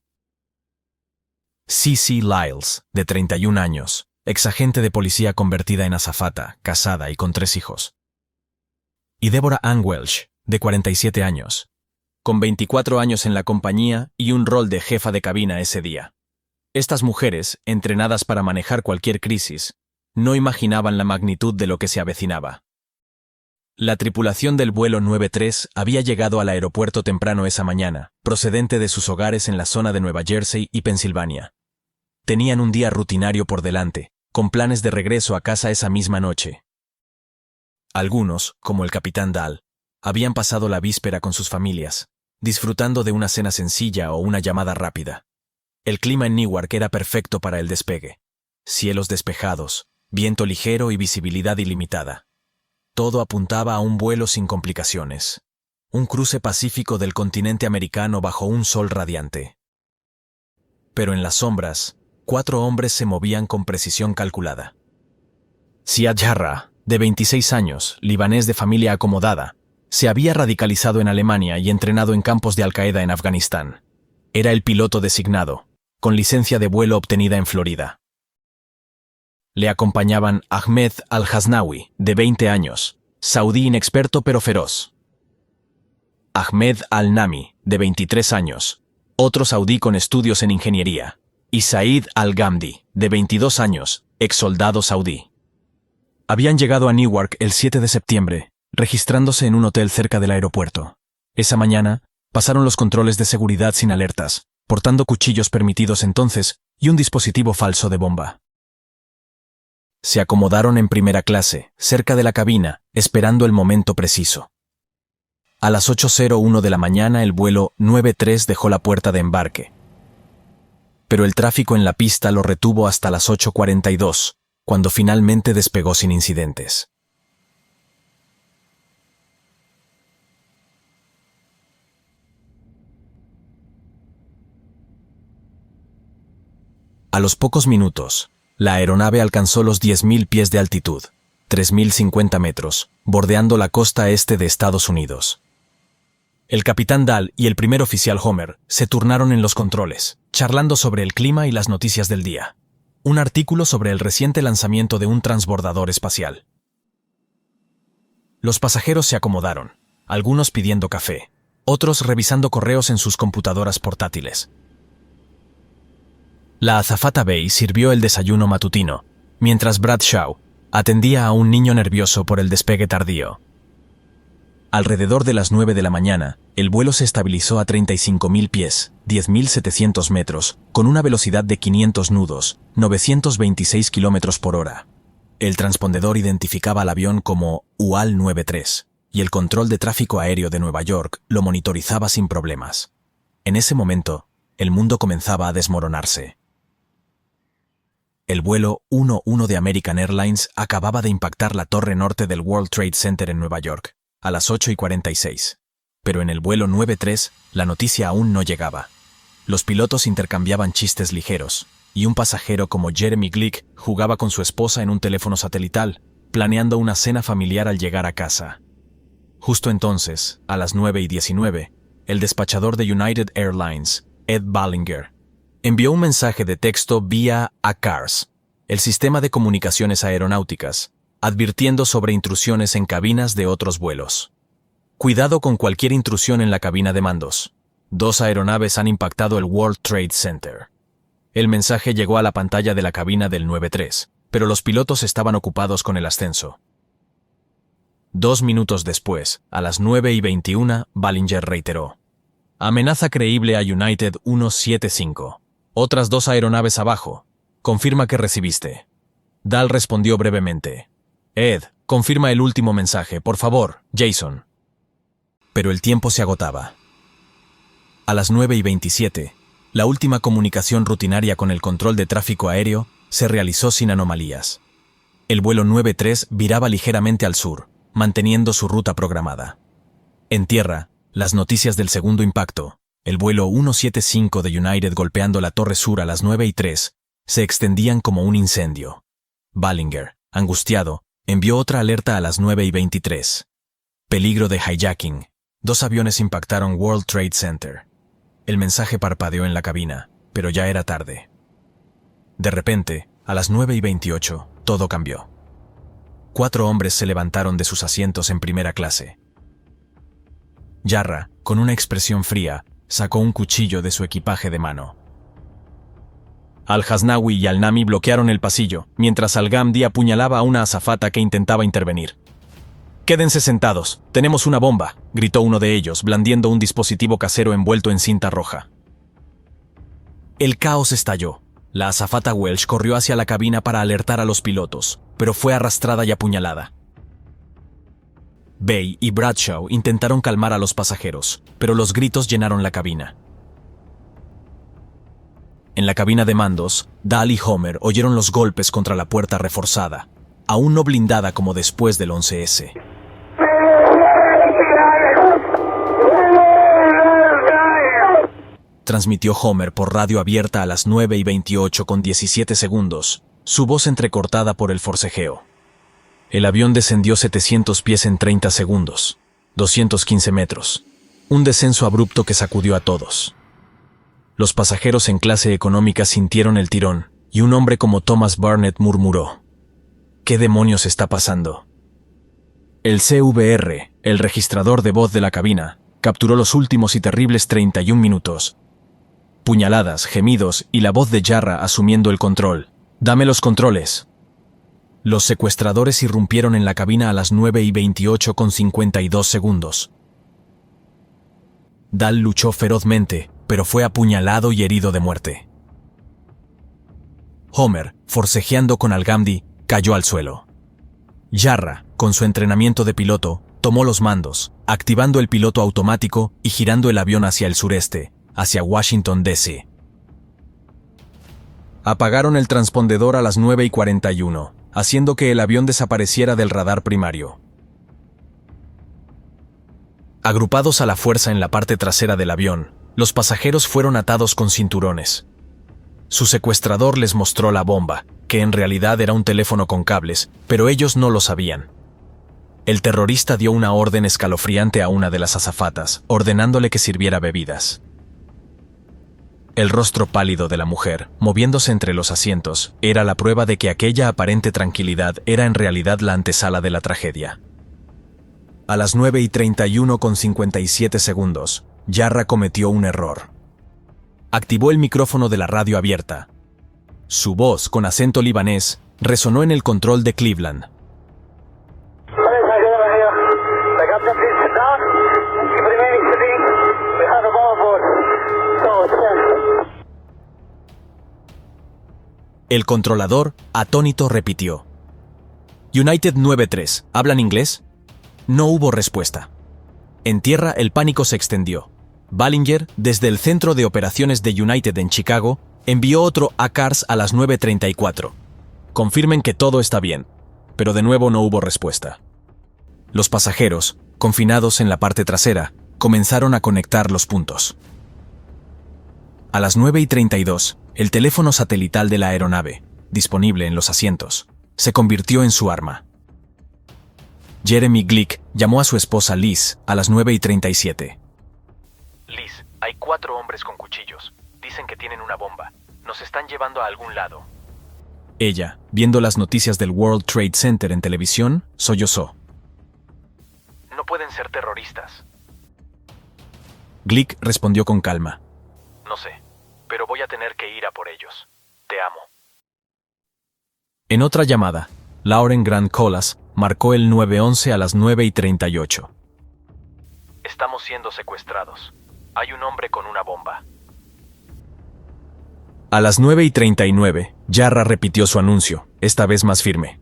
Cece Lyles, de 31 años, exagente de policía convertida en azafata, casada y con 3 hijos. Y Deborah Ann Welch, de 47 años, con 24 años en la compañía y un rol de jefa de cabina ese día. Estas mujeres, entrenadas para manejar cualquier crisis, no imaginaban la magnitud de lo que se avecinaba. La tripulación del vuelo 93 había llegado al aeropuerto temprano esa mañana, procedente de sus hogares en la zona de Nueva Jersey y Pensilvania. Tenían un día rutinario por delante, con planes de regreso a casa esa misma noche. Algunos, como el capitán Dahl, habían pasado la víspera con sus familias, disfrutando de una cena sencilla o una llamada rápida. El clima en Newark era perfecto para el despegue. Cielos despejados, viento ligero y visibilidad ilimitada. Todo apuntaba a un vuelo sin complicaciones. Un cruce pacífico del continente americano bajo un sol radiante. Pero en las sombras, 4 hombres se movían con precisión calculada. Ziad Jarrah, de 26 años, libanés de familia acomodada, se había radicalizado en Alemania y entrenado en campos de Al-Qaeda en Afganistán. Era el piloto designado, con licencia de vuelo obtenida en Florida. Le acompañaban Ahmed Al-Hasnawi, de 20 años, saudí inexperto pero feroz. Ahmed Al-Nami, de 23 años, otro saudí con estudios en ingeniería. Y Said Al-Ghamdi, de 22 años, exsoldado saudí. Habían llegado a Newark el 7 de septiembre, registrándose en un hotel cerca del aeropuerto. Esa mañana, pasaron los controles de seguridad sin alertas, portando cuchillos permitidos entonces y un dispositivo falso de bomba. se acomodaron en primera clase, cerca de la cabina, esperando el momento preciso. A las 8:01 de la mañana el vuelo 93 dejó la puerta de embarque. Pero el tráfico en la pista lo retuvo hasta las 8:42, cuando finalmente despegó sin incidentes. A los pocos minutos, la aeronave alcanzó los 10.000 pies de altitud, 3.050 metros, bordeando la costa este de Estados Unidos. El capitán Dahl y el primer oficial Homer se turnaron en los controles, charlando sobre el clima y las noticias del día. Un artículo sobre el reciente lanzamiento de un transbordador espacial. Los pasajeros se acomodaron, algunos pidiendo café, otros revisando correos en sus computadoras portátiles. La azafata Bay sirvió el desayuno matutino, mientras Bradshaw atendía a un niño nervioso por el despegue tardío. Alrededor de las 9 de la mañana, el vuelo se estabilizó a 35.000 pies, 10.700 metros, con una velocidad de 500 nudos, 926 km por hora. El transpondedor identificaba al avión como UAL-93, y el control de tráfico aéreo de Nueva York lo monitorizaba sin problemas. En ese momento, el mundo comenzaba a desmoronarse. El vuelo 11 de American Airlines acababa de impactar la torre norte del World Trade Center en Nueva York, a las 8:46. Pero en el vuelo 93, la noticia aún no llegaba. Los pilotos intercambiaban chistes ligeros, y un pasajero como Jeremy Glick jugaba con su esposa en un teléfono satelital, planeando una cena familiar al llegar a casa. Justo entonces, a las 9:19, el despachador de United Airlines, Ed Ballinger, envió un mensaje de texto vía ACARS, el sistema de comunicaciones aeronáuticas, advirtiendo sobre intrusiones en cabinas de otros vuelos. Cuidado con cualquier intrusión en la cabina de mandos. 2 aeronaves han impactado el World Trade Center. El mensaje llegó a la pantalla de la cabina del 93, pero los pilotos estaban ocupados con el ascenso. 2 minutos después, a las 9:21, Ballinger reiteró: amenaza creíble a United 175. Otras 2 aeronaves abajo. Confirma que recibiste. Dahl respondió brevemente: Ed, confirma el último mensaje, por favor, Jason. Pero el tiempo se agotaba. A las 9:27, la última comunicación rutinaria con el control de tráfico aéreo se realizó sin anomalías. El vuelo 93 viraba ligeramente al sur, manteniendo su ruta programada. En tierra, las noticias del segundo impacto, el vuelo 175 de United golpeando la torre sur a las 9:03, se extendían como un incendio. Ballinger, angustiado, envió otra alerta a las 9:23. Peligro de hijacking. 2 aviones impactaron World Trade Center. El mensaje parpadeó en la cabina, pero ya era tarde. De repente, a las 9:28, todo cambió. 4 hombres se levantaron de sus asientos en primera clase. Jarrah, con una expresión fría, sacó un cuchillo de su equipaje de mano. Al-Hasnawi y Al-Nami bloquearon el pasillo, mientras Al-Ghamdi apuñalaba a una azafata que intentaba intervenir. «Quédense sentados, tenemos una bomba», gritó uno de ellos, blandiendo un dispositivo casero envuelto en cinta roja. El caos estalló. La azafata Welsh corrió hacia la cabina para alertar a los pilotos, pero fue arrastrada y apuñalada. Bay y Bradshaw intentaron calmar a los pasajeros, pero los gritos llenaron la cabina. En la cabina de mandos, Dahl y Homer oyeron los golpes contra la puerta reforzada, aún no blindada como después del 11S. Transmitió Homer por radio abierta a las 9:28 con 17 segundos, su voz entrecortada por el forcejeo. El avión descendió 700 pies en 30 segundos, 215 metros, un descenso abrupto que sacudió a todos. Los pasajeros en clase económica sintieron el tirón, y un hombre como Thomas Barnett murmuró: ¿qué demonios está pasando? El CVR, el registrador de voz de la cabina, capturó los últimos y terribles 31 minutos. Puñaladas, gemidos y la voz de Jarrah asumiendo el control. «Dame los controles». Los secuestradores irrumpieron en la cabina a las 9:28 con 52 segundos. Dahl luchó ferozmente, pero fue apuñalado y herido de muerte. Homer, forcejeando con Al-Ghamdi, cayó al suelo. Jarrah, con su entrenamiento de piloto, tomó los mandos, activando el piloto automático y girando el avión hacia el sureste, hacia Washington, D.C. Apagaron el transpondedor a las 9:41, haciendo que el avión desapareciera del radar primario. Agrupados a la fuerza en la parte trasera del avión, los pasajeros fueron atados con cinturones. Su secuestrador les mostró la bomba, que en realidad era un teléfono con cables, pero ellos no lo sabían. El terrorista dio una orden escalofriante a una de las azafatas, ordenándole que sirviera bebidas. El rostro pálido de la mujer, moviéndose entre los asientos, era la prueba de que aquella aparente tranquilidad era en realidad la antesala de la tragedia. A las 9:31:57, Jarrah cometió un error. Activó el micrófono de la radio abierta. Su voz, con acento libanés, resonó en el control de Cleveland. El controlador, atónito, repitió: United 93, ¿hablan inglés? No hubo respuesta. En tierra, el pánico se extendió. Ballinger, desde el Centro de Operaciones de United en Chicago, envió otro ACARS a las 9:34. Confirmen que todo está bien, pero de nuevo no hubo respuesta. Los pasajeros, confinados en la parte trasera, comenzaron a conectar los puntos. A las 9:32, el teléfono satelital de la aeronave, disponible en los asientos, se convirtió en su arma. Jeremy Glick llamó a su esposa Liz a las 9:37. Liz, hay 4 hombres con cuchillos. Dicen que tienen una bomba. Nos están llevando a algún lado. Ella, viendo las noticias del World Trade Center en televisión, sollozó. No pueden ser terroristas. Glick respondió con calma. No sé, pero voy a tener que ir a por ellos. Te amo. En otra llamada, Lauren Grant Colas marcó el 911 a las 9:38. Estamos siendo secuestrados. Hay un hombre con una bomba. A las 9:39, Jarrah repitió su anuncio, esta vez más firme.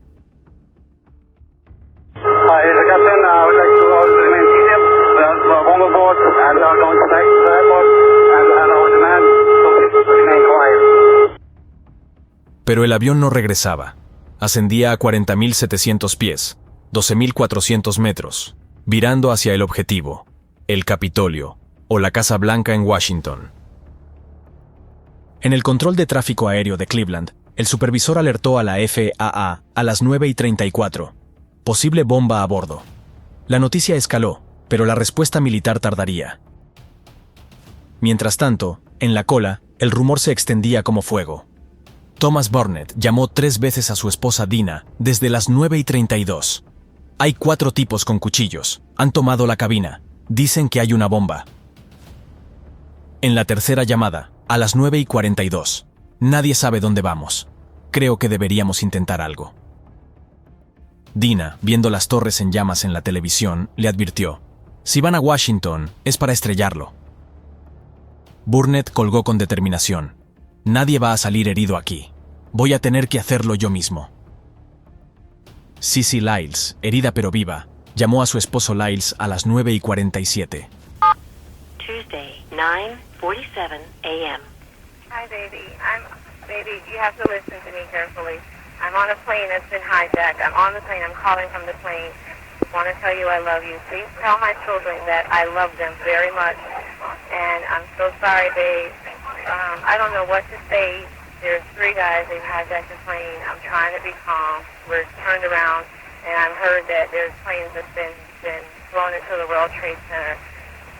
Pero el avión no regresaba. Ascendía a 40.700 pies, 12.400 metros, virando hacia el objetivo, el Capitolio, o la Casa Blanca en Washington. En el control de tráfico aéreo de Cleveland, el supervisor alertó a la FAA a las 9:34. Posible bomba a bordo. La noticia escaló, pero la respuesta militar tardaría. Mientras tanto, en la cola, el rumor se extendía como fuego. Thomas Burnett llamó 3 veces a su esposa Dina desde las 9:32. Hay 4 tipos con cuchillos. Han tomado la cabina. Dicen que hay una bomba. En la tercera llamada, a las 9:42. Nadie sabe dónde vamos. Creo que deberíamos intentar algo. Dina, viendo las torres en llamas en la televisión, le advirtió: si van a Washington, es para estrellarlo. Burnett colgó con determinación: nadie va a salir herido aquí. Voy a tener que hacerlo yo mismo. Cissy Lyles, herida pero viva, llamó a su esposo Lyles a las 9:47. Tuesday, 9:47 a.m. Hi, baby. Baby, you have to listen to me carefully. I'm on a plane that's been hijacked. I'm on the plane. I'm calling from the plane. I want to tell you I love you. Please tell my children that I love them very much. And I'm so sorry, babe. I don't know what to say. There's 3 guys. They've hijacked the plane. I'm trying to be calm. We're turned around, and I've heard that there's planes that's been flown into the World Trade Center.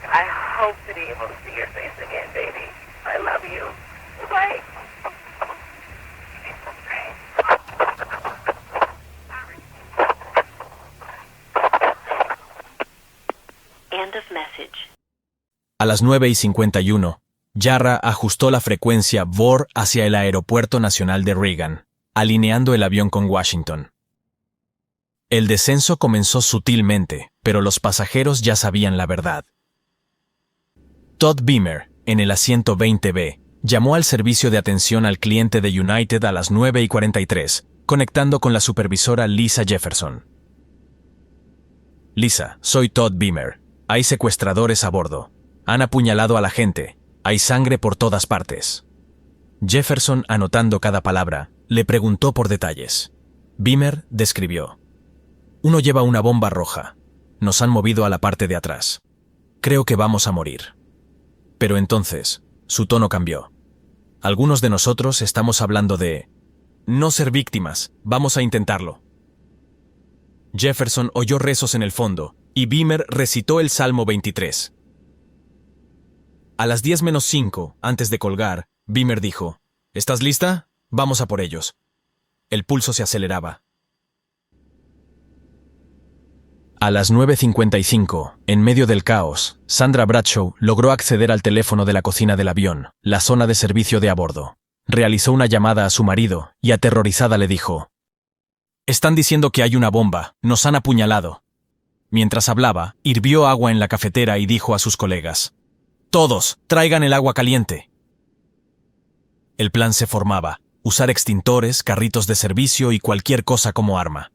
I hope to be able to see your face again, baby. I love you. Bye. End of message. A las 9:51, Jarrah ajustó la frecuencia VOR hacia el Aeropuerto Nacional de Reagan, alineando el avión con Washington. El descenso comenzó sutilmente, pero los pasajeros ya sabían la verdad. Todd Beamer, en el asiento 20B, llamó al servicio de atención al cliente de United a las 9:43, conectando con la supervisora Lisa Jefferson. Lisa, soy Todd Beamer. Hay secuestradores a bordo. Han apuñalado a la gente. Hay sangre por todas partes. Jefferson, anotando cada palabra, le preguntó por detalles. Beamer describió. Uno lleva una bomba roja. Nos han movido a la parte de atrás. Creo que vamos a morir. Pero entonces, su tono cambió. Algunos de nosotros estamos hablando de no ser víctimas, vamos a intentarlo. Jefferson oyó rezos en el fondo, y Beamer recitó el Salmo 23. A las 10:05, antes de colgar, Beamer dijo, ¿estás lista? Vamos a por ellos. El pulso se aceleraba. A las 9:55, en medio del caos, Sandra Bradshaw logró acceder al teléfono de la cocina del avión, la zona de servicio de a bordo. Realizó una llamada a su marido y aterrorizada le dijo, «Están diciendo que hay una bomba, nos han apuñalado». Mientras hablaba, hirvió agua en la cafetera y dijo a sus colegas, «Todos, traigan el agua caliente». El plan se formaba, usar extintores, carritos de servicio y cualquier cosa como arma.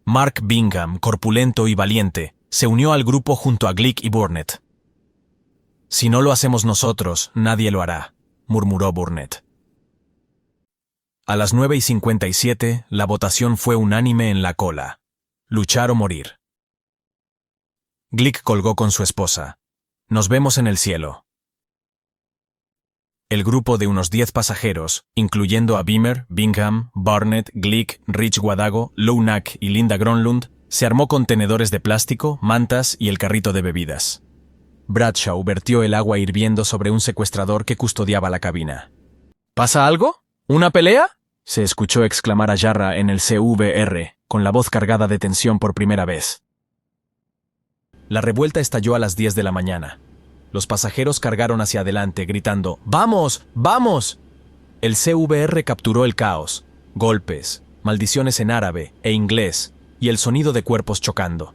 Mark Bingham, corpulento y valiente, se unió al grupo junto a Glick y Burnett. «Si no lo hacemos nosotros, nadie lo hará», murmuró Burnett. A las 9:57, la votación fue unánime en la cola. Luchar o morir. Glick colgó con su esposa. «Nos vemos en el cielo». El grupo de unos 10 pasajeros, incluyendo a Beamer, Bingham, Burnett, Glick, Rich Guadago, Lou Nack y Linda Gronlund, se armó con tenedores de plástico, mantas y el carrito de bebidas. Bradshaw vertió el agua hirviendo sobre un secuestrador que custodiaba la cabina. «¿Pasa algo? ¿Una pelea?», se escuchó exclamar a Jarrah en el CVR, con la voz cargada de tensión por primera vez. La revuelta estalló a las 10 de la mañana. Los pasajeros cargaron hacia adelante, gritando, «¡Vamos! ¡Vamos!». El CVR capturó el caos, golpes, maldiciones en árabe e inglés, y el sonido de cuerpos chocando.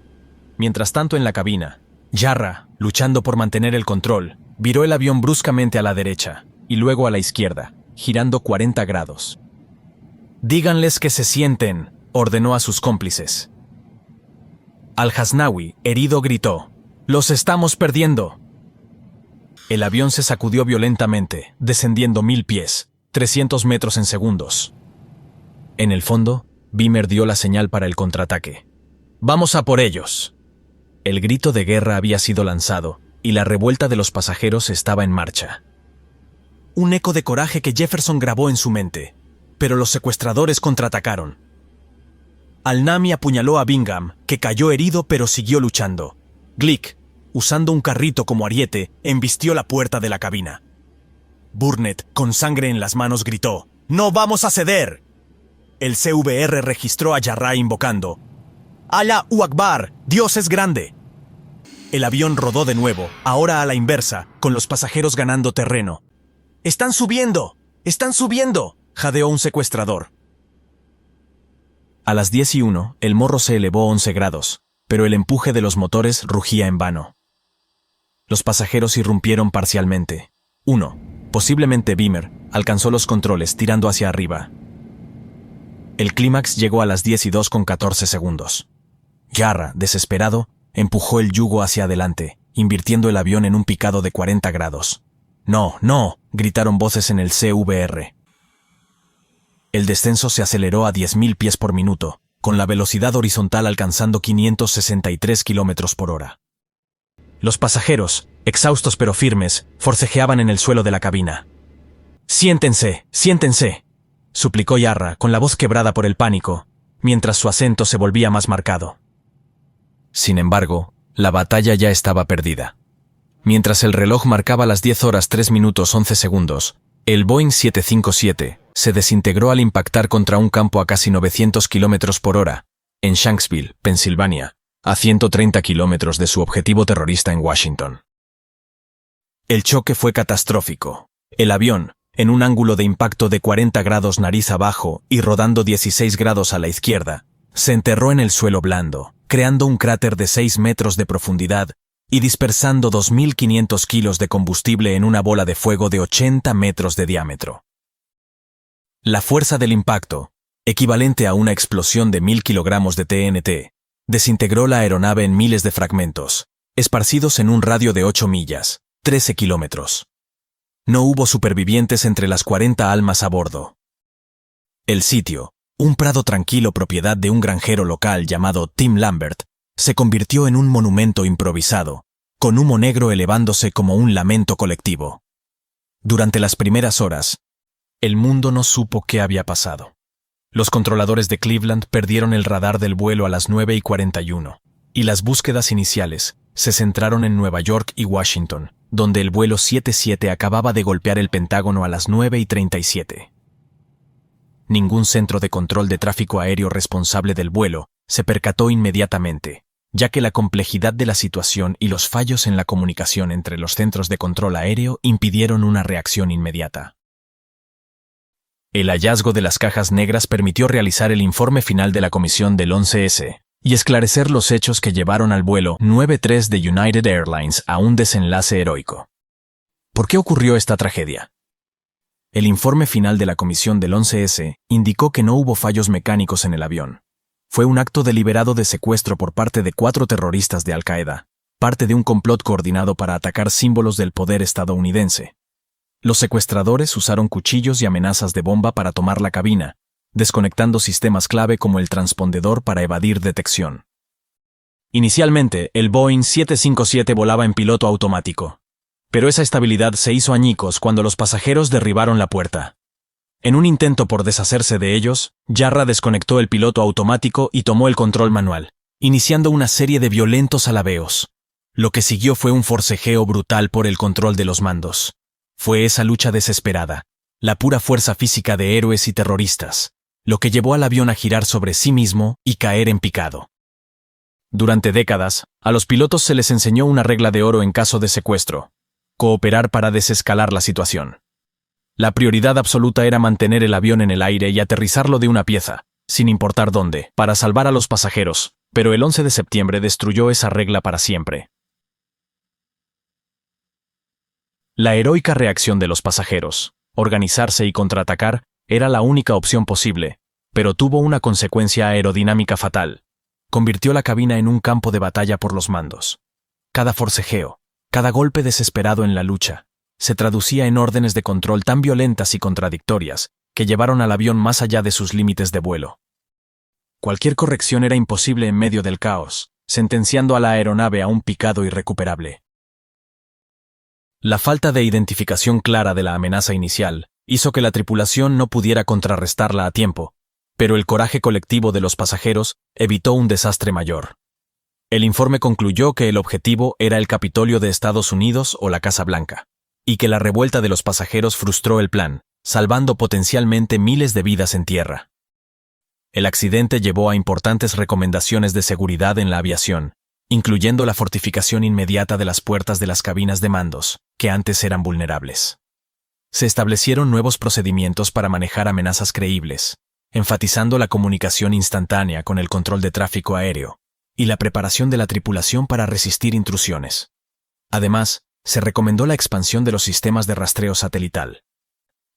Mientras tanto en la cabina, Jarrah, luchando por mantener el control, viró el avión bruscamente a la derecha, y luego a la izquierda, girando 40 grados. «Díganles que se sienten», ordenó a sus cómplices. Al-Hasnawi, herido, gritó, «¡Los estamos perdiendo!». El avión se sacudió violentamente, descendiendo 1000 pies, 300 metros en segundos. En el fondo, Beamer dio la señal para el contraataque. «¡Vamos a por ellos!». El grito de guerra había sido lanzado, y la revuelta de los pasajeros estaba en marcha. Un eco de coraje que Jefferson grabó en su mente, pero los secuestradores contraatacaron. Al-Nami apuñaló a Bingham, que cayó herido pero siguió luchando. Glick, usando un carrito como ariete, embistió la puerta de la cabina. Burnett, con sangre en las manos, gritó, «¡No vamos a ceder!». El CVR registró a Jarrah invocando, «Allahu Akbar, Dios es grande». El avión rodó de nuevo, ahora a la inversa, con los pasajeros ganando terreno. «¡Están subiendo! ¡Están subiendo!», jadeó un secuestrador. A las 10:01, el morro se elevó 11 grados, pero el empuje de los motores rugía en vano. Los pasajeros irrumpieron parcialmente. Uno, posiblemente Beamer, alcanzó los controles tirando hacia arriba. El clímax llegó a las 10:02:14. Jarrah, desesperado, empujó el yugo hacia adelante, invirtiendo el avión en un picado de 40 grados. «¡No, no!», gritaron voces en el CVR. El descenso se aceleró a 10.000 pies por minuto, con la velocidad horizontal alcanzando 563 kilómetros por hora. Los pasajeros, exhaustos pero firmes, forcejeaban en el suelo de la cabina. «¡Siéntense! ¡Siéntense!», suplicó Jarrah con la voz quebrada por el pánico, mientras su acento se volvía más marcado. Sin embargo, la batalla ya estaba perdida. Mientras el reloj marcaba las 10:03:11, el Boeing 757 se desintegró al impactar contra un campo a casi 900 kilómetros por hora, en Shanksville, Pensilvania, a 130 kilómetros de su objetivo terrorista en Washington. El choque fue catastrófico. El avión, en un ángulo de impacto de 40 grados nariz abajo y rodando 16 grados a la izquierda, se enterró en el suelo blando, creando un cráter de 6 metros de profundidad y dispersando 2.500 kilos de combustible en una bola de fuego de 80 metros de diámetro. La fuerza del impacto, equivalente a una explosión de 1000 kilogramos de TNT, desintegró la aeronave en miles de fragmentos, esparcidos en un radio de 8 millas, 13 kilómetros. No hubo supervivientes entre las 40 almas a bordo. El sitio, un prado tranquilo propiedad de un granjero local llamado Tim Lambert, se convirtió en un monumento improvisado, con humo negro elevándose como un lamento colectivo. Durante las primeras horas, el mundo no supo qué había pasado. Los controladores de Cleveland perdieron el radar del vuelo a las 9:41, y las búsquedas iniciales se centraron en Nueva York y Washington, donde el vuelo 77 acababa de golpear el Pentágono a las 9:37. Ningún centro de control de tráfico aéreo responsable del vuelo se percató inmediatamente, ya que la complejidad de la situación y los fallos en la comunicación entre los centros de control aéreo impidieron una reacción inmediata. El hallazgo de las cajas negras permitió realizar el informe final de la comisión del 11S y esclarecer los hechos que llevaron al vuelo 93 de United Airlines a un desenlace heroico. ¿Por qué ocurrió esta tragedia? El informe final de la comisión del 11S indicó que no hubo fallos mecánicos en el avión. Fue un acto deliberado de secuestro por parte de 4 terroristas de Al-Qaeda, parte de un complot coordinado para atacar símbolos del poder estadounidense. Los secuestradores usaron cuchillos y amenazas de bomba para tomar la cabina, desconectando sistemas clave como el transpondedor para evadir detección. Inicialmente, el Boeing 757 volaba en piloto automático, pero esa estabilidad se hizo añicos cuando los pasajeros derribaron la puerta. En un intento por deshacerse de ellos, Jarrah desconectó el piloto automático y tomó el control manual, iniciando una serie de violentos alabeos. Lo que siguió fue un forcejeo brutal por el control de los mandos. Fue esa lucha desesperada, la pura fuerza física de héroes y terroristas, lo que llevó al avión a girar sobre sí mismo y caer en picado. Durante décadas, a los pilotos se les enseñó una regla de oro en caso de secuestro: cooperar para desescalar la situación. La prioridad absoluta era mantener el avión en el aire y aterrizarlo de una pieza, sin importar dónde, para salvar a los pasajeros, pero el 11 de septiembre destruyó esa regla para siempre. La heroica reacción de los pasajeros, organizarse y contraatacar, era la única opción posible, pero tuvo una consecuencia aerodinámica fatal. Convirtió la cabina en un campo de batalla por los mandos. Cada forcejeo, cada golpe desesperado en la lucha, se traducía en órdenes de control tan violentas y contradictorias que llevaron al avión más allá de sus límites de vuelo. Cualquier corrección era imposible en medio del caos, sentenciando a la aeronave a un picado irrecuperable. La falta de identificación clara de la amenaza inicial hizo que la tripulación no pudiera contrarrestarla a tiempo, pero el coraje colectivo de los pasajeros evitó un desastre mayor. El informe concluyó que el objetivo era el Capitolio de Estados Unidos o la Casa Blanca, y que la revuelta de los pasajeros frustró el plan, salvando potencialmente miles de vidas en tierra. El accidente llevó a importantes recomendaciones de seguridad en la aviación, incluyendo la fortificación inmediata de las puertas de las cabinas de mandos, que antes eran vulnerables. Se establecieron nuevos procedimientos para manejar amenazas creíbles, enfatizando la comunicación instantánea con el control de tráfico aéreo y la preparación de la tripulación para resistir intrusiones. Además, se recomendó la expansión de los sistemas de rastreo satelital,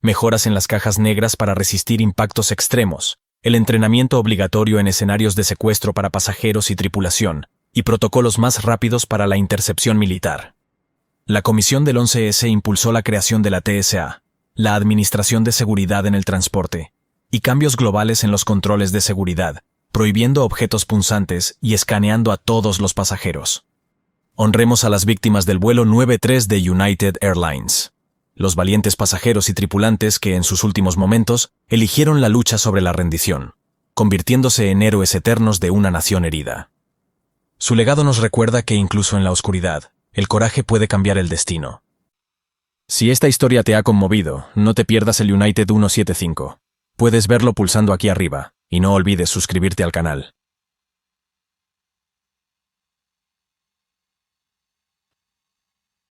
mejoras en las cajas negras para resistir impactos extremos, el entrenamiento obligatorio en escenarios de secuestro para pasajeros y tripulación, y protocolos más rápidos para la intercepción militar. La comisión del 11S impulsó la creación de la TSA, la Administración de Seguridad en el Transporte, y cambios globales en los controles de seguridad, prohibiendo objetos punzantes y escaneando a todos los pasajeros. Honremos a las víctimas del vuelo 93 de United Airlines, los valientes pasajeros y tripulantes que en sus últimos momentos eligieron la lucha sobre la rendición, convirtiéndose en héroes eternos de una nación herida. Su legado nos recuerda que incluso en la oscuridad, el coraje puede cambiar el destino. Si esta historia te ha conmovido, no te pierdas el United 175. Puedes verlo pulsando aquí arriba, y no olvides suscribirte al canal.